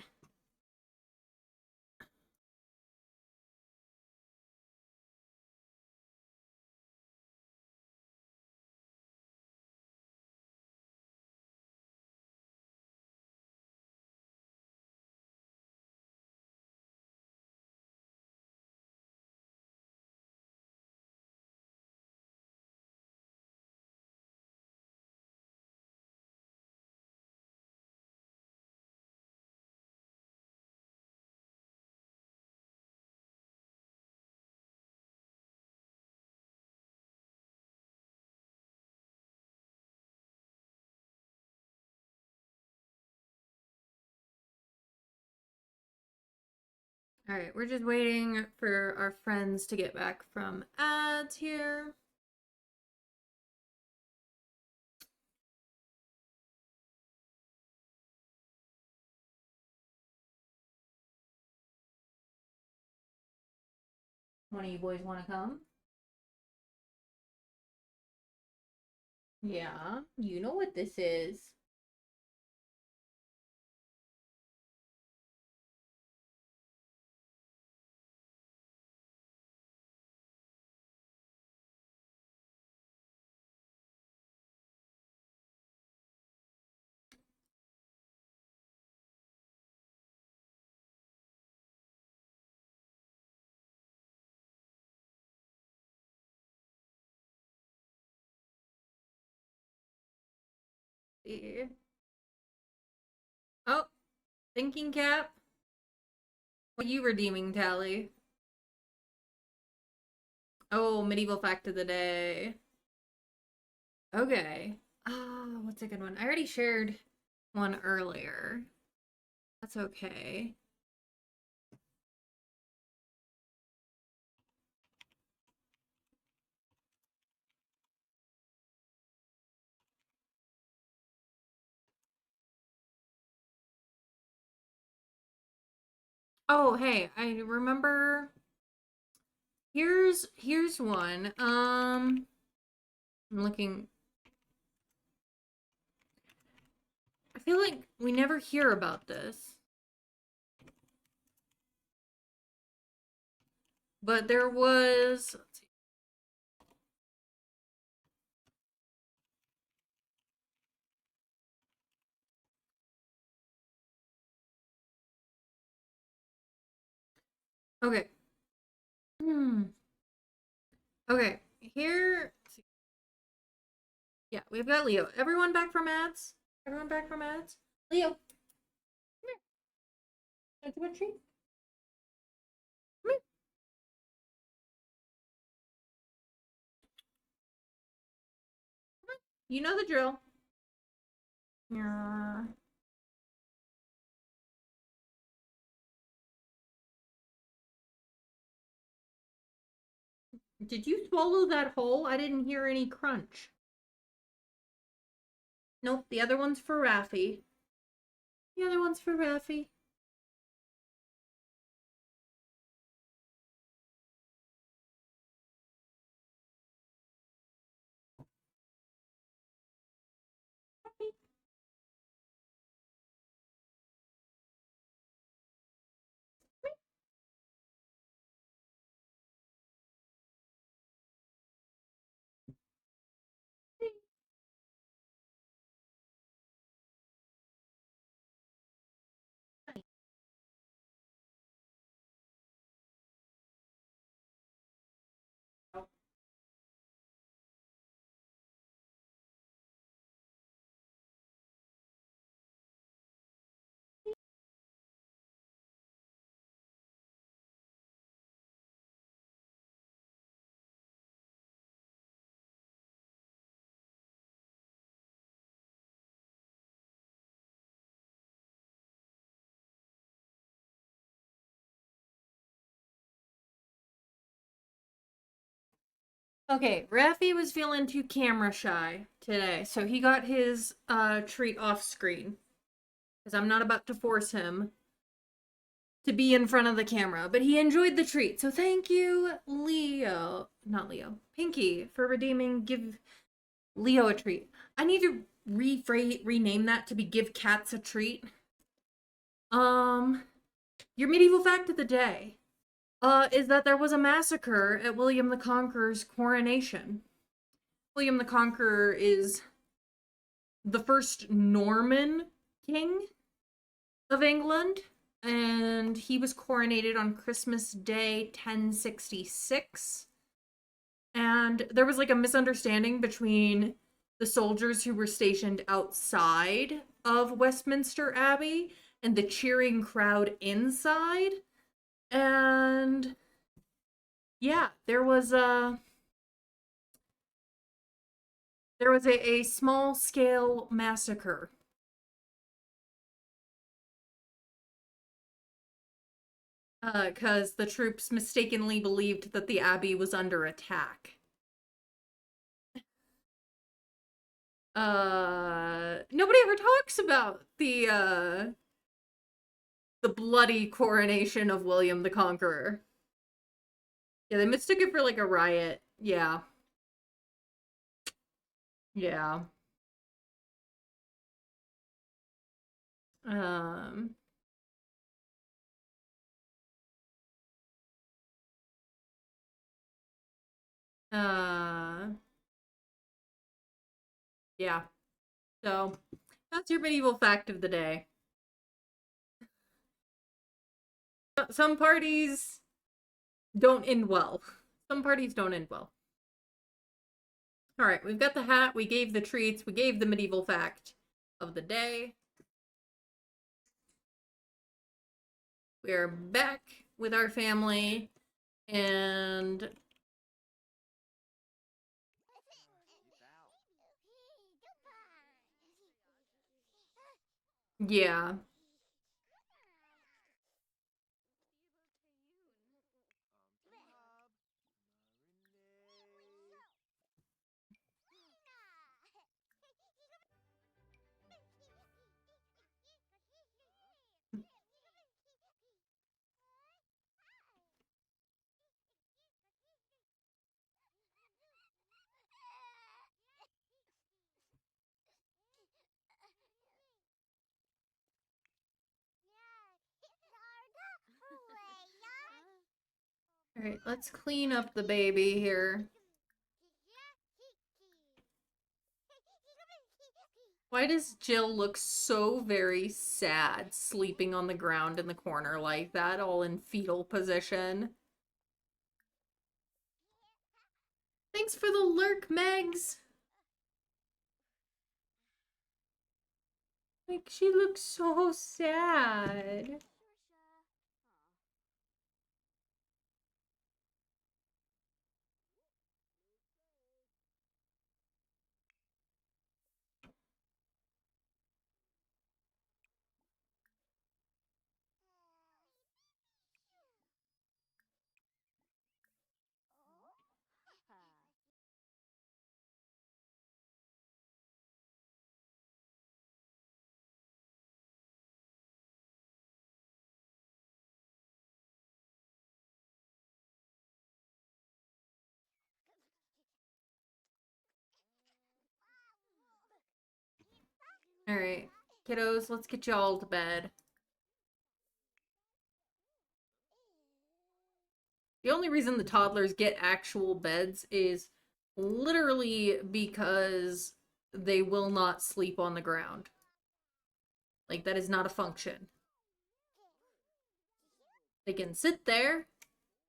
All right, we're just waiting for our friends to get back from ads here. One of you boys want to come? Yeah, you know what this is. Yeah. Oh, thinking cap. What are you redeeming, Tally? Oh, medieval fact of the day. Okay. What's a good one? I already shared one earlier. That's okay. Oh, hey, I remember. Here's one. I'm looking. feel like we never hear about this. But there was, let's see. Okay. Okay, here. Yeah, we've got Leo. Everyone back from ads? Everyone back from ads? Leo, come here. Want to a treat? Come here. Come on. You know the drill. Yeah. Did you swallow that whole? I didn't hear any crunch. Nope, the other one's for Raffy. The other one's for Raffy. Okay, Raffy was feeling too camera shy today, so he got his treat off screen. Because I'm not about to force him to be in front of the camera, but he enjoyed the treat. So thank you, Leo. Not Leo. Pinky for redeeming give Leo a treat. I need to rename that to be give cats a treat. Your medieval fact of the day is that there was a massacre at William the Conqueror's coronation. William the Conqueror is the first Norman king of England, and he was coronated on Christmas Day 1066. And there was like a misunderstanding between the soldiers who were stationed outside of Westminster Abbey and the cheering crowd inside. And yeah, there was a small scale massacre. Because the troops mistakenly believed that the abbey was under attack. Nobody ever talks about the bloody coronation of William the Conqueror. Yeah, they mistook it for like a riot. Yeah. Yeah. Um. Uh. Yeah. So, that's your medieval fact of the day. Some parties don't end well. Some parties don't end well. All right, we've got the hat, we gave the treats, we gave the medieval fact of the day. We're back with our family, and yeah. Alright, let's clean up the baby here. Why does Jill look so very sad sleeping on the ground in the corner like that, all in fetal position? Thanks for the lurk, Megs! Like, she looks so sad. Alright, kiddos, let's get y'all to bed. The only reason the toddlers get actual beds is literally because they will not sleep on the ground. Like, that is not a function. They can sit there,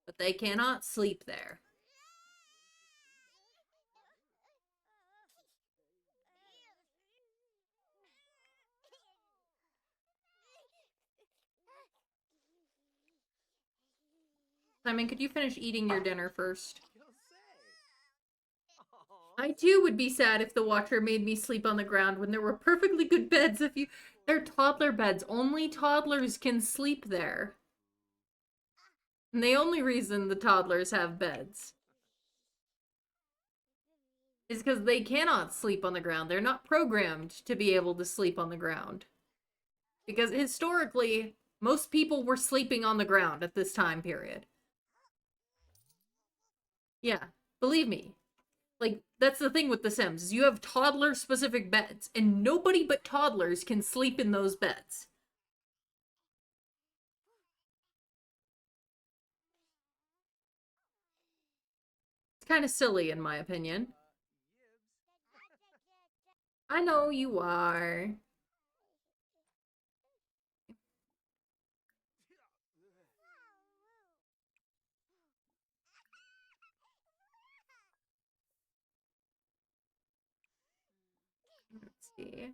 but they cannot sleep there. Simon, could you finish eating your dinner first? You'll say. I too would be sad if the Watcher made me sleep on the ground when there were perfectly good beds. They're toddler beds. Only toddlers can sleep there. And the only reason the toddlers have beds is because they cannot sleep on the ground. They're not programmed to be able to sleep on the ground. Because historically, most people were sleeping on the ground at this time period. Yeah, believe me. Like, that's the thing with The Sims, is you have toddler-specific beds, and nobody but toddlers can sleep in those beds. It's kind of silly, in my opinion. I know you are. Let's see.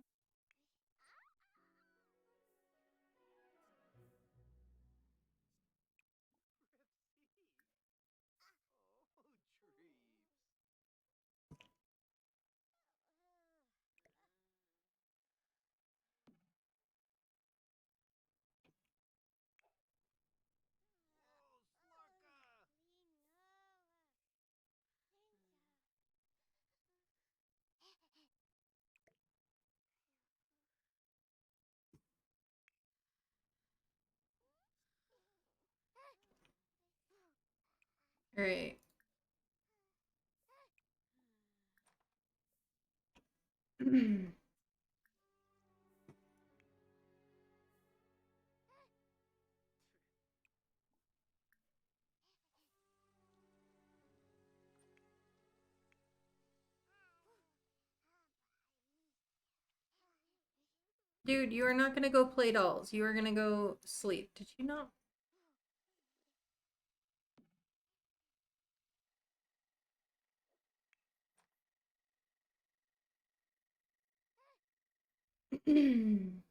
All right. Dude, you are not gonna go play dolls. You are gonna go sleep. Did you not? Yips.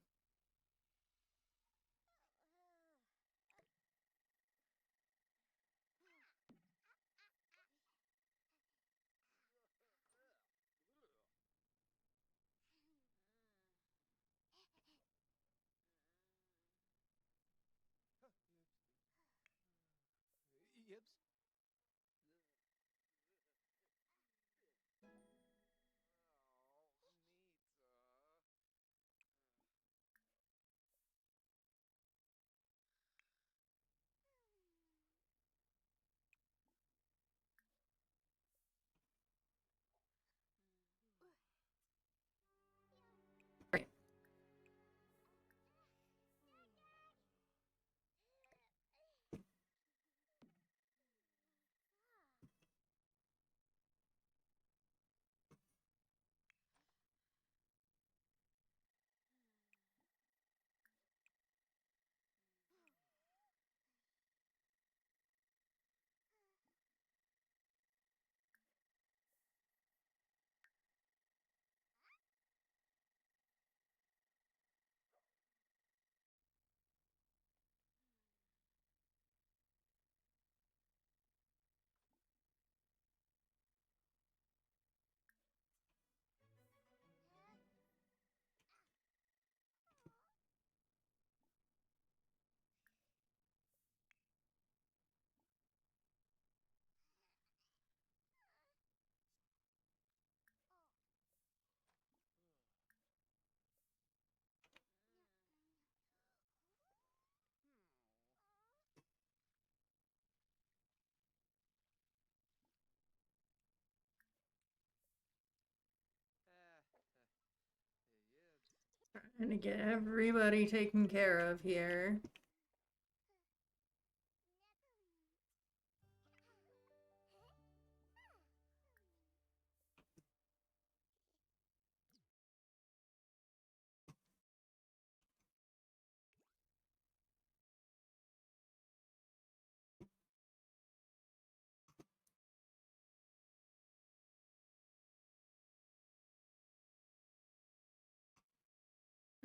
Trying to get everybody taken care of here.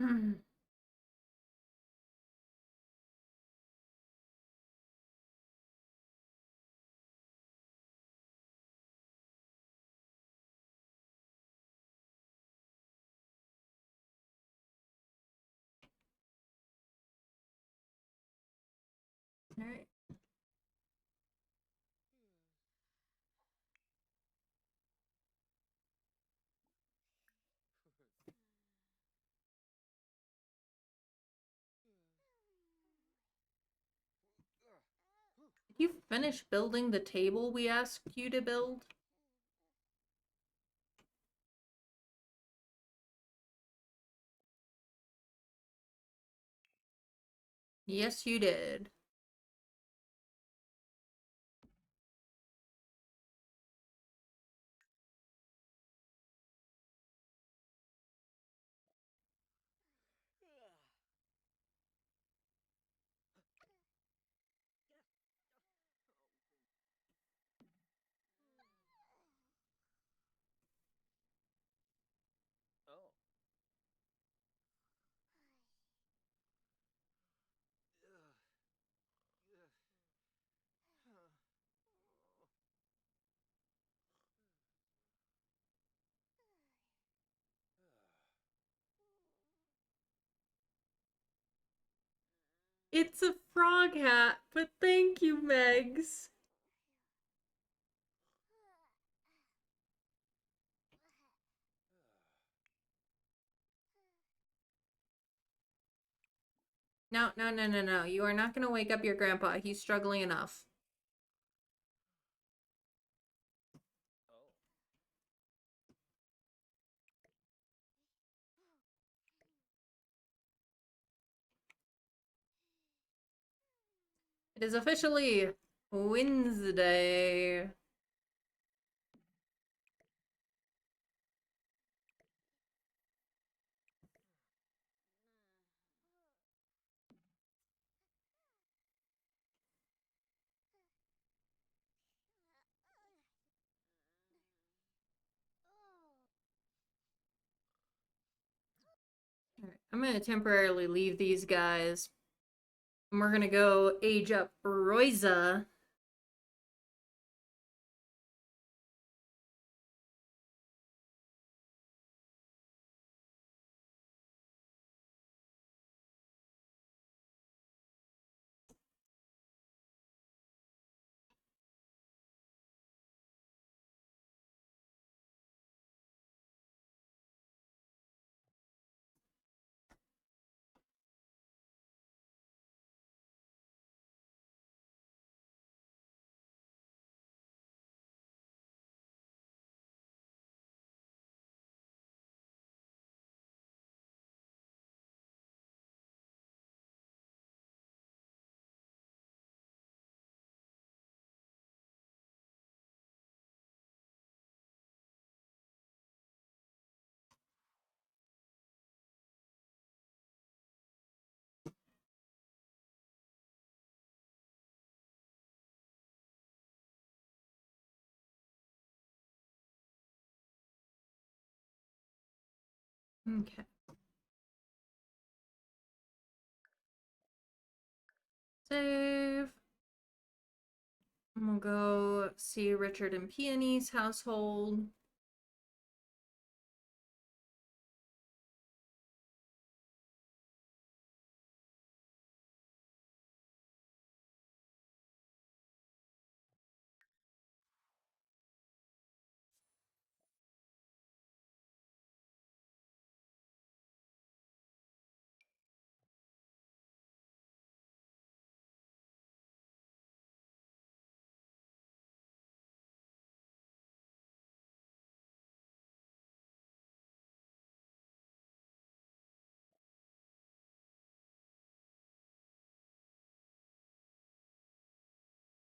All right. Did you finish building the table we asked you to build? Yes, you did. Oh. It's a frog hat, but thank you, Megs. No, no, no, no, no. You are not going to wake up your grandpa. He's struggling enough. Oh. It is officially Wednesday. All right, I'm going to temporarily leave these guys. And we're going to go age up Royza. Okay. Save. And we'll go see Richard and Peony's household.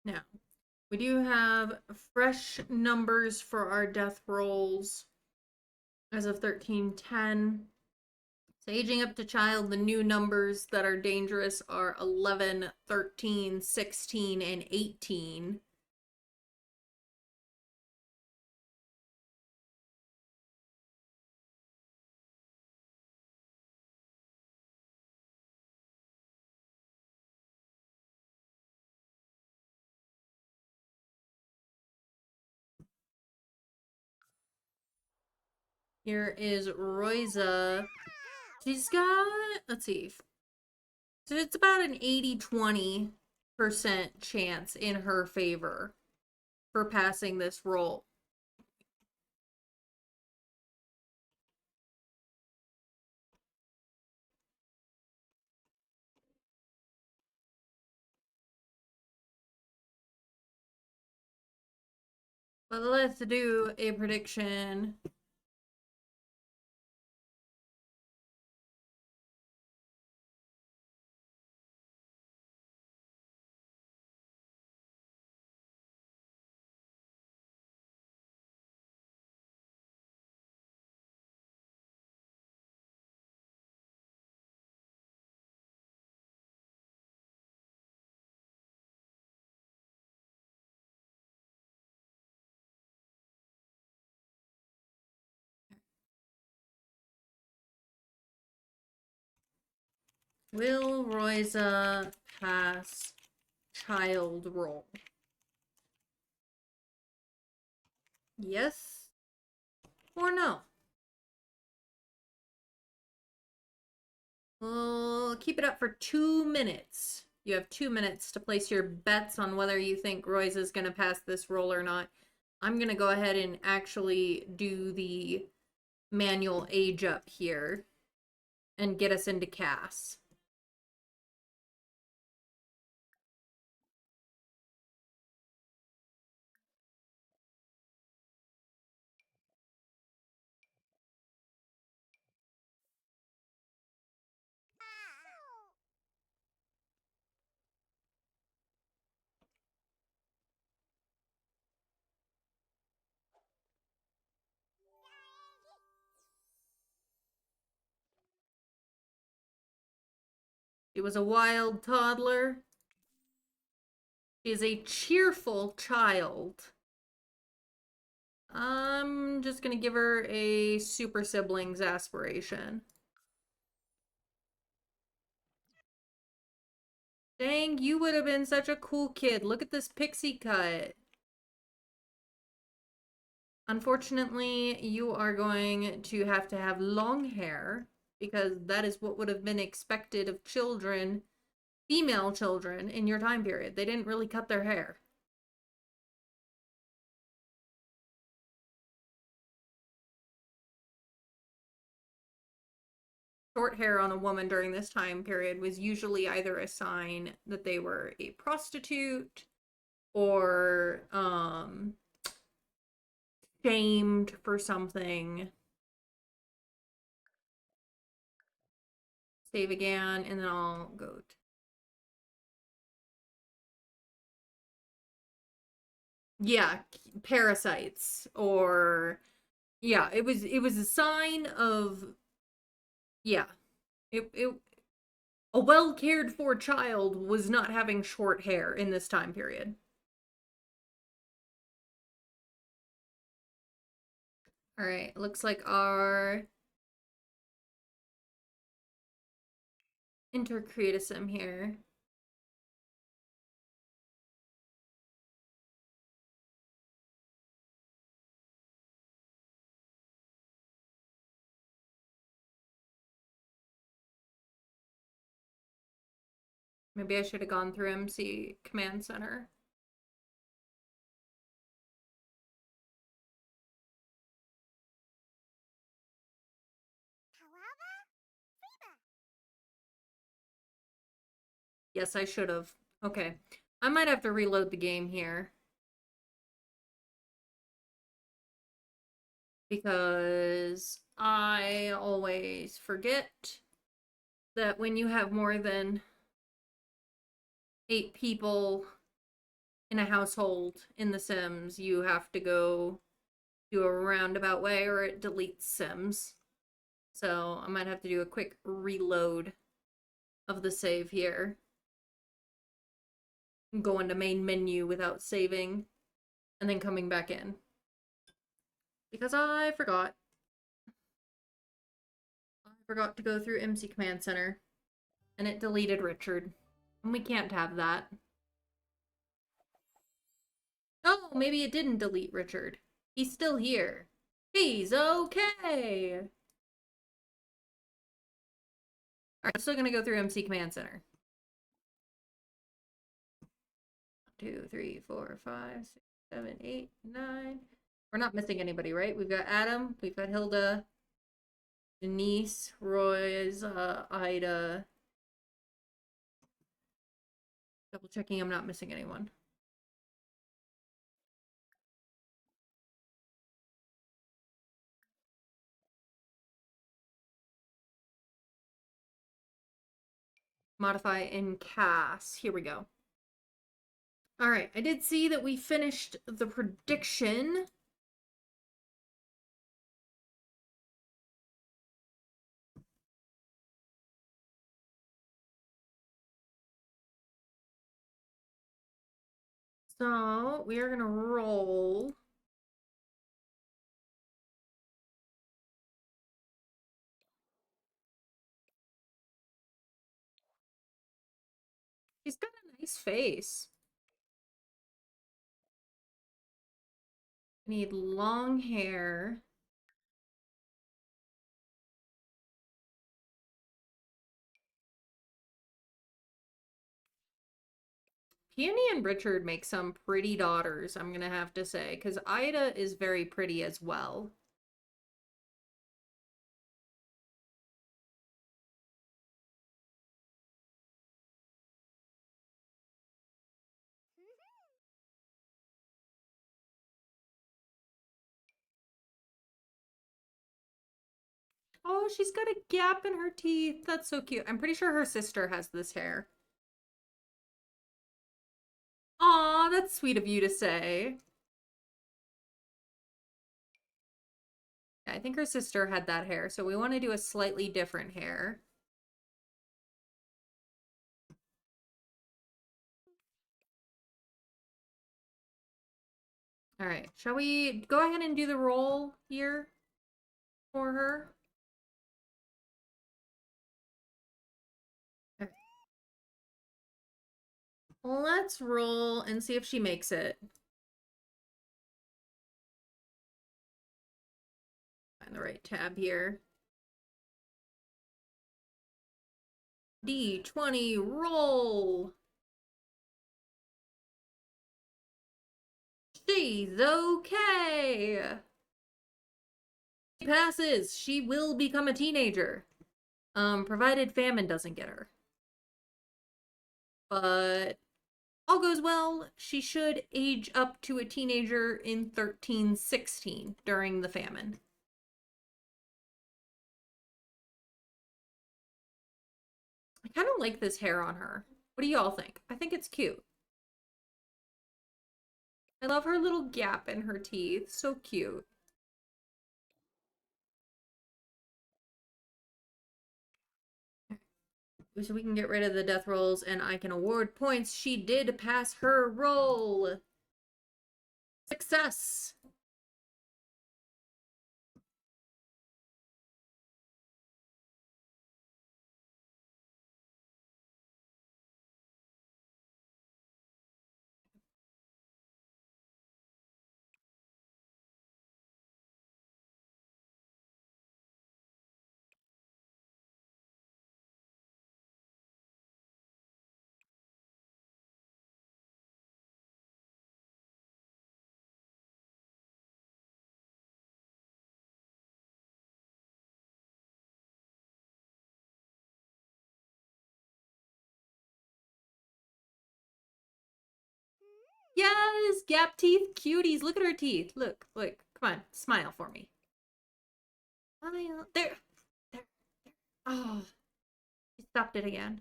Now, we do have fresh numbers for our death rolls as of 1310. So aging up to child, the new numbers that are dangerous are 11, 13, 16, and 18. Here is Roiza. She's got, let's see. So it's about an 80-20% chance in her favor for passing this roll. But let's do a prediction. Will Roiza pass child roll? Yes or no? We'll keep it up for 2 minutes. You have 2 minutes to place your bets on whether you think Royce is going to pass this roll or not. I'm going to go ahead and actually do the manual age up here and get us into Cass. She was a wild toddler. She is a cheerful child. I'm just gonna give her a super siblings aspiration. Dang, you would have been such a cool kid. Look at this pixie cut. Unfortunately, you are going to have long hair because that is what would have been expected of children, female children, in your time period. They didn't really cut their hair. Short hair on a woman during this time period was usually either a sign that they were a prostitute or shamed for something. Save again, and then I'll go. Yeah, parasites or yeah, it was a sign of yeah. It a well cared for child was not having short hair in this time period. All right, looks like our intercretism here. Maybe I should have gone through MC Command Center. Yes, I should have. Okay. I might have to reload the game here. Because I always forget that when you have more than 8 people in a household in The Sims, you have to go do a roundabout way or it deletes Sims. So I might have to do a quick reload of the save here. Go into main menu without saving and then coming back in. Because I forgot. I forgot to go through MC Command Center and it deleted Richard. And we can't have that. Oh, maybe it didn't delete Richard. He's still here. He's okay. Alright, I'm still gonna go through MC Command Center. 2, 3, 4, 5, 6, 7, 8, 9. We're not missing anybody, right? We've got Adam, we've got Hilda, Denise, Roy's, Ida. Double checking I'm not missing anyone. Modify in CAS. Here we go. All right, I did see that we finished the prediction. So we are gonna roll. She's got a nice face. Need long hair. Peony and Richard make some pretty daughters, I'm gonna have to say, because Ida is very pretty as well. Oh, she's got a gap in her teeth. That's so cute. I'm pretty sure her sister has this hair. Aw, that's sweet of you to say. I think her sister had that hair, so we want to do a slightly different hair. All right, shall we go ahead and do the roll here for her? Okay. Let's roll and see if she makes it. Find the right tab here. D20, roll! She's okay! She passes. She will become a teenager. Provided famine doesn't get her. But all goes well, she should age up to a teenager in 1316 during the famine. I kind of like this hair on her. What do y'all think? I think it's cute. I love her little gap in her teeth. So cute. So we can get rid of the death rolls and I can award points. She did pass her roll. Success. Yes, gap teeth cuties. Look at her teeth. Look, look. Come on, smile for me. Smile. There. There. Oh, she stopped it again.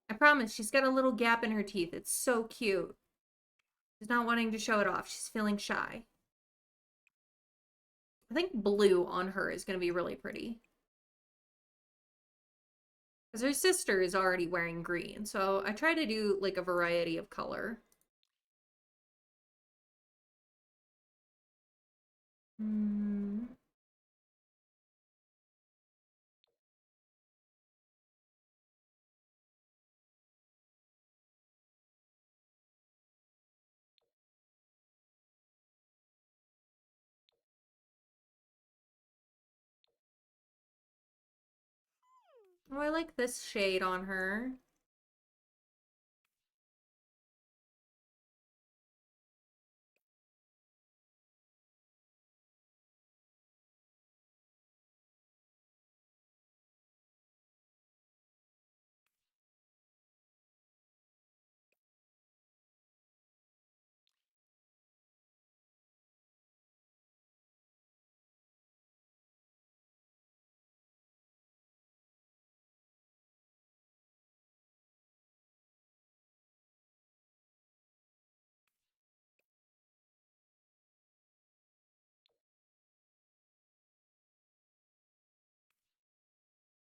I promise, she's got a little gap in her teeth. It's so cute. She's not wanting to show it off. She's feeling shy. I think blue on her is going to be really pretty. Because her sister is already wearing green, so I try to do like a variety of color. Oh, I like this shade on her.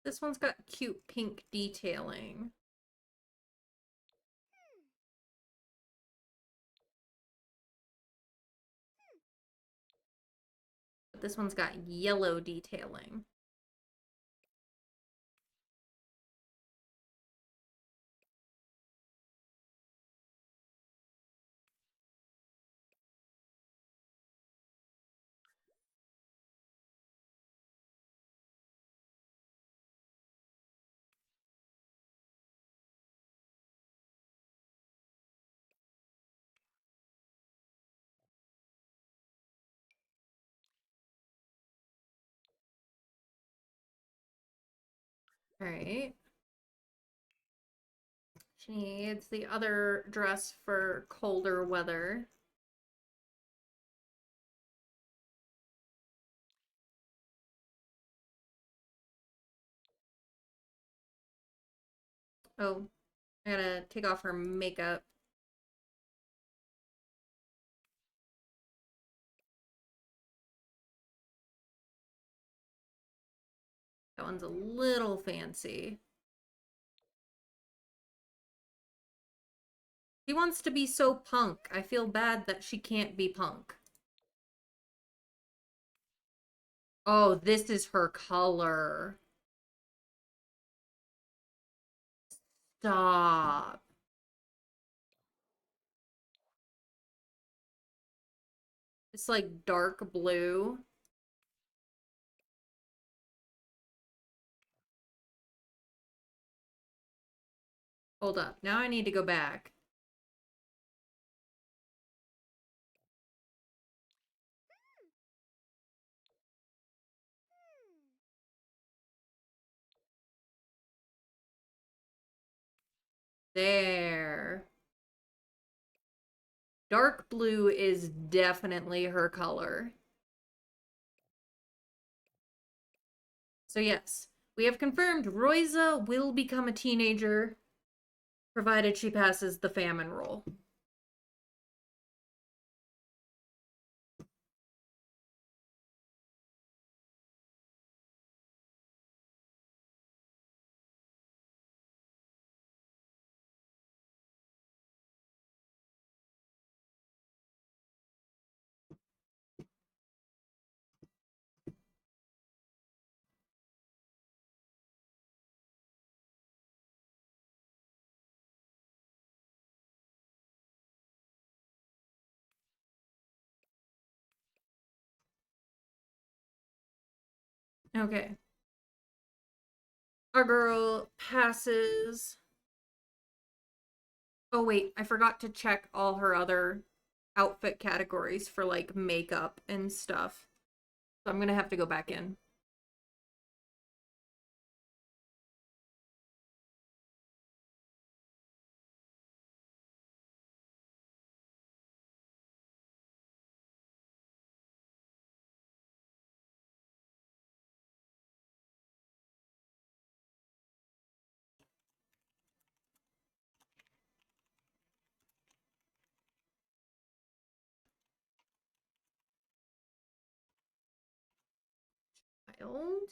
This one's got cute pink detailing. But this one's got yellow detailing. All right. She needs the other dress for colder weather. Oh, I gotta take off her makeup. That one's a little fancy. She wants to be so punk. I feel bad that she can't be punk. Oh, this is her color. Stop. It's like dark blue. Hold up. Now I need to go back. There. Dark blue is definitely her color. So yes, we have confirmed Roiza will become a teenager, provided she passes the famine roll. Okay. Our girl passes. Oh wait, I forgot to check all her other outfit categories for like makeup and stuff. So I'm gonna have to go back in. child.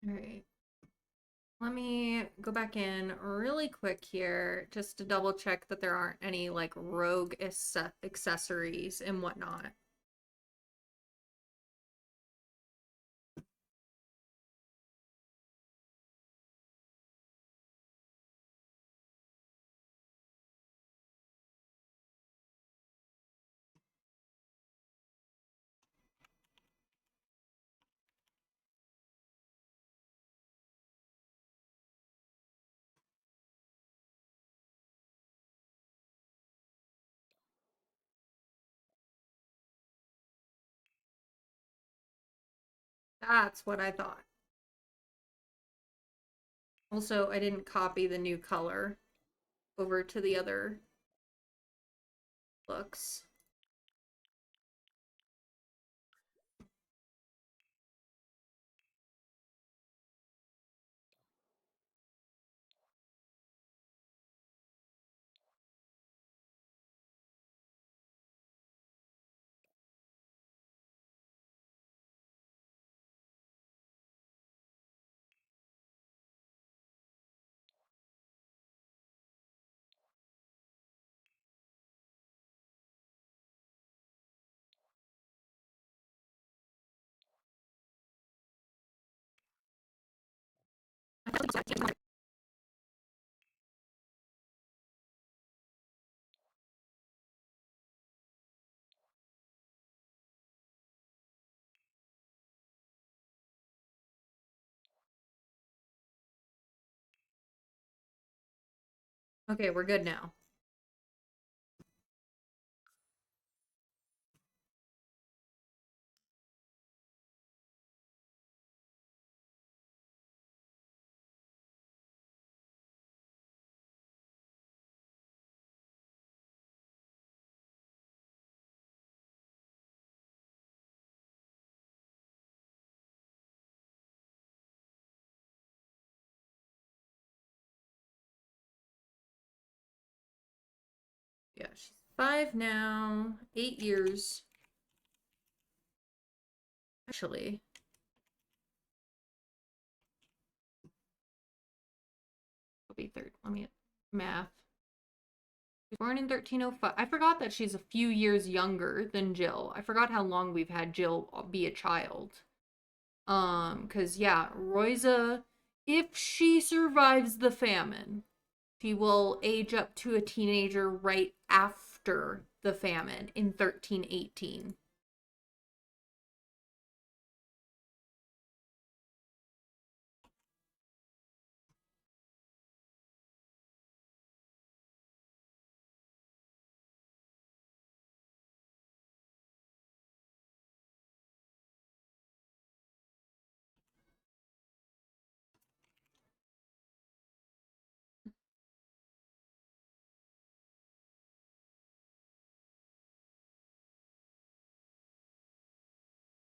All right. Let me go back in really quick here just to double check that there aren't any like rogue accessories and whatnot. That's what I thought. Also, I didn't copy the new color over to the other books. Okay, we're good now. Yeah, she's 5 now, 8 years. Actually, it'll be third. Let me math. She was born in 1305. I forgot that she's a few years younger than Jill. I forgot how long we've had Jill be a child. Cause yeah, Royza, if she survives the famine, she will age up to a teenager right after the famine in 1318.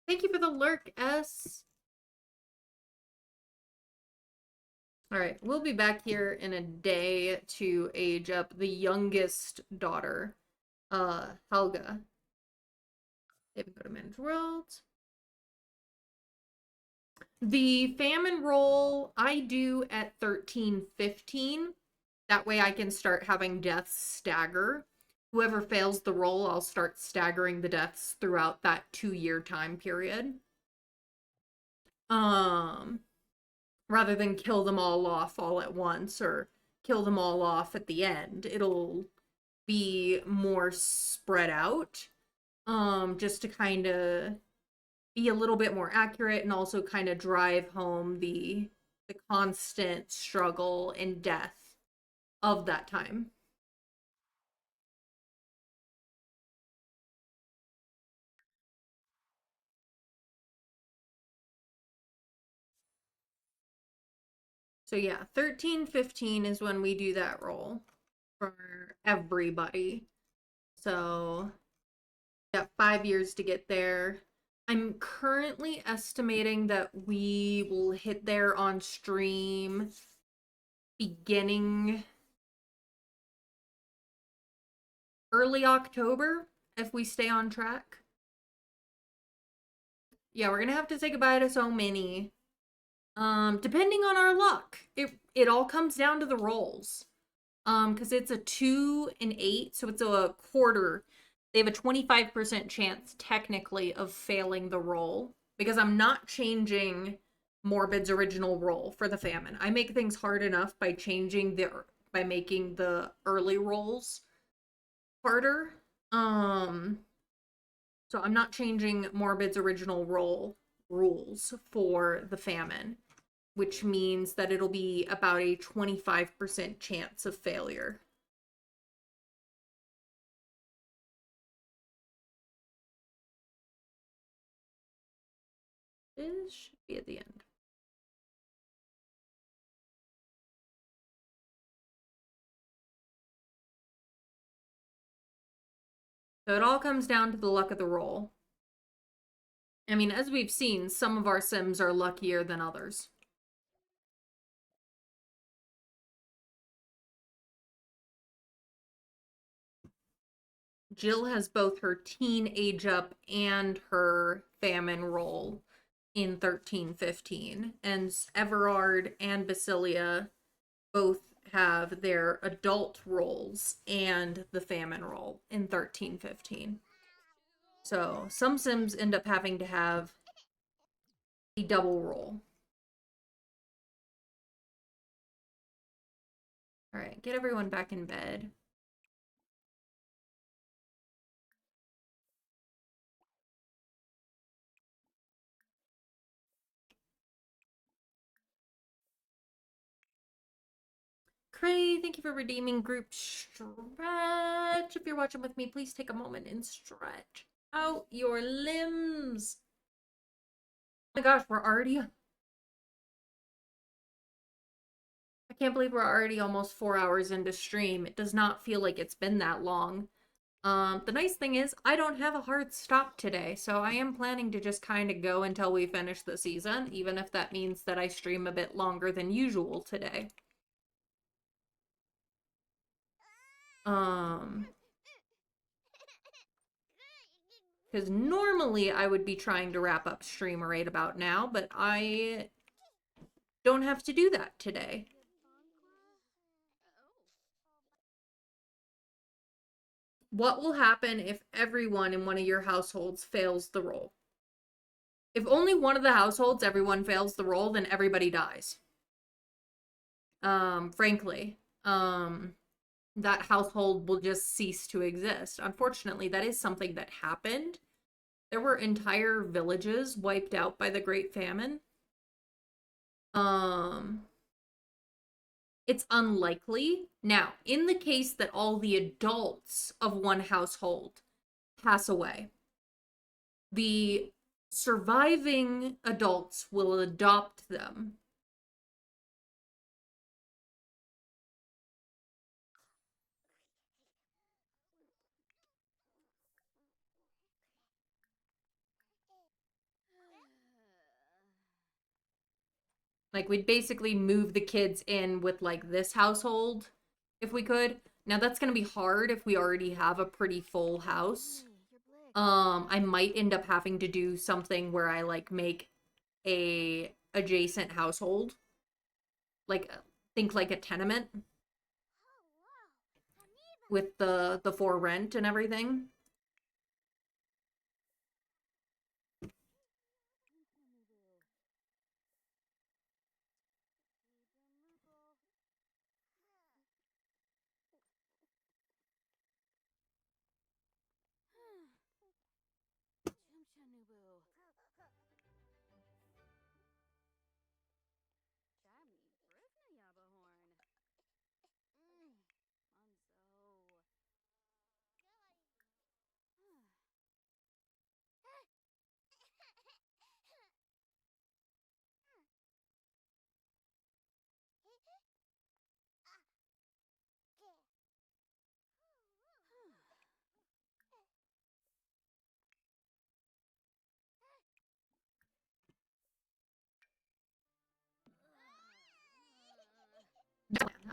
Thank you for the lurk, S. All right, we'll be back here in a day to age up the youngest daughter, Helga. Maybe go to Manage World. The famine roll I do at 1315. That way I can start having deaths stagger. Whoever fails the roll, I'll start staggering the deaths throughout that 2-year time period. Rather than kill them all off all at once or kill them all off at the end. It'll be more spread out. Just to kind of be a little bit more accurate and also kind of drive home the constant struggle and death of that time. So yeah, 13, 15 is when we do that roll for everybody. So got 5 years to get there. I'm currently estimating that we will hit there on stream beginning early October if we stay on track. Yeah, we're gonna have to say goodbye to so many. Depending on our luck. It all comes down to the rolls. Because it's a 2 and 8, so it's a quarter. They have a 25% chance technically of failing the roll. Because I'm not changing Morbid's original roll for the famine. I make things hard enough by by making the early rolls harder. So I'm not changing Morbid's original roll rules for the famine, which means that it'll be about a 25% chance of failure. This should be at the end. So it all comes down to the luck of the roll. I mean, as we've seen, some of our sims are luckier than others. Jill has both her teen age up and her famine roll in 13-15. And Everard and Basilia both have their adult roles and the famine roll in 13-15. So some sims end up having to have a double roll. All right, get everyone back in bed. Cray, thank you for redeeming group stretch. If you're watching with me, please take a moment and stretch out your limbs. Oh my gosh, we're already... I can't believe we're already almost 4 hours into stream. It does not feel like it's been that long. The nice thing is, I don't have a hard stop today, so I am planning to just kind of go until we finish the season, even if that means that I stream a bit longer than usual today. Because normally I would be trying to wrap up stream right about now, but I don't have to do that today. What will happen if everyone in one of your households fails the roll? If only one of the households, everyone fails the roll, then everybody dies. Frankly. That household will just cease to exist. Unfortunately, that is something that happened. There were entire villages wiped out by the Great Famine. It's unlikely. Now, in the case that all the adults of one household pass away, the surviving adults will adopt them. Like, we'd basically move the kids in with, like, this household, if we could. Now, that's gonna be hard if we already have a pretty full house. I might end up having to do something where I, like, make a adjacent household. Like, think like a tenement. With the for rent and everything.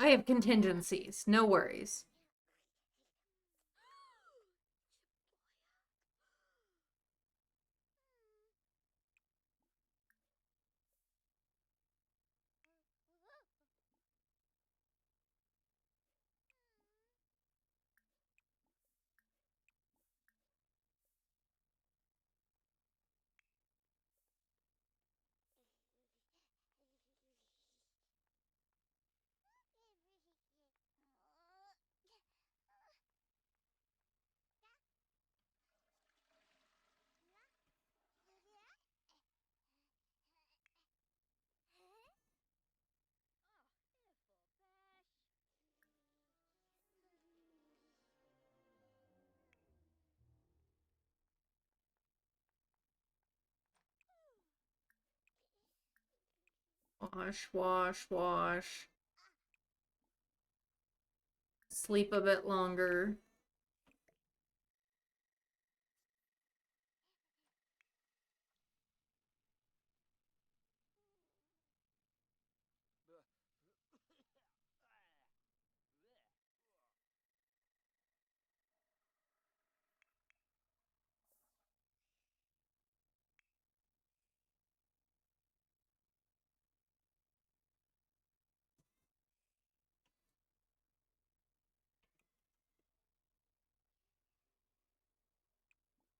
I have contingencies. No worries. Wash, wash, wash. Sleep a bit longer.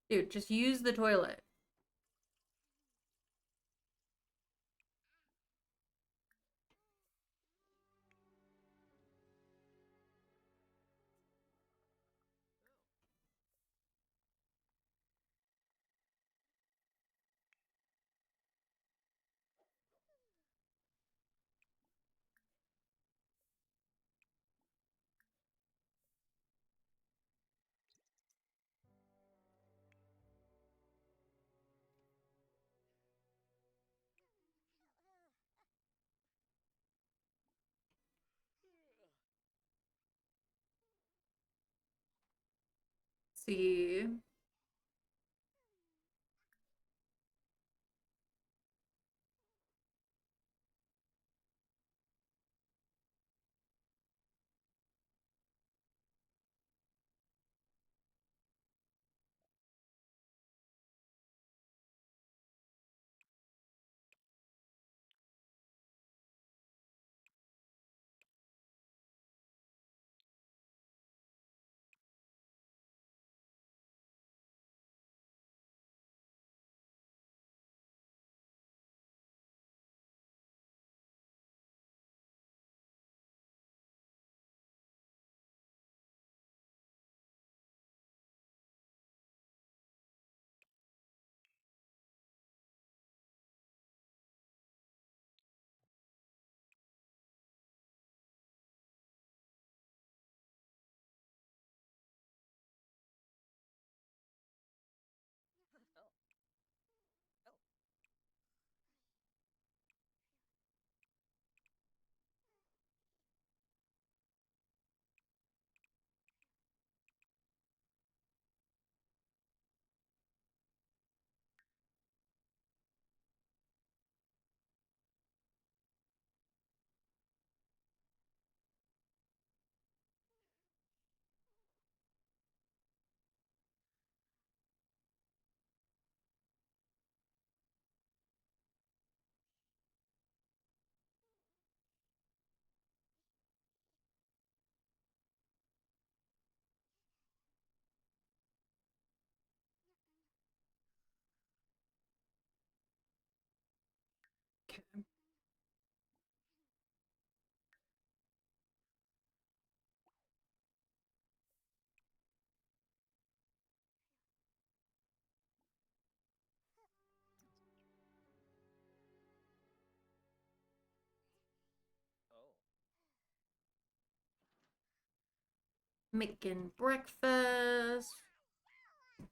Dude, just use the toilet. See. Oh. Oh. Okay. Oh. Making breakfast. Oh.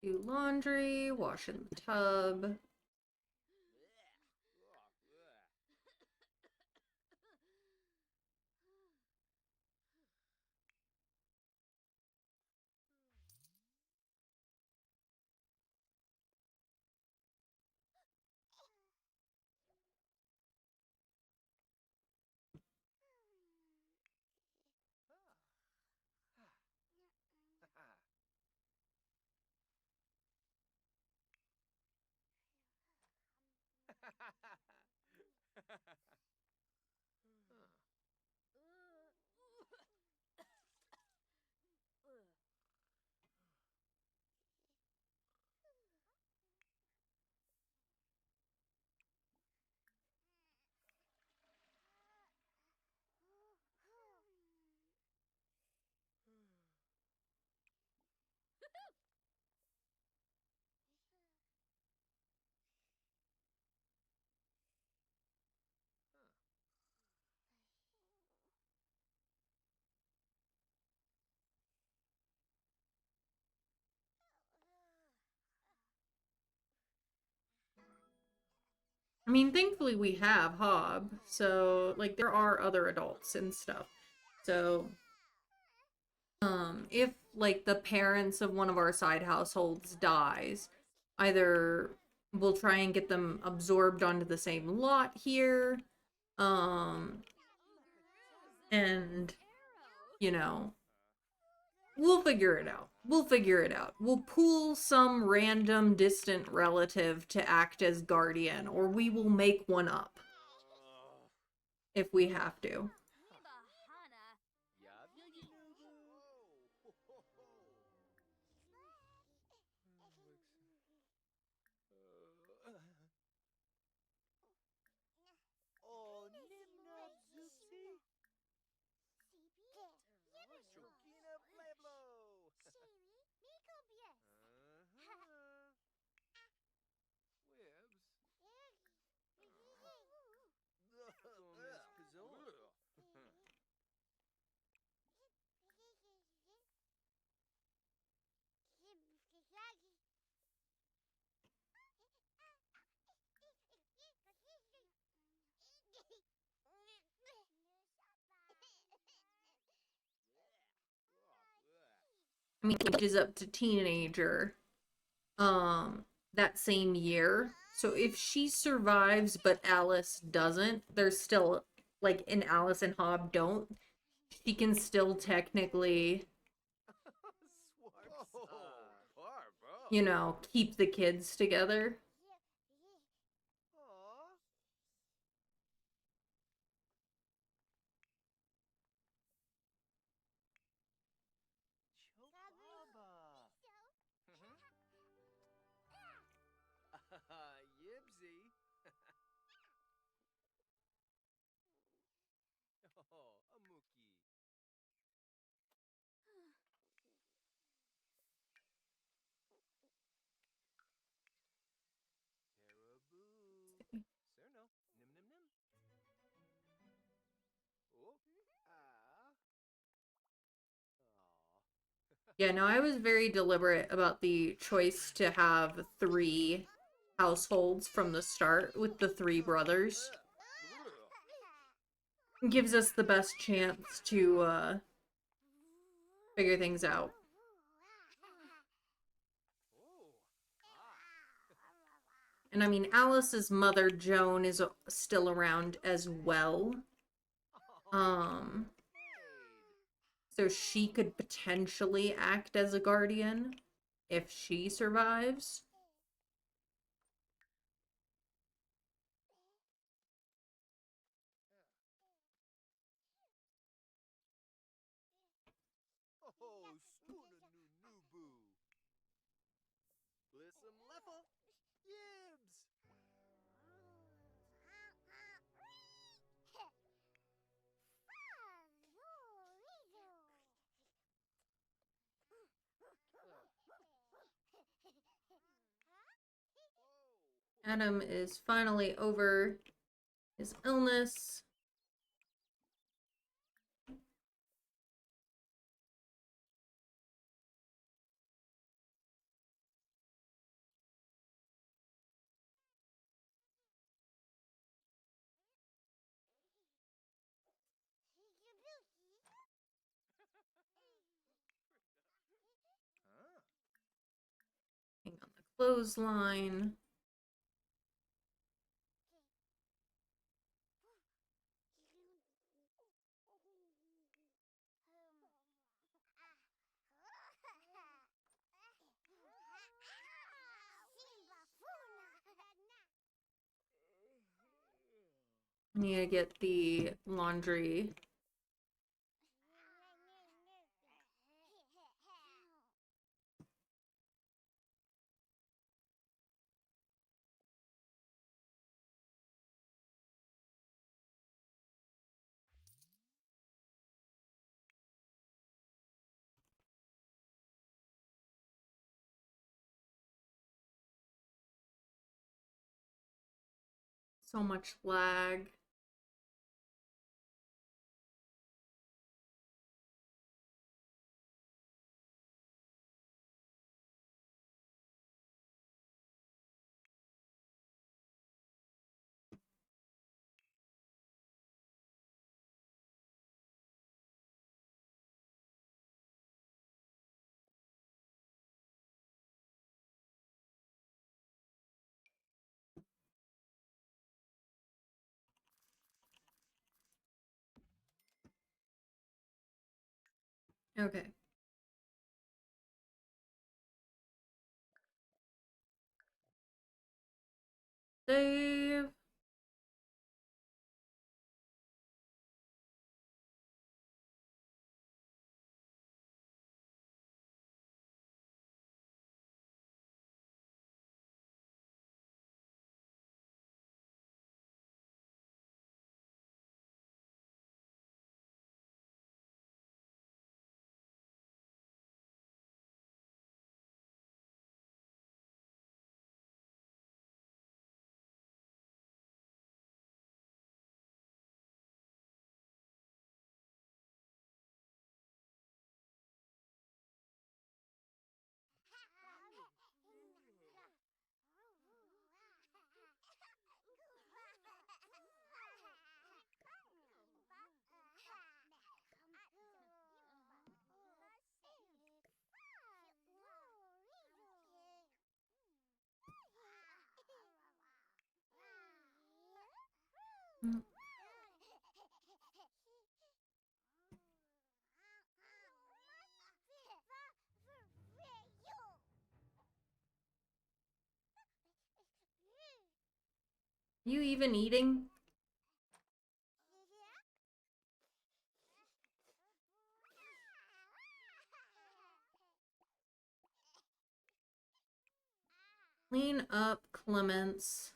Do laundry, wash in the tub. I mean, thankfully we have Hob, so like there are other adults and stuff. So if like the parents of one of our side households dies, either we'll try and get them absorbed onto the same lot here, and you know, we'll figure it out. We'll figure it out. We'll pool some random distant relative to act as guardian, or we will make one up if we have to. Oh, Nimna Zuzi. Chukina Blablo. I mean, ages up to teenager, that same year. So if she survives but Alice doesn't, there's still, like, and Alice and Hob don't, she can still technically, you know, keep the kids together. Yibsy. Oh, a Mookie. Caribou. Cerno. Nim nim nim. Oh. Ah. Yeah, no, I was very deliberate about the choice to have 3 households from the start with the 3 brothers. It gives us the best chance to figure things out. And I mean, Alice's mother, Joan, is still around as well. So she could potentially act as a guardian if she survives. Oh, Spoona nu nubu. Blissom level. Yibs. Adam is finally over his illness. Clothesline. I need to get the laundry. So much lag. Okay. Save. Mm. You even eating? Clean up, Clements.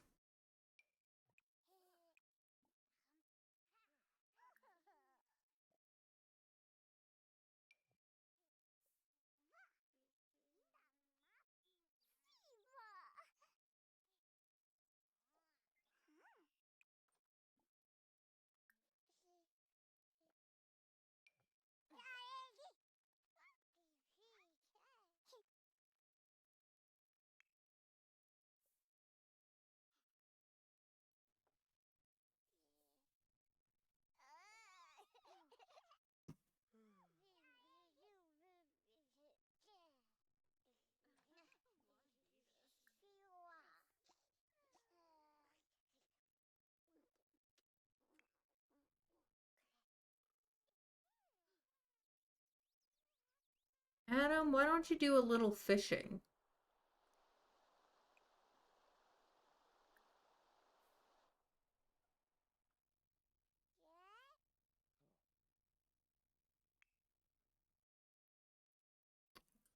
Adam, why don't you do a little fishing?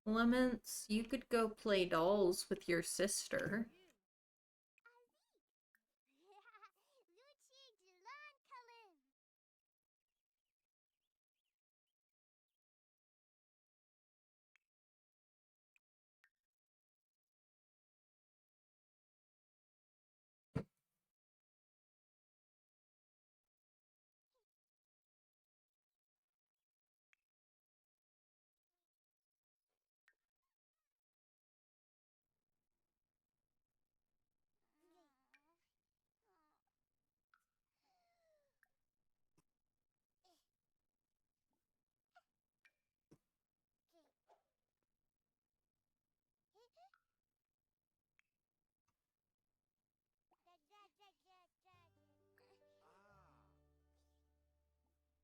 Clements, you could go play dolls with your sister.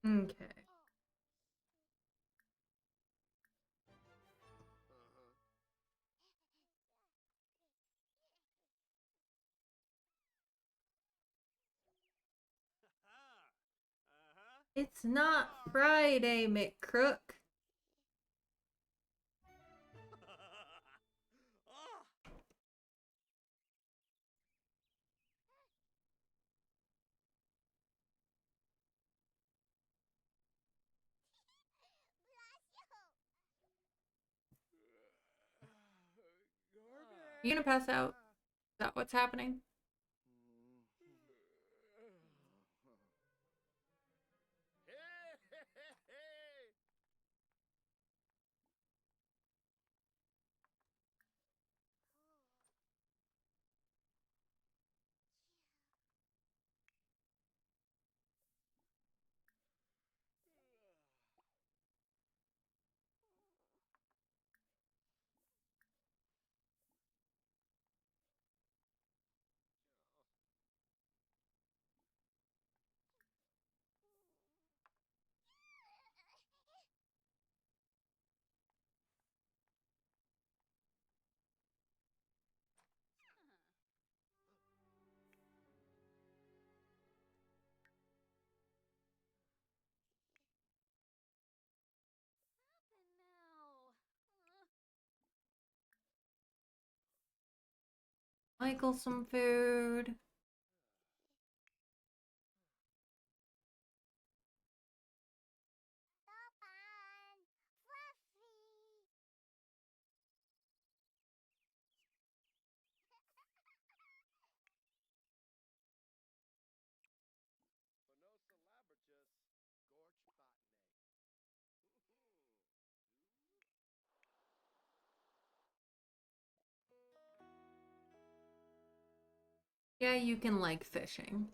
Okay. Uh-huh. Uh-huh. It's not Friday, McCrook. Ah! You gonna pass out? Is that what's happening? Hey! Happen now. Michael some food. Sopan! Fluffy! Phonosolabrachus gorch botany. Yeah, you can like fishing.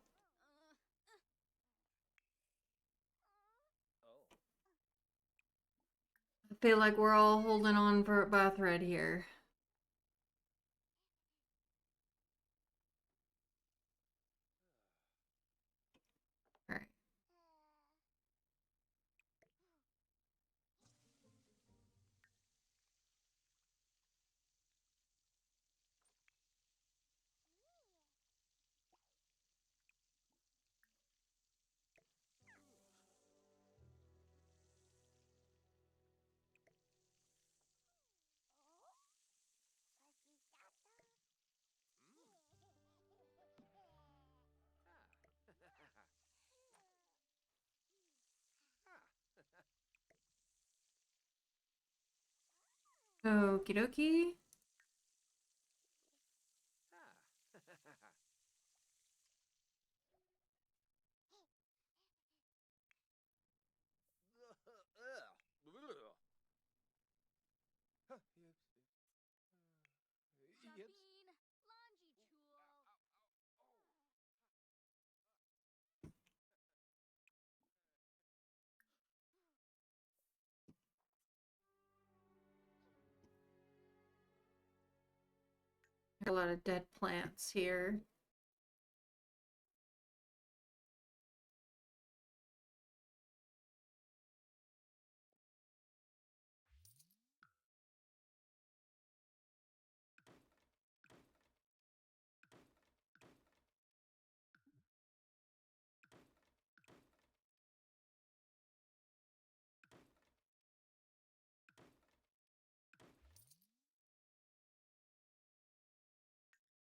Oh. I feel like we're all holding on for by a thread here. All right. Okie dokie. Yips. Chapin! Laundry tool! A lot of dead plants here.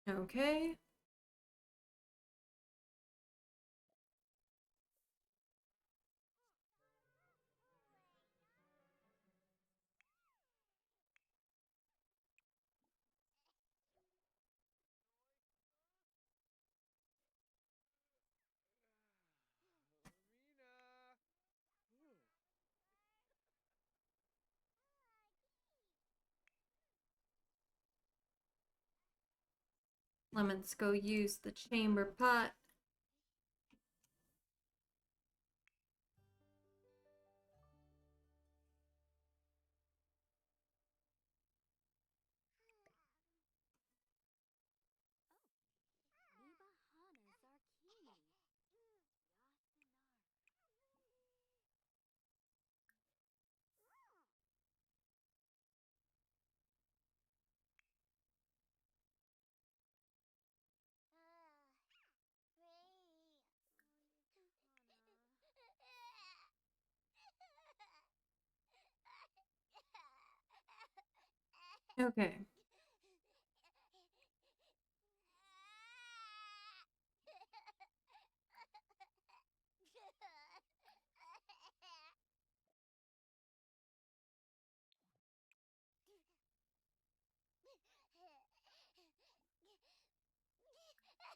Okay. Arena. Let's go use the chamber pot. Niba Hana Zarkini. Yasinar. Okay. Singula Yemishka.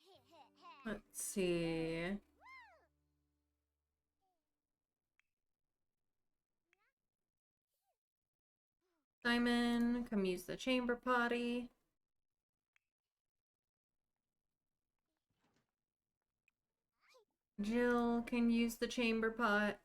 Ishidorp Nayap. Let's see. Simon, come use the chamber potty. Jill can use the chamber pot.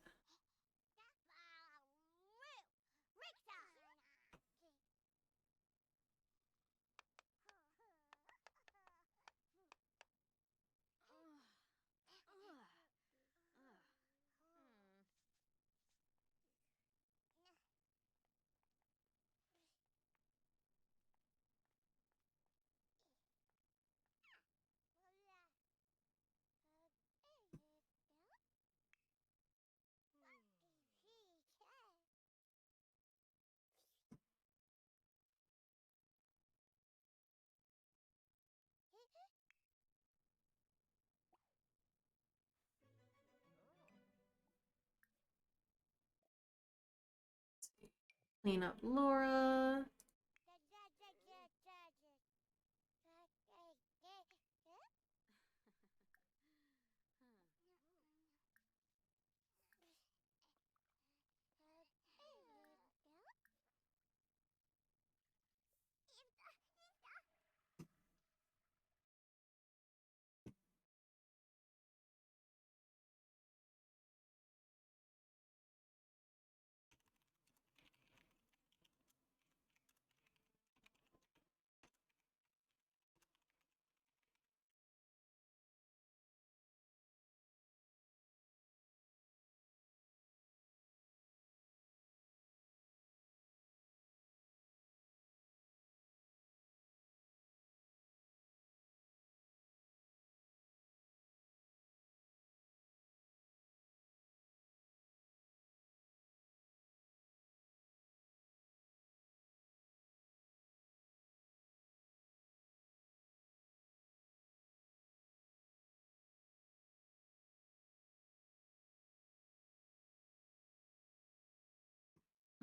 Clean up Laura.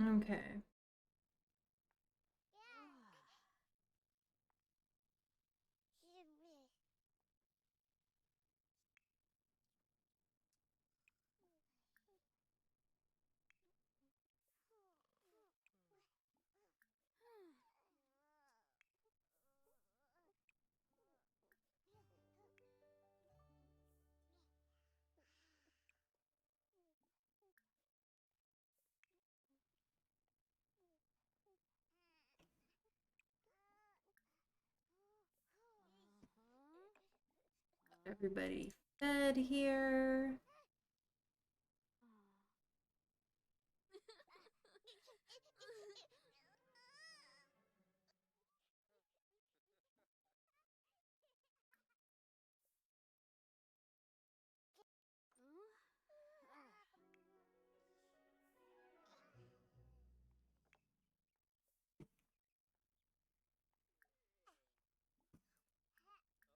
Okay. Everybody fed here.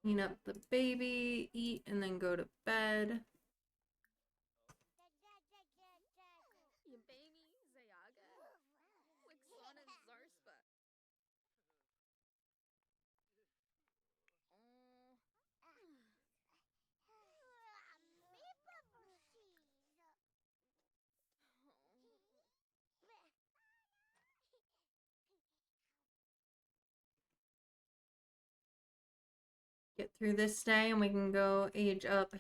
Clean up the baby, eat, and then go to bed. Your baby, Zayaga? Wixana Zarspa. Oh. get through this day and we can go age up.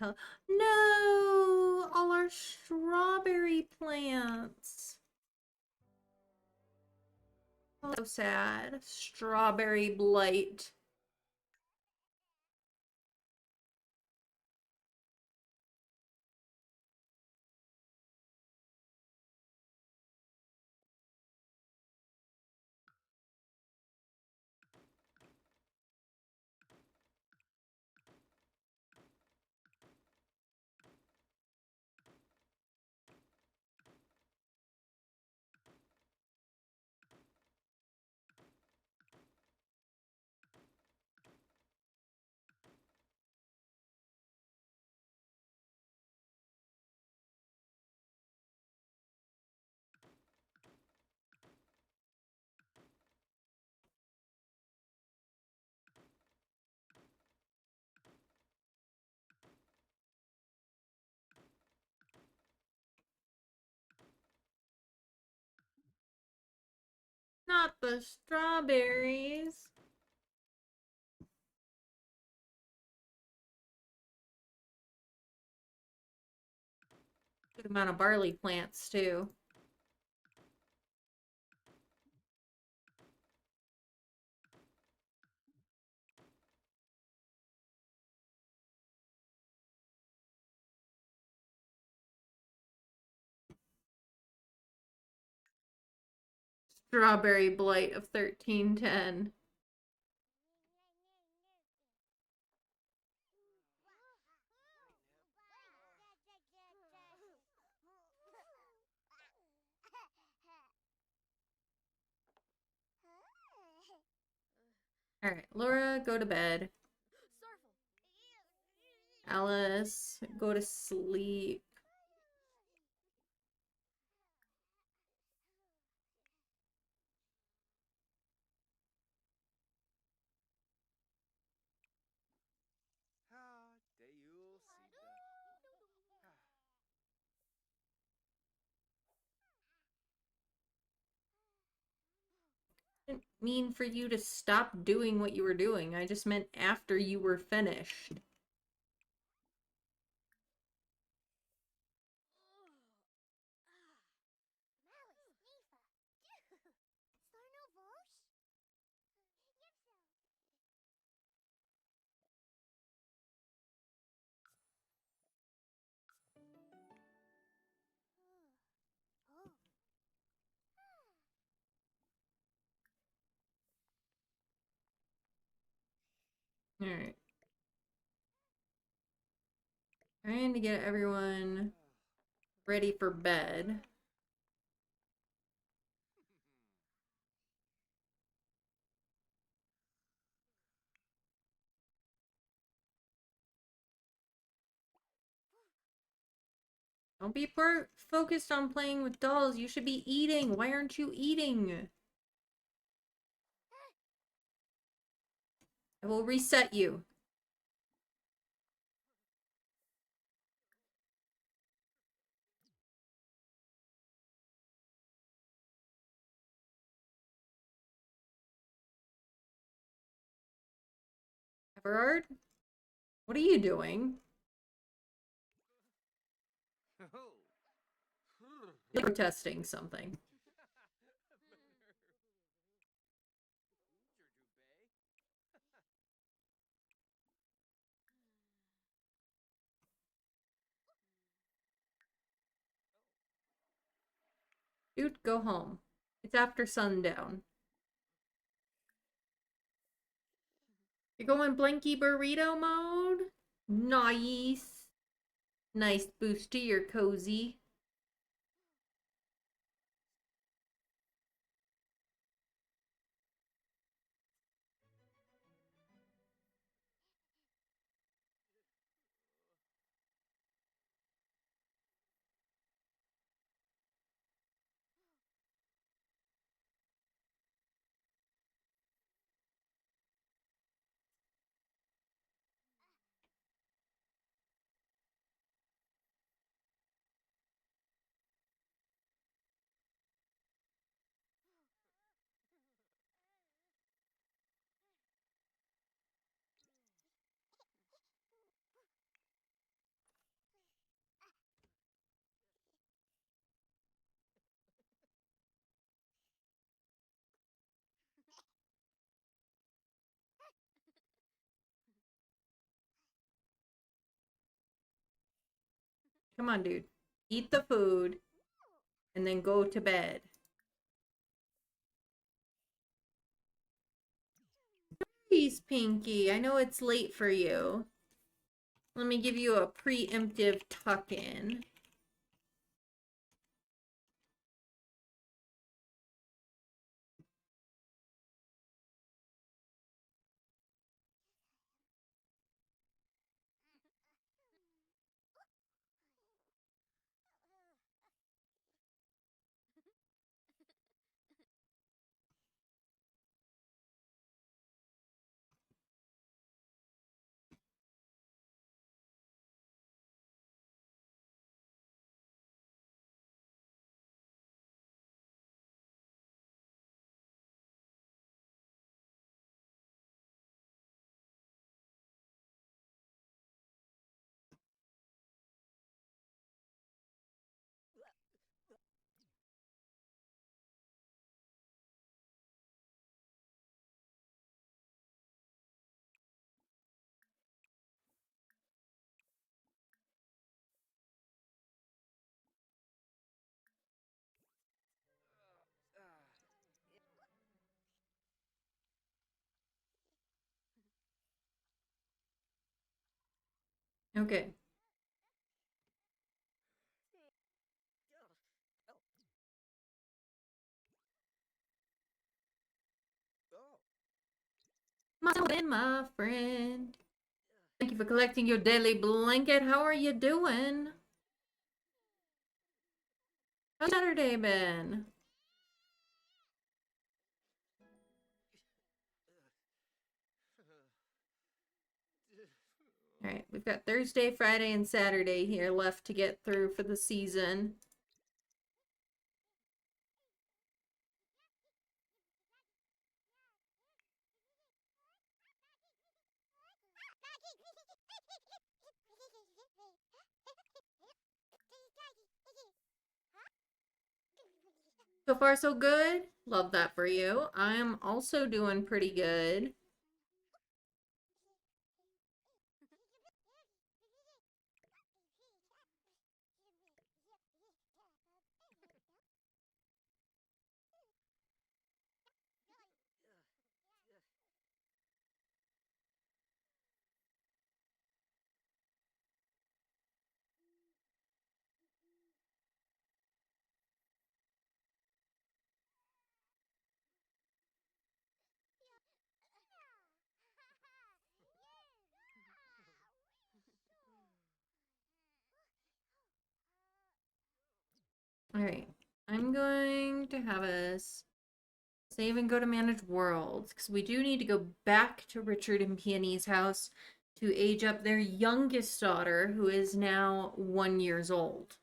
No! All our strawberry plants. So sad. Strawberry blight. Not the strawberries. Good amount of barley plants, too. Strawberry blight of 1310. Alright, Laura, go to bed. Alice, go to sleep. Ah, Deus Sita. I didn't mean for you to stop doing what you were doing. I just meant after you were finished. Alright. Trying to get everyone ready for bed. Don't be focused on playing with dolls. You should be eating. Why aren't you eating? I will reset you. Everard? What are you doing? Oh. You're protesting something. Dude, go home. It's after sundown. You're going Blanky Burrito mode? Nice. Nice boost to your cozy. Come on, dude. Eat the food and then go to bed. Please, Pinky. I know it's late for you. Let me give you a preemptive tuck-in. Okay. My friend. Thank you for collecting your daily blanket. How are you doing? How's Saturday been? Alright, we've got Thursday, Friday, and Saturday here left to get through for the season. So far, so good. Love that for you. I'm also doing pretty good. Alright, I'm going to have us save and go to Manage Worlds, because we do need to go back to Richard and Peony's house to age up their youngest daughter, who is now 1 year old.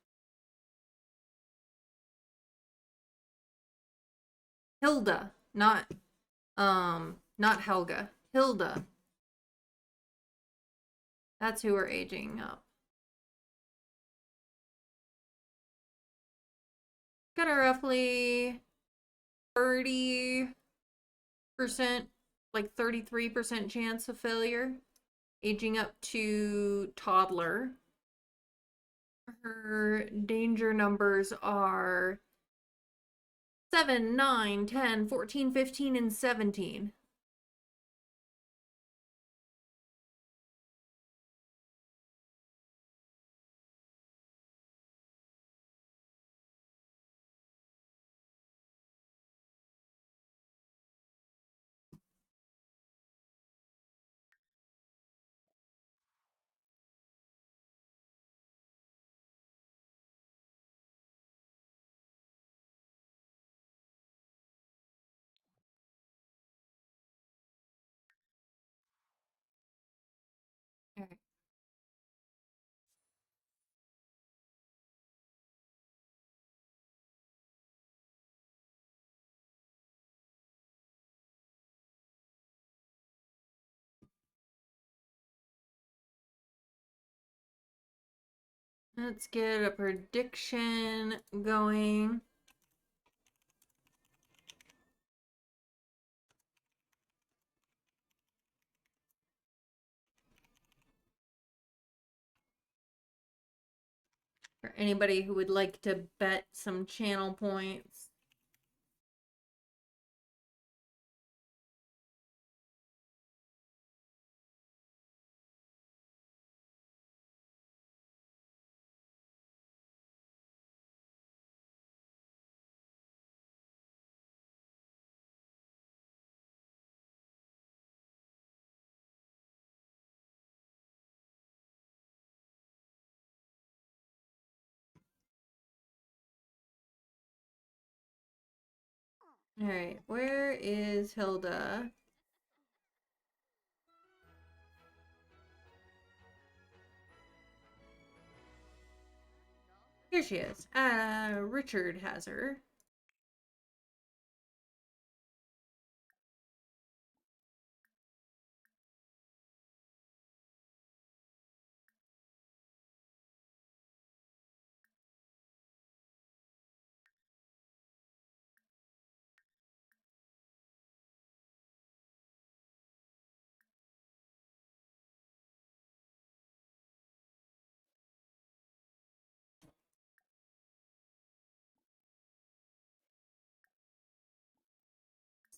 Hilda, not Helga. Hilda. That's who we're aging up. Got a roughly 30%, like 33% chance of failure. Aging up to toddler. Her danger numbers are 7, 9, 10, 14, 15, and 17. All right. Let's get a prediction going. For anybody who would like to bet some channel points. All right, where is Hilda? Here she is. Richard has her.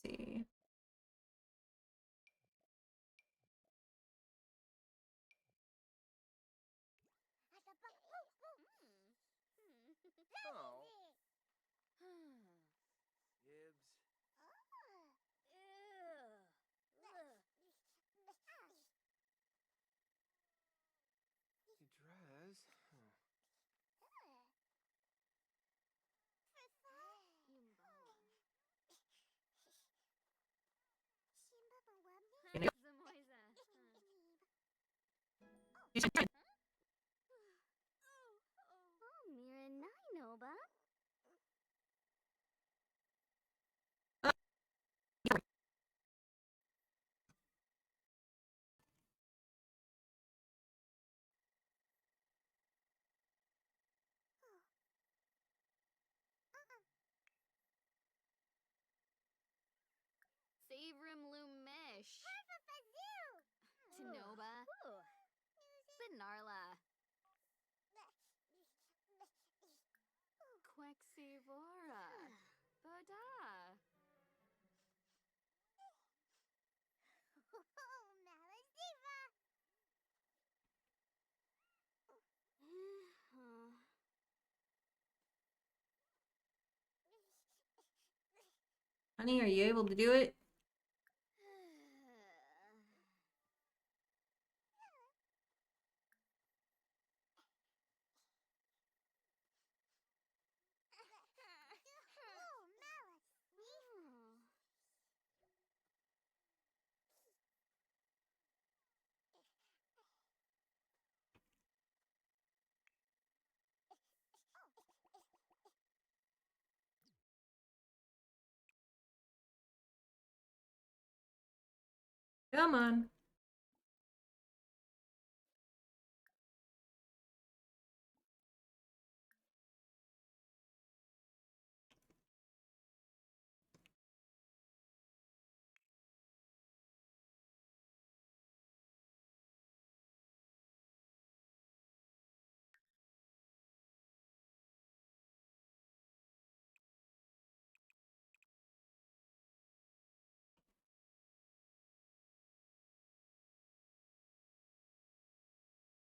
Let's see. Oh. Yibs. You dress? Savrim Lumish. Tanoba. Benarla. Quexivora. Boda. Honey, are you able to do it? Come on.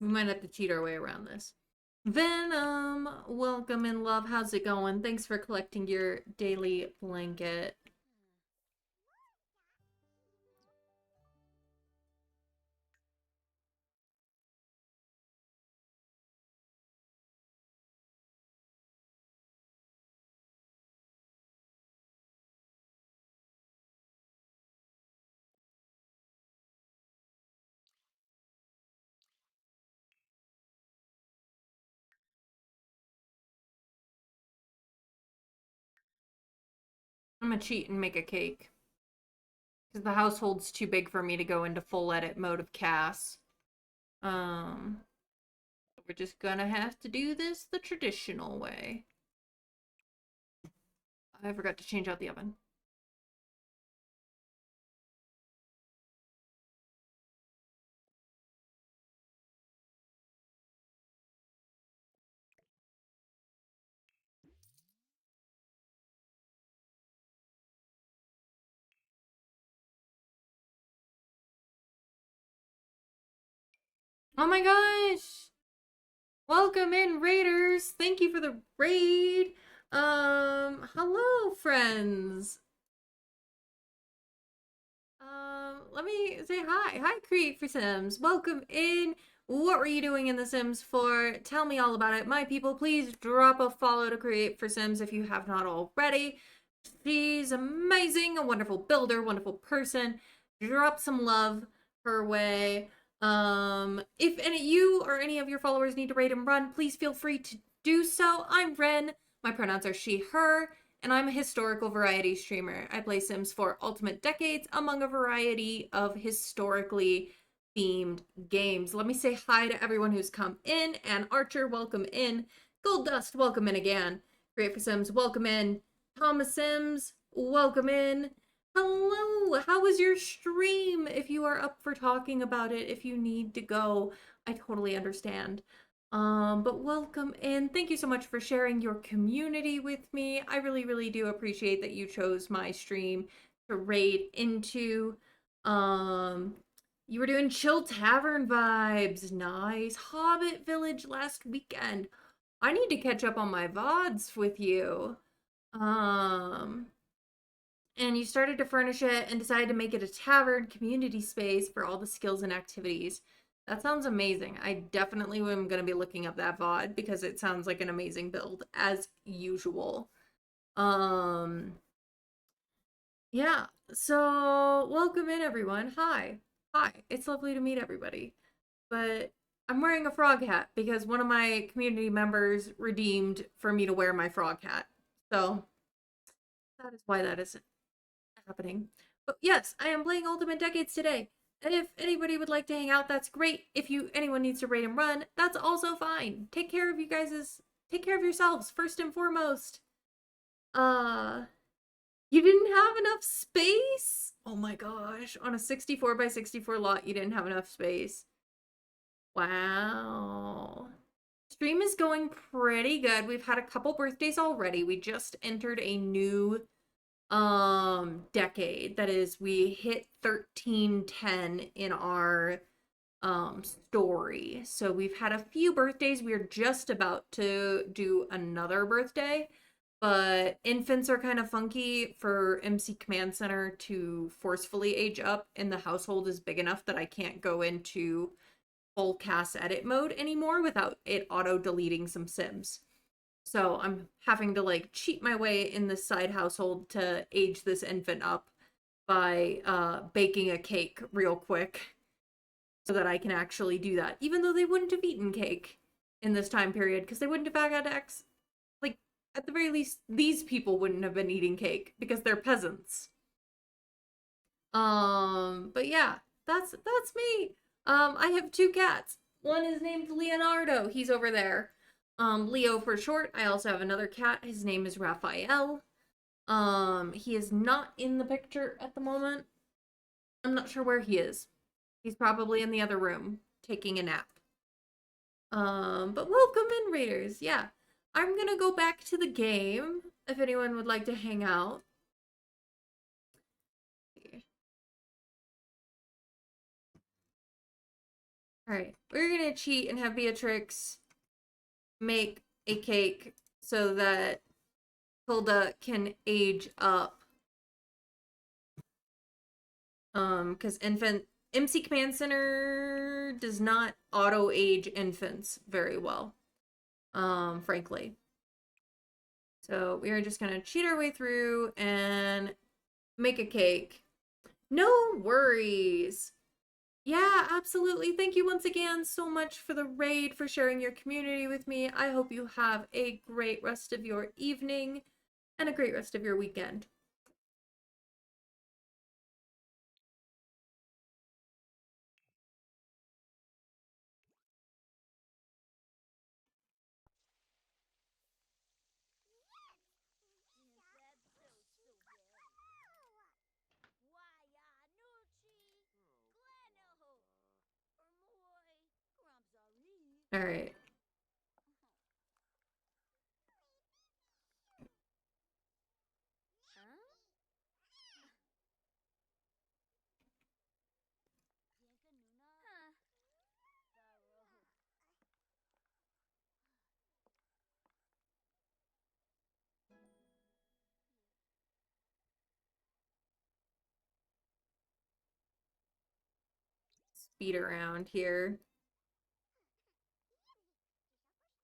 We might have to cheat our way around this. Venom, welcome in love. How's it going? Thanks for collecting your daily blanket. I'm gonna cheat and make a cake. Because the household's too big for me to go into full edit mode of Cass. We're just gonna have to do this the traditional way. I forgot to change out the oven. Oh my gosh! Welcome in, Raiders! Thank you for the raid! Hello, friends! Let me say hi. Hi, Create for Sims. Welcome in. What were you doing in The Sims 4? Tell me all about it. My people, please drop a follow to Create for Sims if you have not already. She's amazing, a wonderful builder, wonderful person. Drop some love her way. If you or any of your followers need to raid and run, please feel free to do so. I'm Ren. My pronouns are she, her, and I'm a historical variety streamer. I play Sims for Ultimate Decades among a variety of historically themed games. Let me say hi to everyone who's come in. And Archer, welcome in. Gold Dust, welcome in again. Great for Sims, welcome in. Thomas Sims, welcome in. Hello, how was your stream? If you are up for talking about it, if you need to go, I totally understand. But welcome in. Thank you so much for sharing your community with me. I really, really do appreciate that you chose my stream to raid into. You were doing Chill Tavern vibes. Nice. Hobbit Village last weekend. I need to catch up on my VODs with you. And you started to furnish it and decided to make it a tavern community space for all the skills and activities. That sounds amazing. I definitely am going to be looking up that VOD because it sounds like an amazing build as usual. Yeah. So, welcome in everyone. Hi. Hi. It's lovely to meet everybody. But I'm wearing a frog hat because one of my community members redeemed for me to wear my frog hat. So, that is why that is happening. But yes, I am playing Ultimate Decades today. And if anybody would like to hang out, that's great. If anyone needs to raid and run, that's also fine. Take care of yourselves first and foremost. You didn't have enough space? Oh my gosh, on a 64 by 64 lot, you didn't have enough space. Wow. Stream is going pretty good. We've had a couple birthdays already. We just entered a new decade. That is, we hit 1310 in our story. So we've had a few birthdays. We're just about to do another birthday, but infants are kind of funky for MC Command Center to forcefully age up, and the household is big enough that I can't go into full cast edit mode anymore without it auto deleting some Sims. So I'm having to like cheat my way in this side household to age this infant up by baking a cake real quick so that I can actually do that, even though they wouldn't have eaten cake in this time period because they wouldn't have had X. Like, at the very least, these people wouldn't have been eating cake because they're peasants. But yeah, that's me. I have two cats. One is named Leonardo. He's over there. Leo for short. I also have another cat. His name is Raphael. He is not in the picture at the moment. I'm not sure where he is. He's probably in the other room taking a nap. But welcome in, Raiders. Yeah. I'm gonna go back to the game if anyone would like to hang out. Alright, we're gonna cheat and have Beatrix make a cake so that Hilda can age up. Because MC Command Center does not auto age infants very well. Frankly. So we are just gonna cheat our way through and make a cake. No worries. Yeah, absolutely. Thank you once again so much for the raid, for sharing your community with me. I hope you have a great rest of your evening and a great rest of your weekend. All right. speed around here.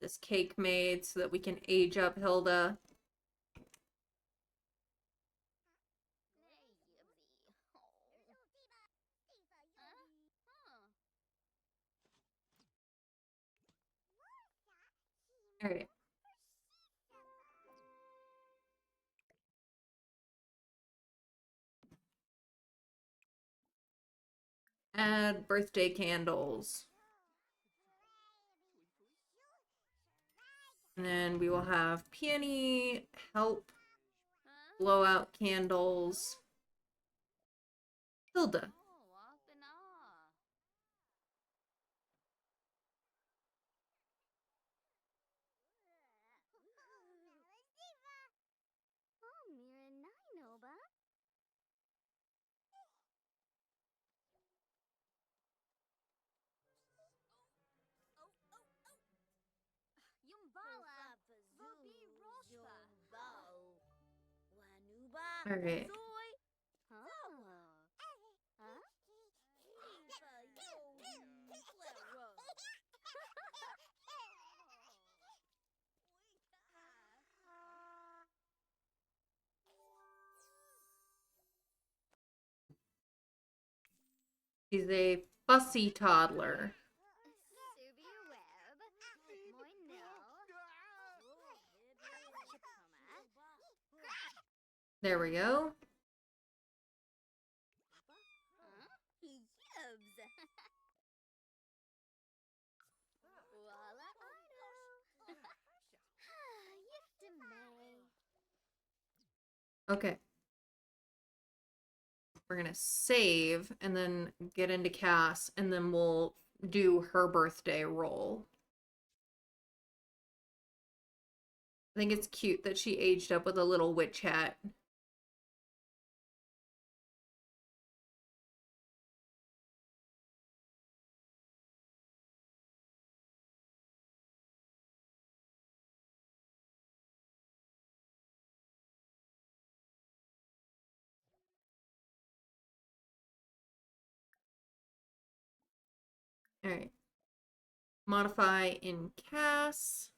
This cake made so that we can age up Hilda. All right. Add birthday candles. And then we will have Peony help blow out candles. Hilda. Oh, off and off. Oh, Miraninoba. Yumbala. Vabi Roshba. All right. Huh? Huh? She's a fussy toddler. Subia Web. Moinil. Chipoma. There we go. Huh? Yubs. Walla Otto. Yiftamay. Okay. We're gonna save and then get into Cass, and then we'll do her birthday roll. I think it's cute that she aged up with a little witch hat. All right. Modify in Cass.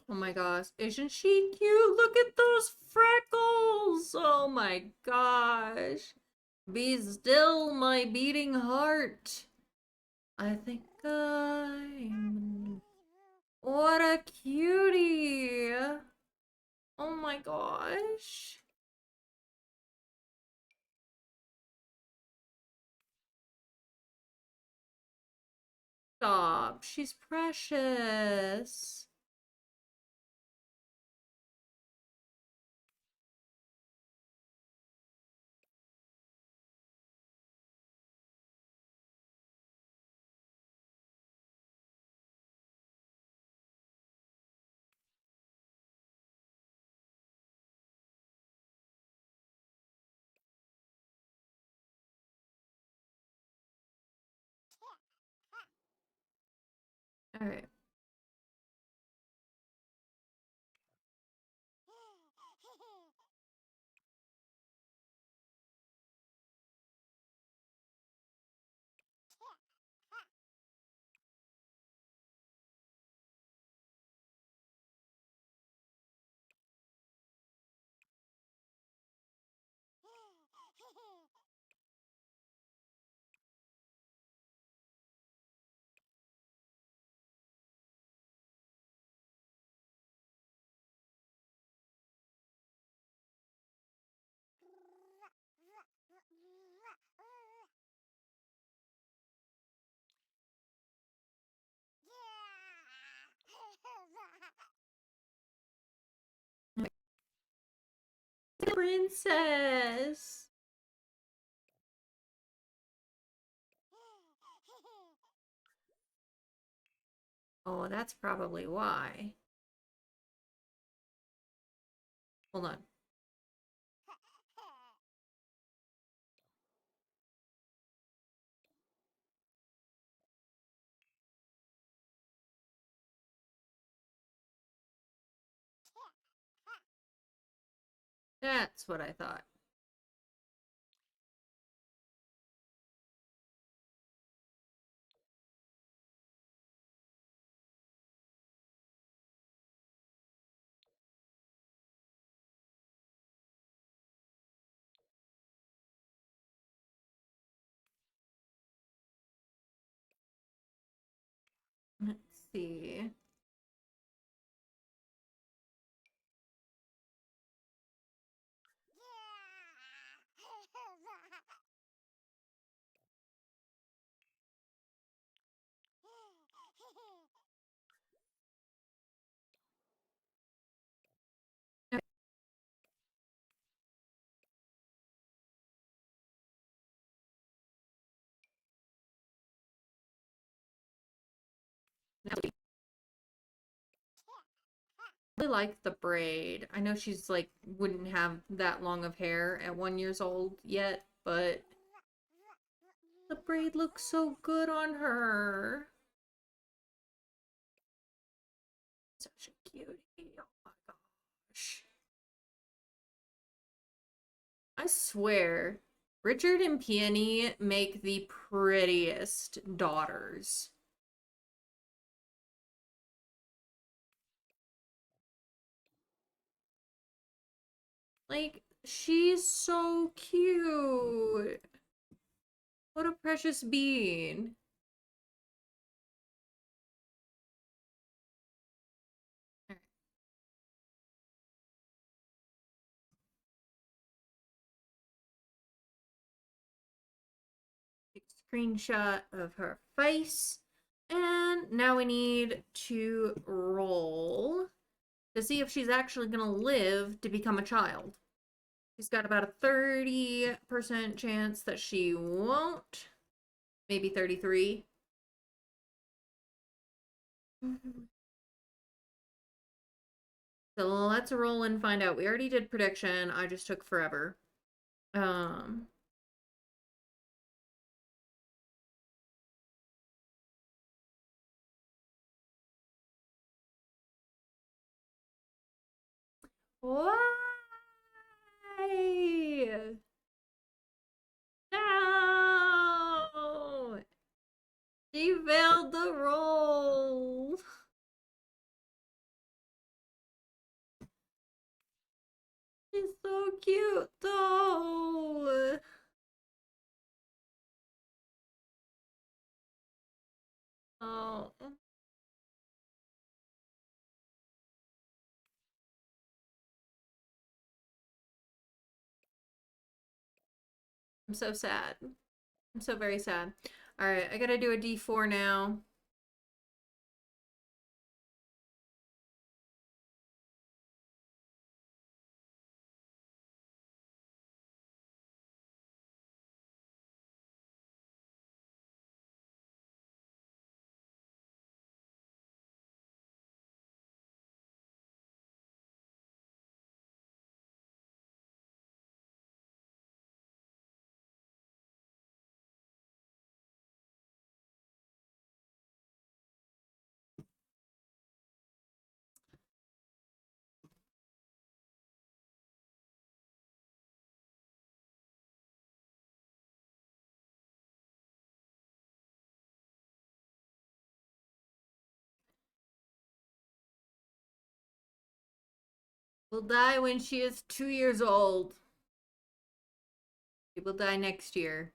Oh my gosh, isn't she cute? Look at those freckles! Oh my gosh. Be still, my beating heart. I think I'm... What a cutie! Oh my gosh. Stop, she's precious. All right. Princess. Oh, that's probably why. Hold on. That's what I thought. Let's see. I really like the braid. I know she's like wouldn't have that long of hair at 1 years old yet, but the braid looks so good on her. Such a cutie. Oh my gosh. I swear, Richard and Peony make the prettiest daughters. Like, she's so cute. What a precious bean. Take a screenshot of her face. And now we need to roll to see if she's actually going to live to become a child. She's got about a 30% chance that she won't. Maybe 33. So let's roll and find out. We already did prediction. I just took forever. Um, Why? No! She failed the roll. She's so cute, though. Oh. I'm so sad. I'm so very sad. All right, I gotta do a D4 now. Will die when she is 2 years old. She will die next year.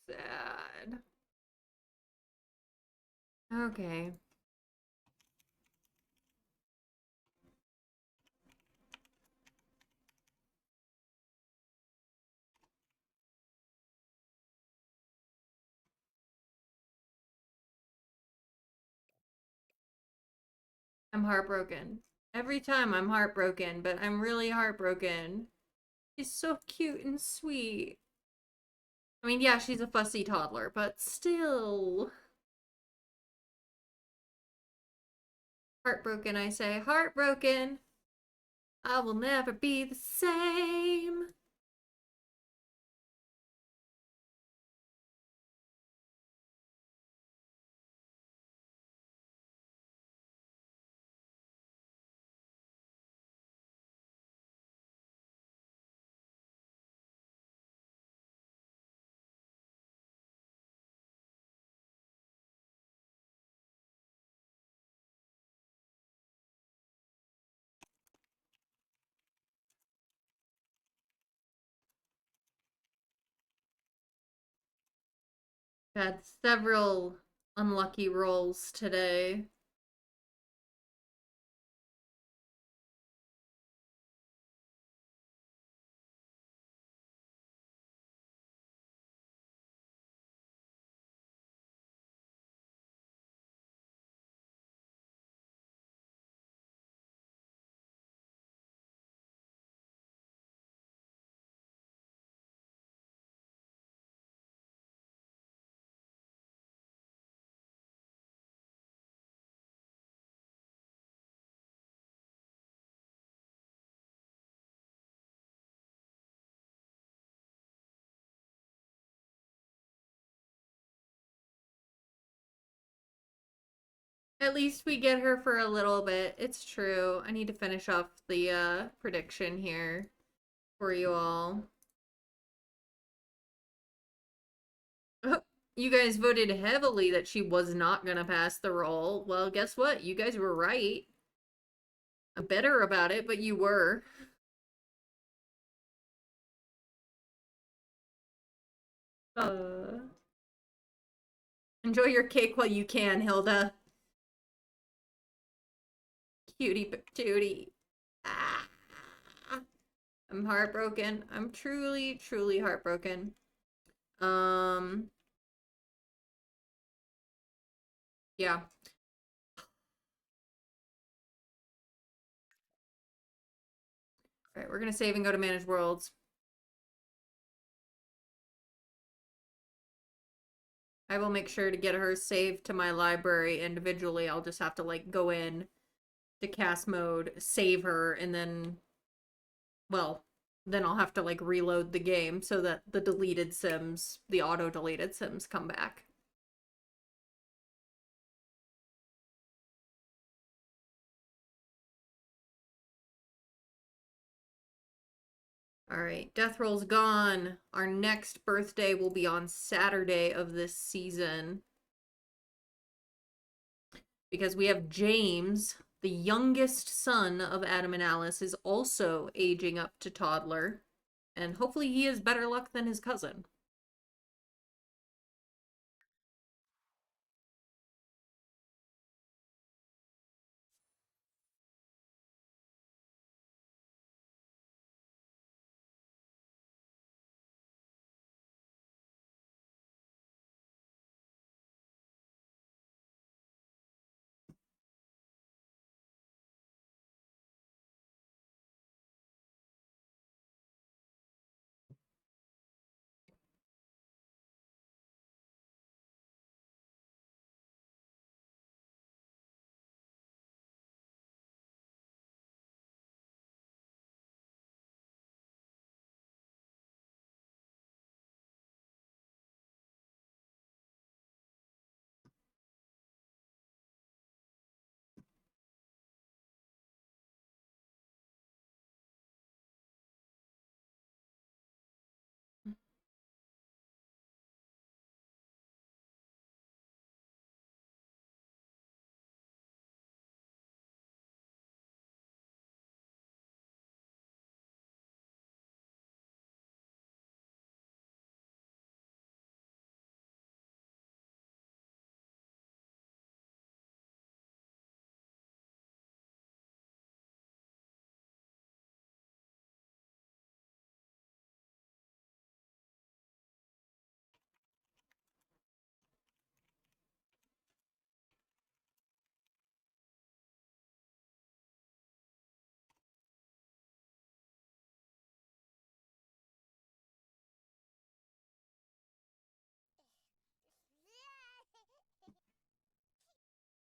sad. Okay. I'm heartbroken. Every time I'm heartbroken, but I'm really heartbroken. She's so cute and sweet. I mean, yeah, she's a fussy toddler, but still. Heartbroken, I say. Heartbroken. I will never be the same. Had several unlucky rolls today. At least we get her for a little bit. It's true. I need to finish off the prediction here for you all. Oh, you guys voted heavily that she was not gonna pass the roll. Well, guess what? You guys were right. I'm bitter about it, but you were. Enjoy your cake while you can, Hilda. Cutie patootie. Ah. I'm heartbroken. I'm truly, truly heartbroken. Yeah. All right, we're gonna save and go to Manage Worlds. I will make sure to get her saved to my library individually. I'll just have to like go in to cast mode, save her, and then, well, then I'll have to like reload the game so that the deleted sims, the auto deleted sims come back. All right, Death Roll's gone. Our next birthday will be on Saturday of this season. Because we have James, the youngest son of Adam and Alice, is also aging up to toddler. And hopefully he has better luck than his cousin.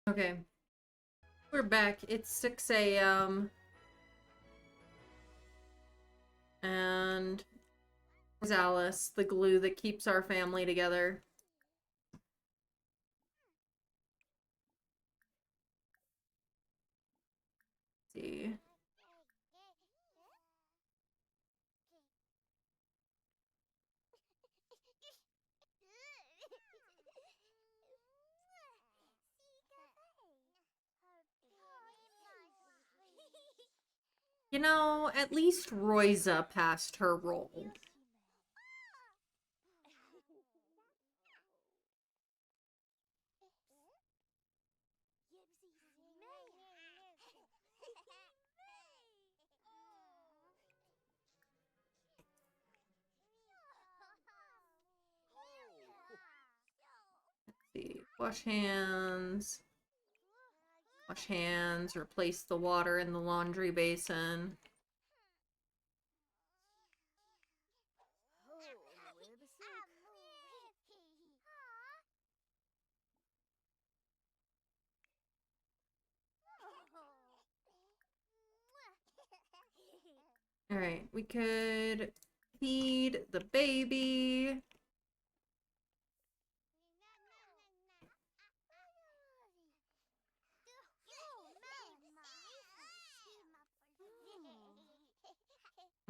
Okay. We're back. It's 6 a.m. And there's Alice, the glue that keeps our family together. Let's see. You know, at least Royza passed her role. Let's see. Wash hands. Wash hands. Replace the water in the laundry basin. Alright, we could feed the baby.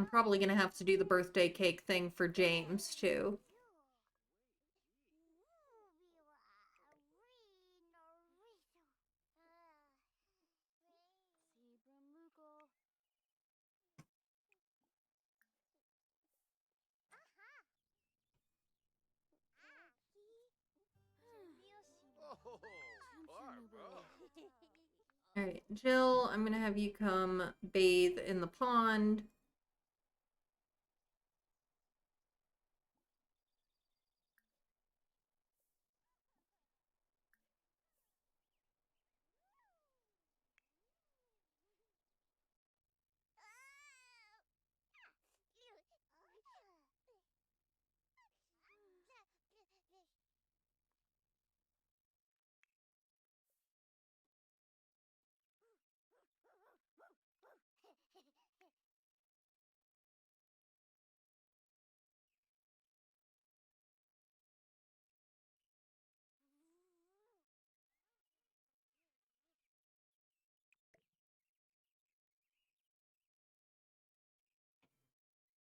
I'm probably gonna have to do the birthday cake thing for James, too. Oh, Barbara. Alright, Jill, I'm gonna have you come bathe in the pond.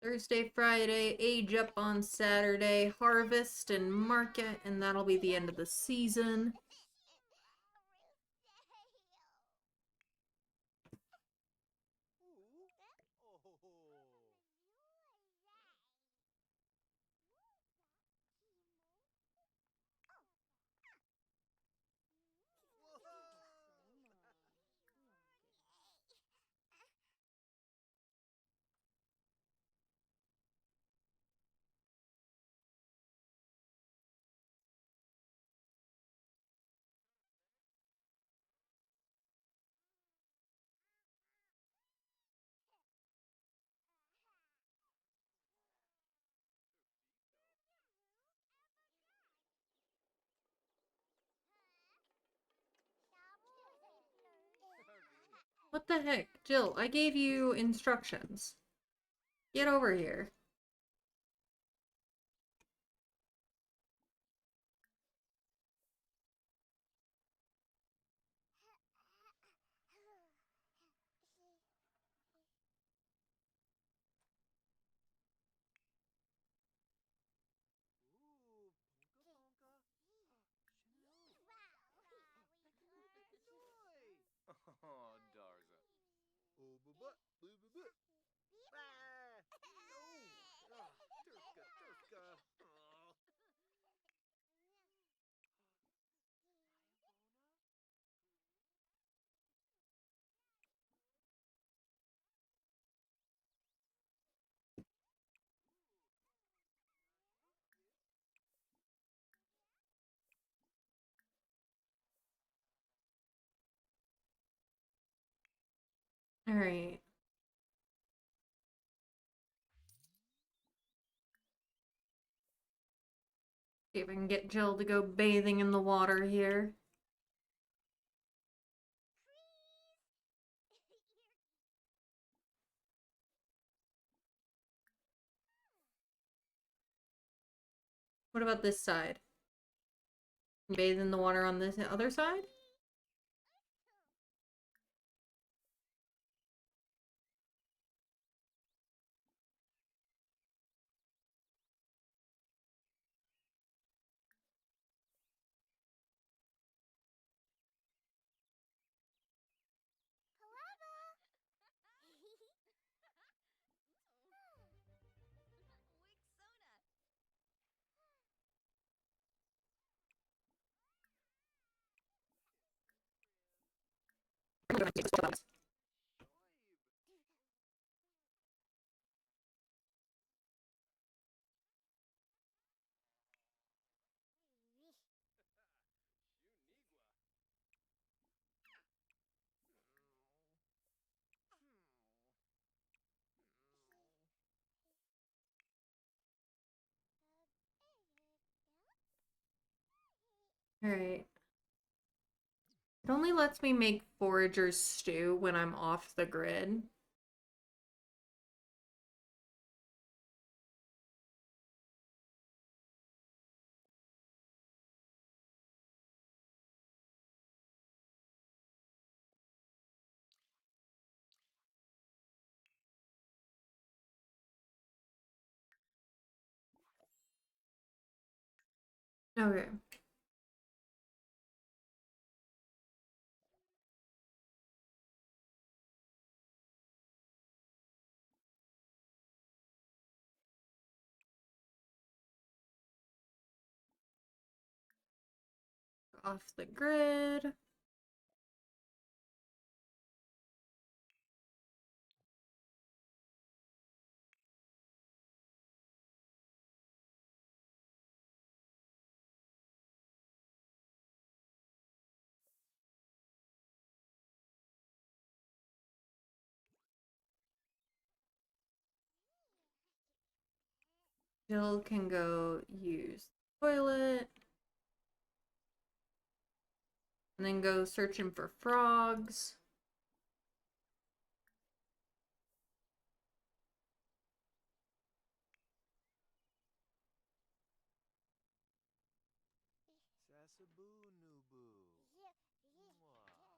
Thursday, Friday, age up on Saturday, harvest and market, and that'll be the end of the season. What the heck? Jill, I gave you instructions. Get over here. Oh, Darza. Oh, boo boo boo boo. Ah! No! Ah, Turka, Turka. Oh. Alright. See if I can get Jill to go bathing in the water here. What about this side? Bathe in the water on this other side? Alright. It only lets me make forager's stew when I'm off the grid. Okay. Off the grid. Jill can go use the toilet. And then go searching for frogs. Sasaboo Nubu. Mwah. Night vibe.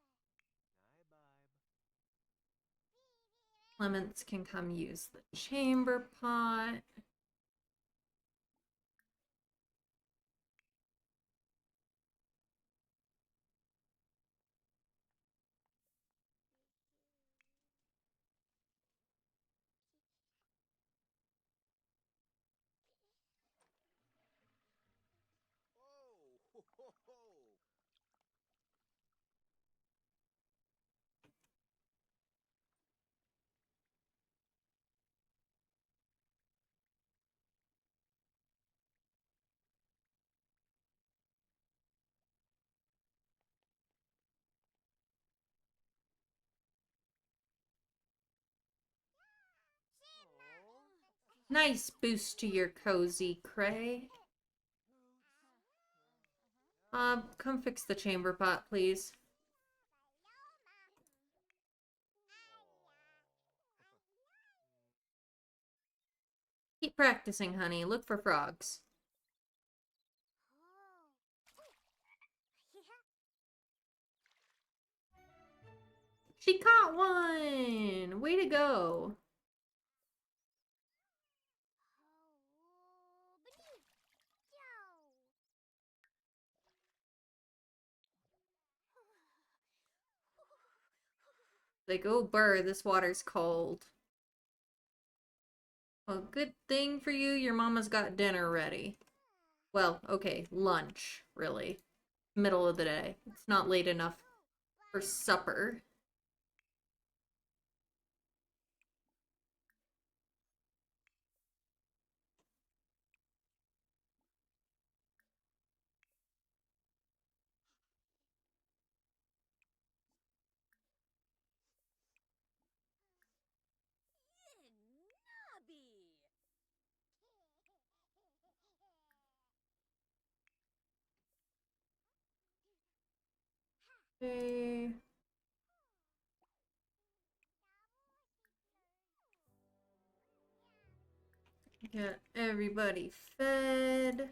Clements can come use the chamber pot. Oh, ho, ho, ho. Nice boost to your cozy, Cray. Come fix the chamber pot, please. Keep practicing, honey. Look for frogs. She caught one! Way to go. Like, oh, burr, this water's cold. Well, good thing for you, your mama's got dinner ready. Well, okay, lunch, really. Middle of the day. It's not late enough for supper. Nobby. Okay. Get everybody fed.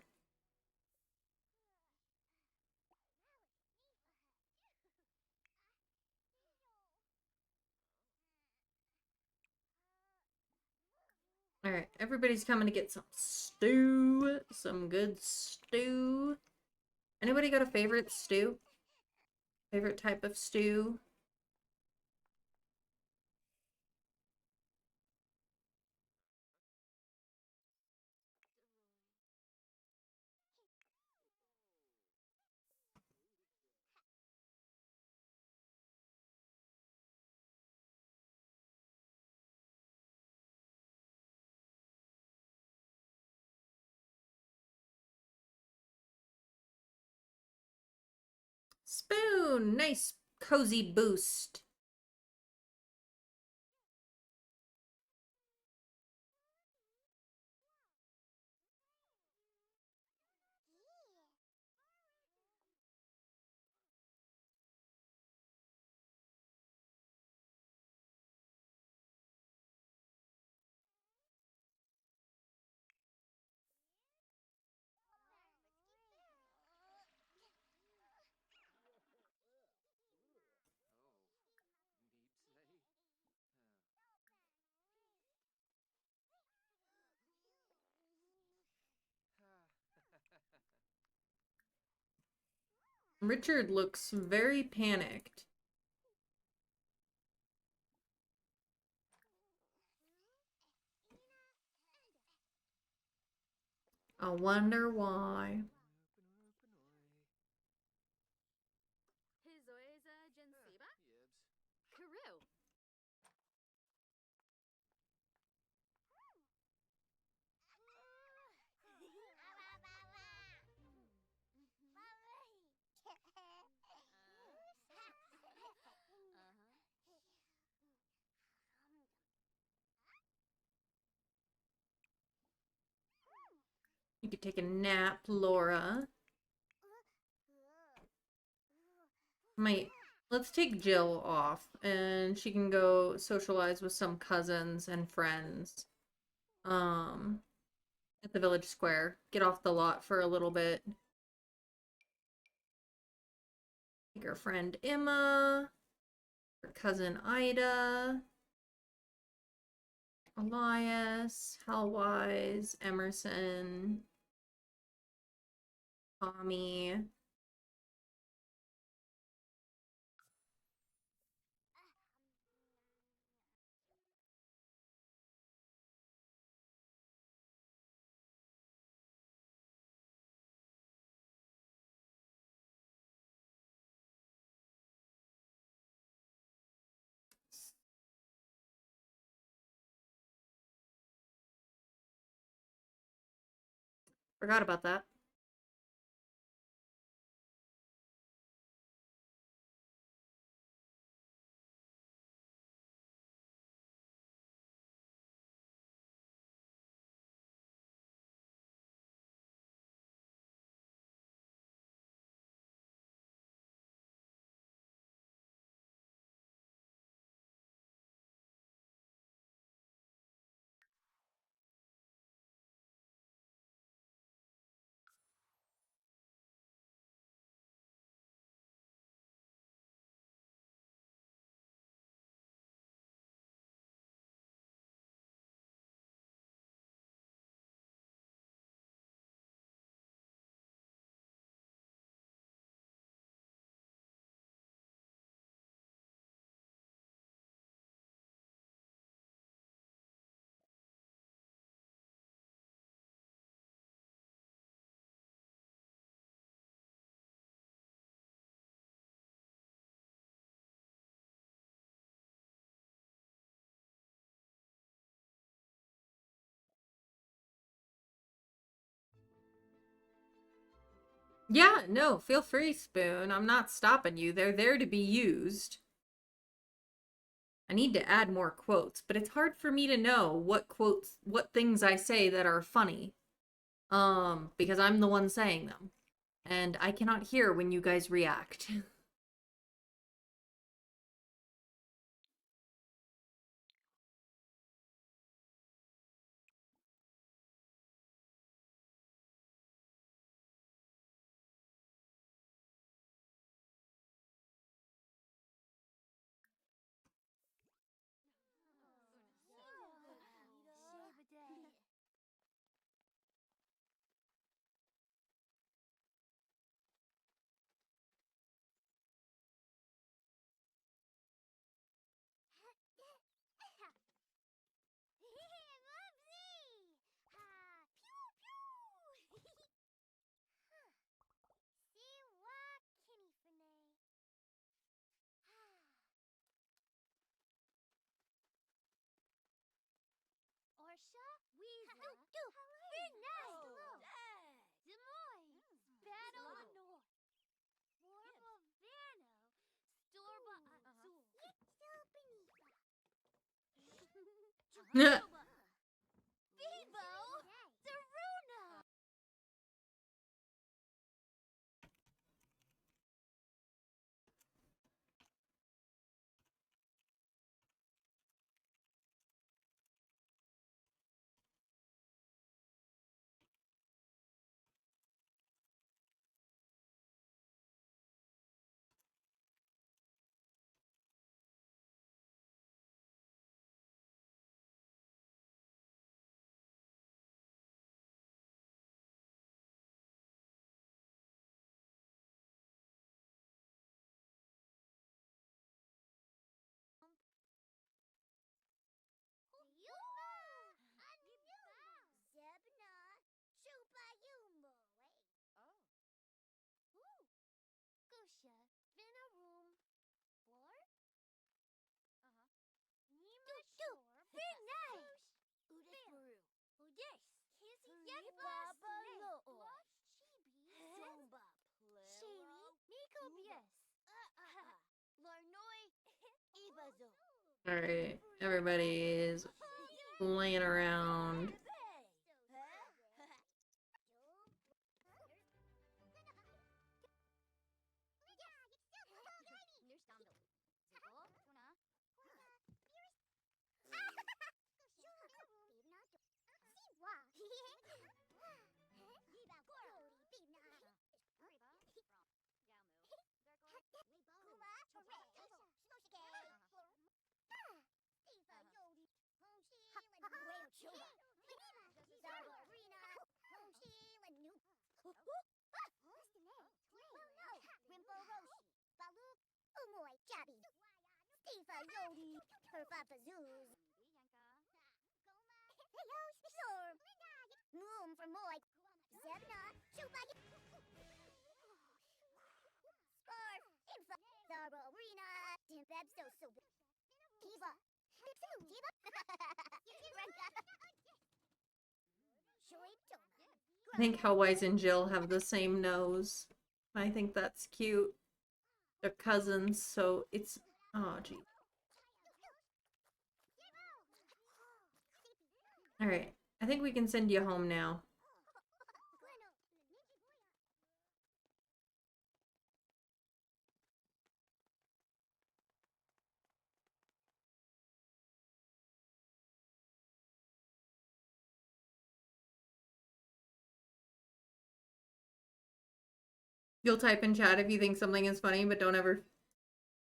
Alright, everybody's coming to get some stew. Some good stew. Anybody got a favorite stew? Favorite type of stew? Spoon! Nice cozy boost. Richard looks very panicked. I wonder why. Hizoiza Gensiba? Yibs. Karoo. You could take a nap, Laura. Let's take Jill off, and she can go socialize with some cousins and friends. At the village square. Get off the lot for a little bit. Take her friend Emma, her cousin Ida, Elias, Hellwise, Emerson, Tommy. Forgot about that. Yeah, no, feel free, Spoon. I'm not stopping you. They're there to be used. I need to add more quotes, but it's hard for me to know what things I say that are funny. Because I'm the one saying them. And I cannot hear when you guys react. Yeah. Bebo! Daruna! Zebna, Chupa Yumbo. Oh. Ooh. Gusha, Vina room. Floor? Uh-huh. Nima shore. Big night. Udis Baru. Udis. Kizzy Yekba Balo. Lost Chibi. Zumba. Shayli. Miko Bies. Larnoi. Ibazo. Alright, everybody's laying around. Moom for Moy. Zebna, Chupa. Scarf. Infa. Zarbo Arena. Dimbeb so. Kiva. Kiva. I think Hellwise and Jill have the same nose. I think that's cute. They're cousins, so it's... Oh, gee. Alright, I think we can send you home now. You'll type in chat if you think something is funny, but don't ever...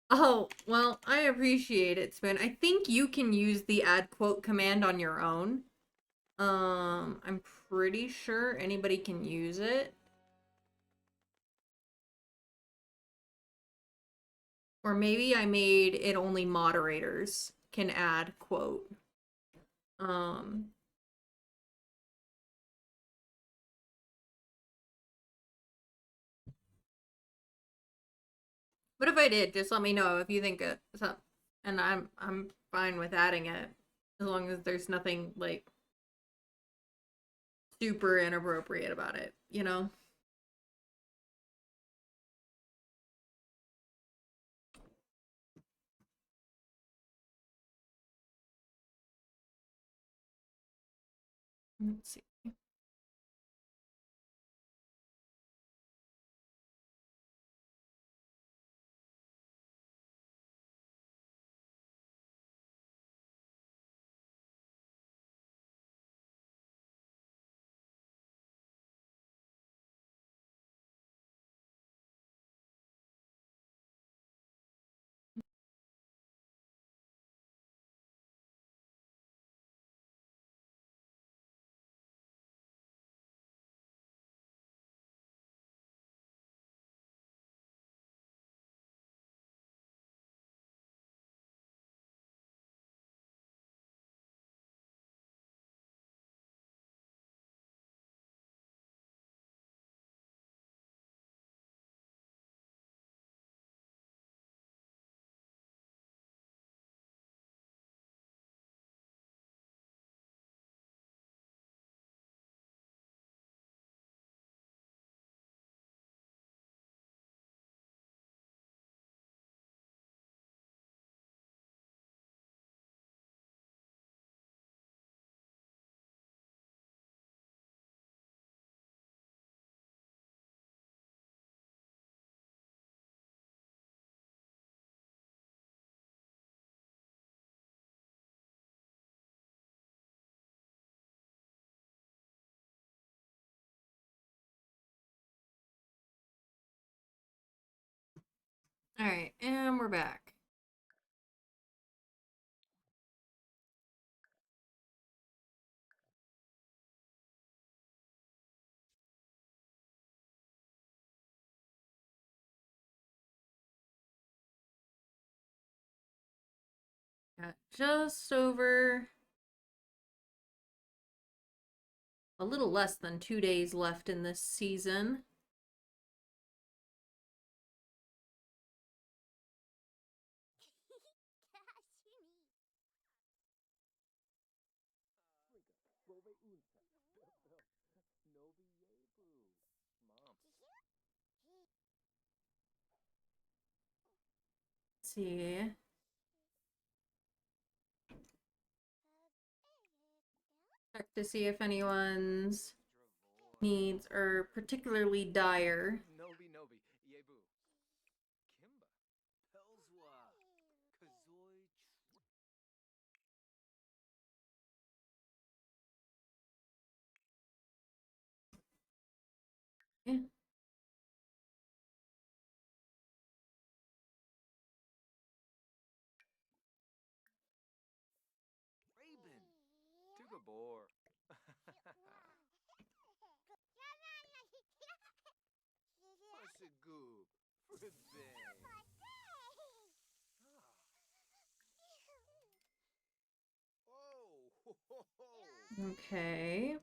Oh, well, I appreciate it, Spoon. I think you can use the add quote command on your own. I'm pretty sure anybody can use it. Or maybe I made it only moderators can add quote. But if I did, just let me know if you think it's up. And I'm fine with adding it. As long as there's nothing like super inappropriate about it, you know? Let's see. All right, and we're back. Got just over a little less than 2 days left in this season. Bove unta. Novi yebu. Mumps. Let's see. Check to see if anyone's needs are particularly dire. Novi yebu. Kimba. Pelswa. Kazoi. Yeah. Raven. Tugabor. Pasagoob. Fribbin. Oh. Ho, ho, ho. Okay.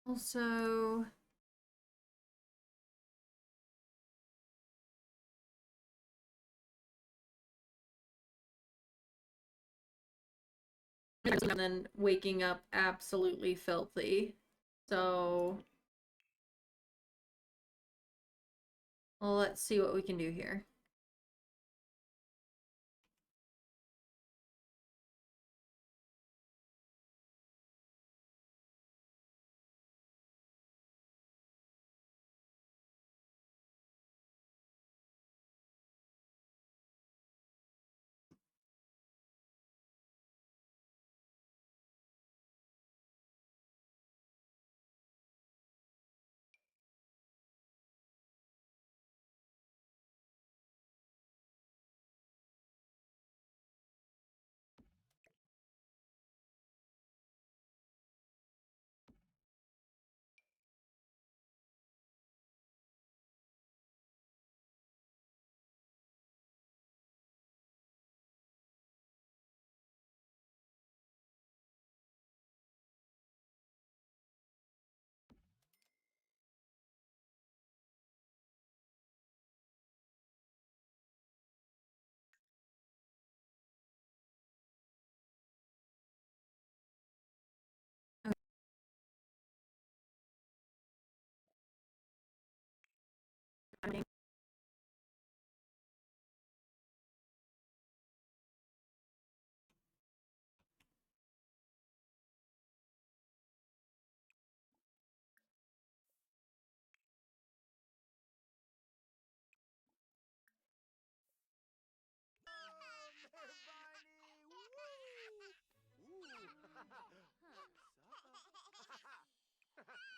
Also, and then waking up absolutely filthy. So, well, let's see what we can do here.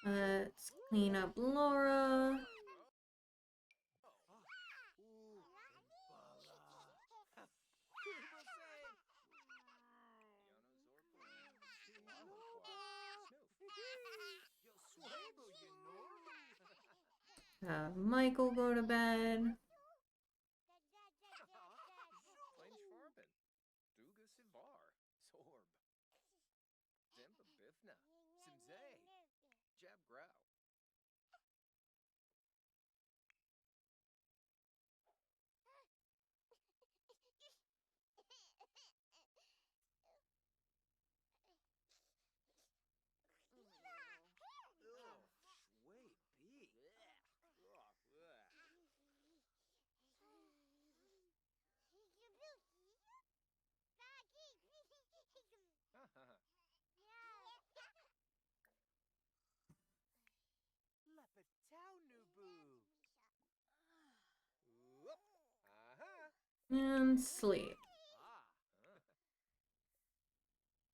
Let's clean up Laura. Have Michael go to bed. Plain Schwarben. Duga Sivar. Sorb. Demba Bifna. Simzay. Jab Grow. Shui B. Fatau Whoop. Aha. And sleep.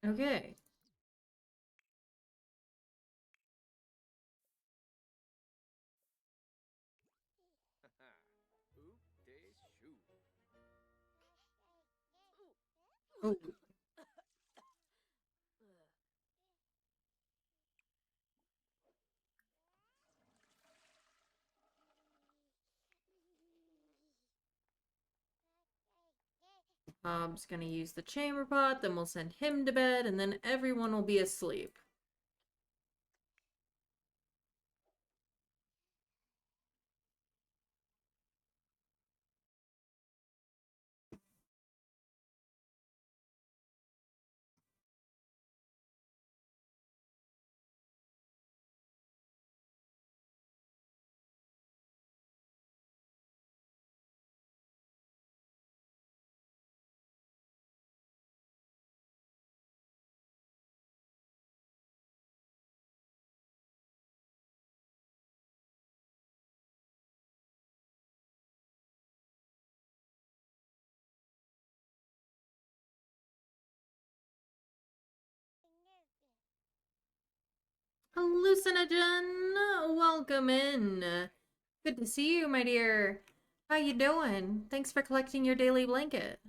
Ah. Okay. Oop de shoe. Oh. Bob's gonna use the chamber pot, then we'll send him to bed, and then everyone will be asleep. Hallucinogen, welcome in. Good to see you, my dear. How you doing? Thanks for collecting your daily blanket.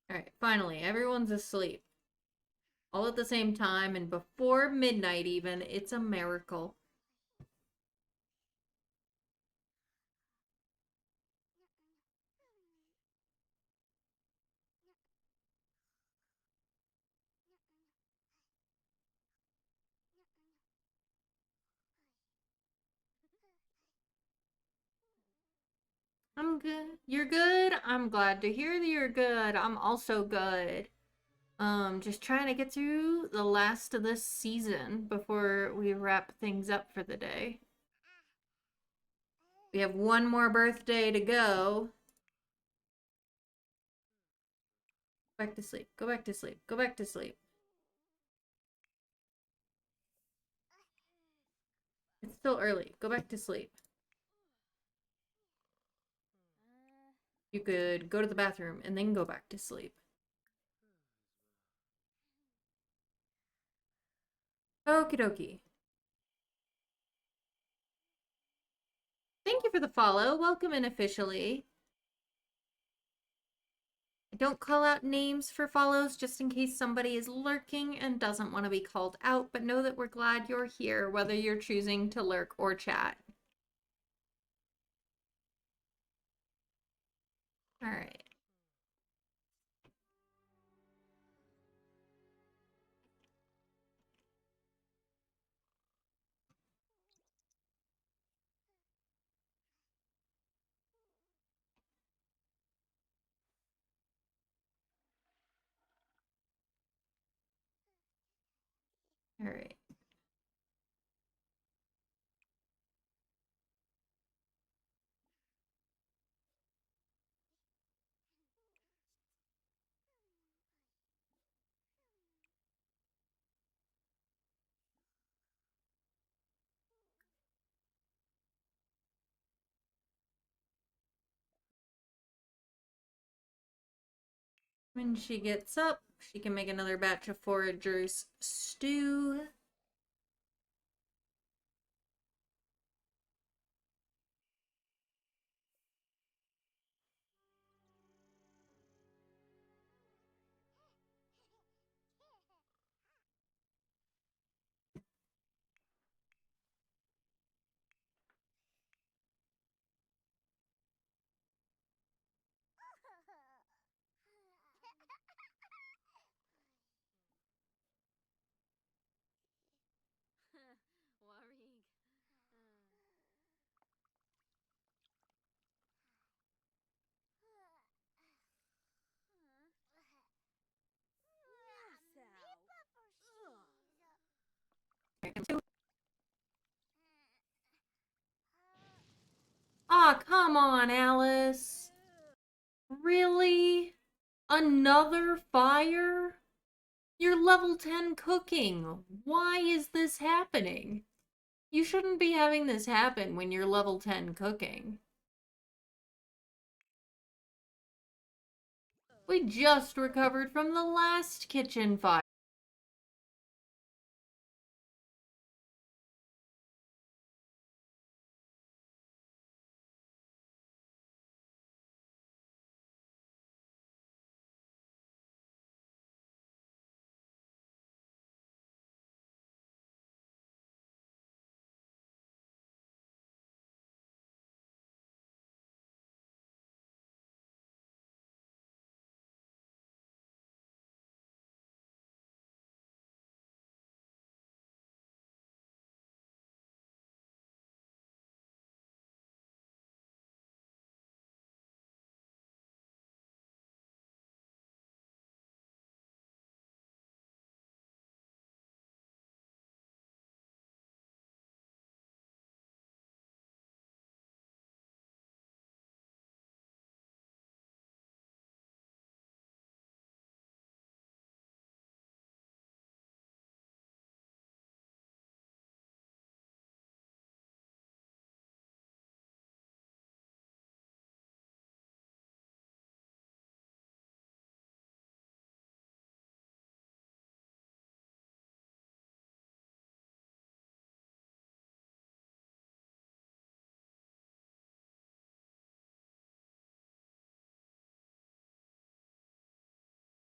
Alright, finally, everyone's asleep. All at the same time and before midnight even. It's a miracle. I'm good. You're good? I'm glad to hear that you're good. I'm also good. Just trying to get through the last of this season before we wrap things up for the day. We have one more birthday to go. Go back to sleep. Go back to sleep. Go back to sleep. It's still early. Go back to sleep. You could go to the bathroom and then go back to sleep. Okie dokie. Thank you for the follow. Welcome in officially. I don't call out names for follows just in case somebody is lurking and doesn't want to be called out, but know that we're glad you're here, whether you're choosing to lurk or chat. All right. All right. When she gets up, she can make another batch of foragers stew. Ah, come on, Alice. Really? Another fire? You're level 10 cooking. Why is this happening? You shouldn't be having this happen when you're level 10 cooking. We just recovered from the last kitchen fire.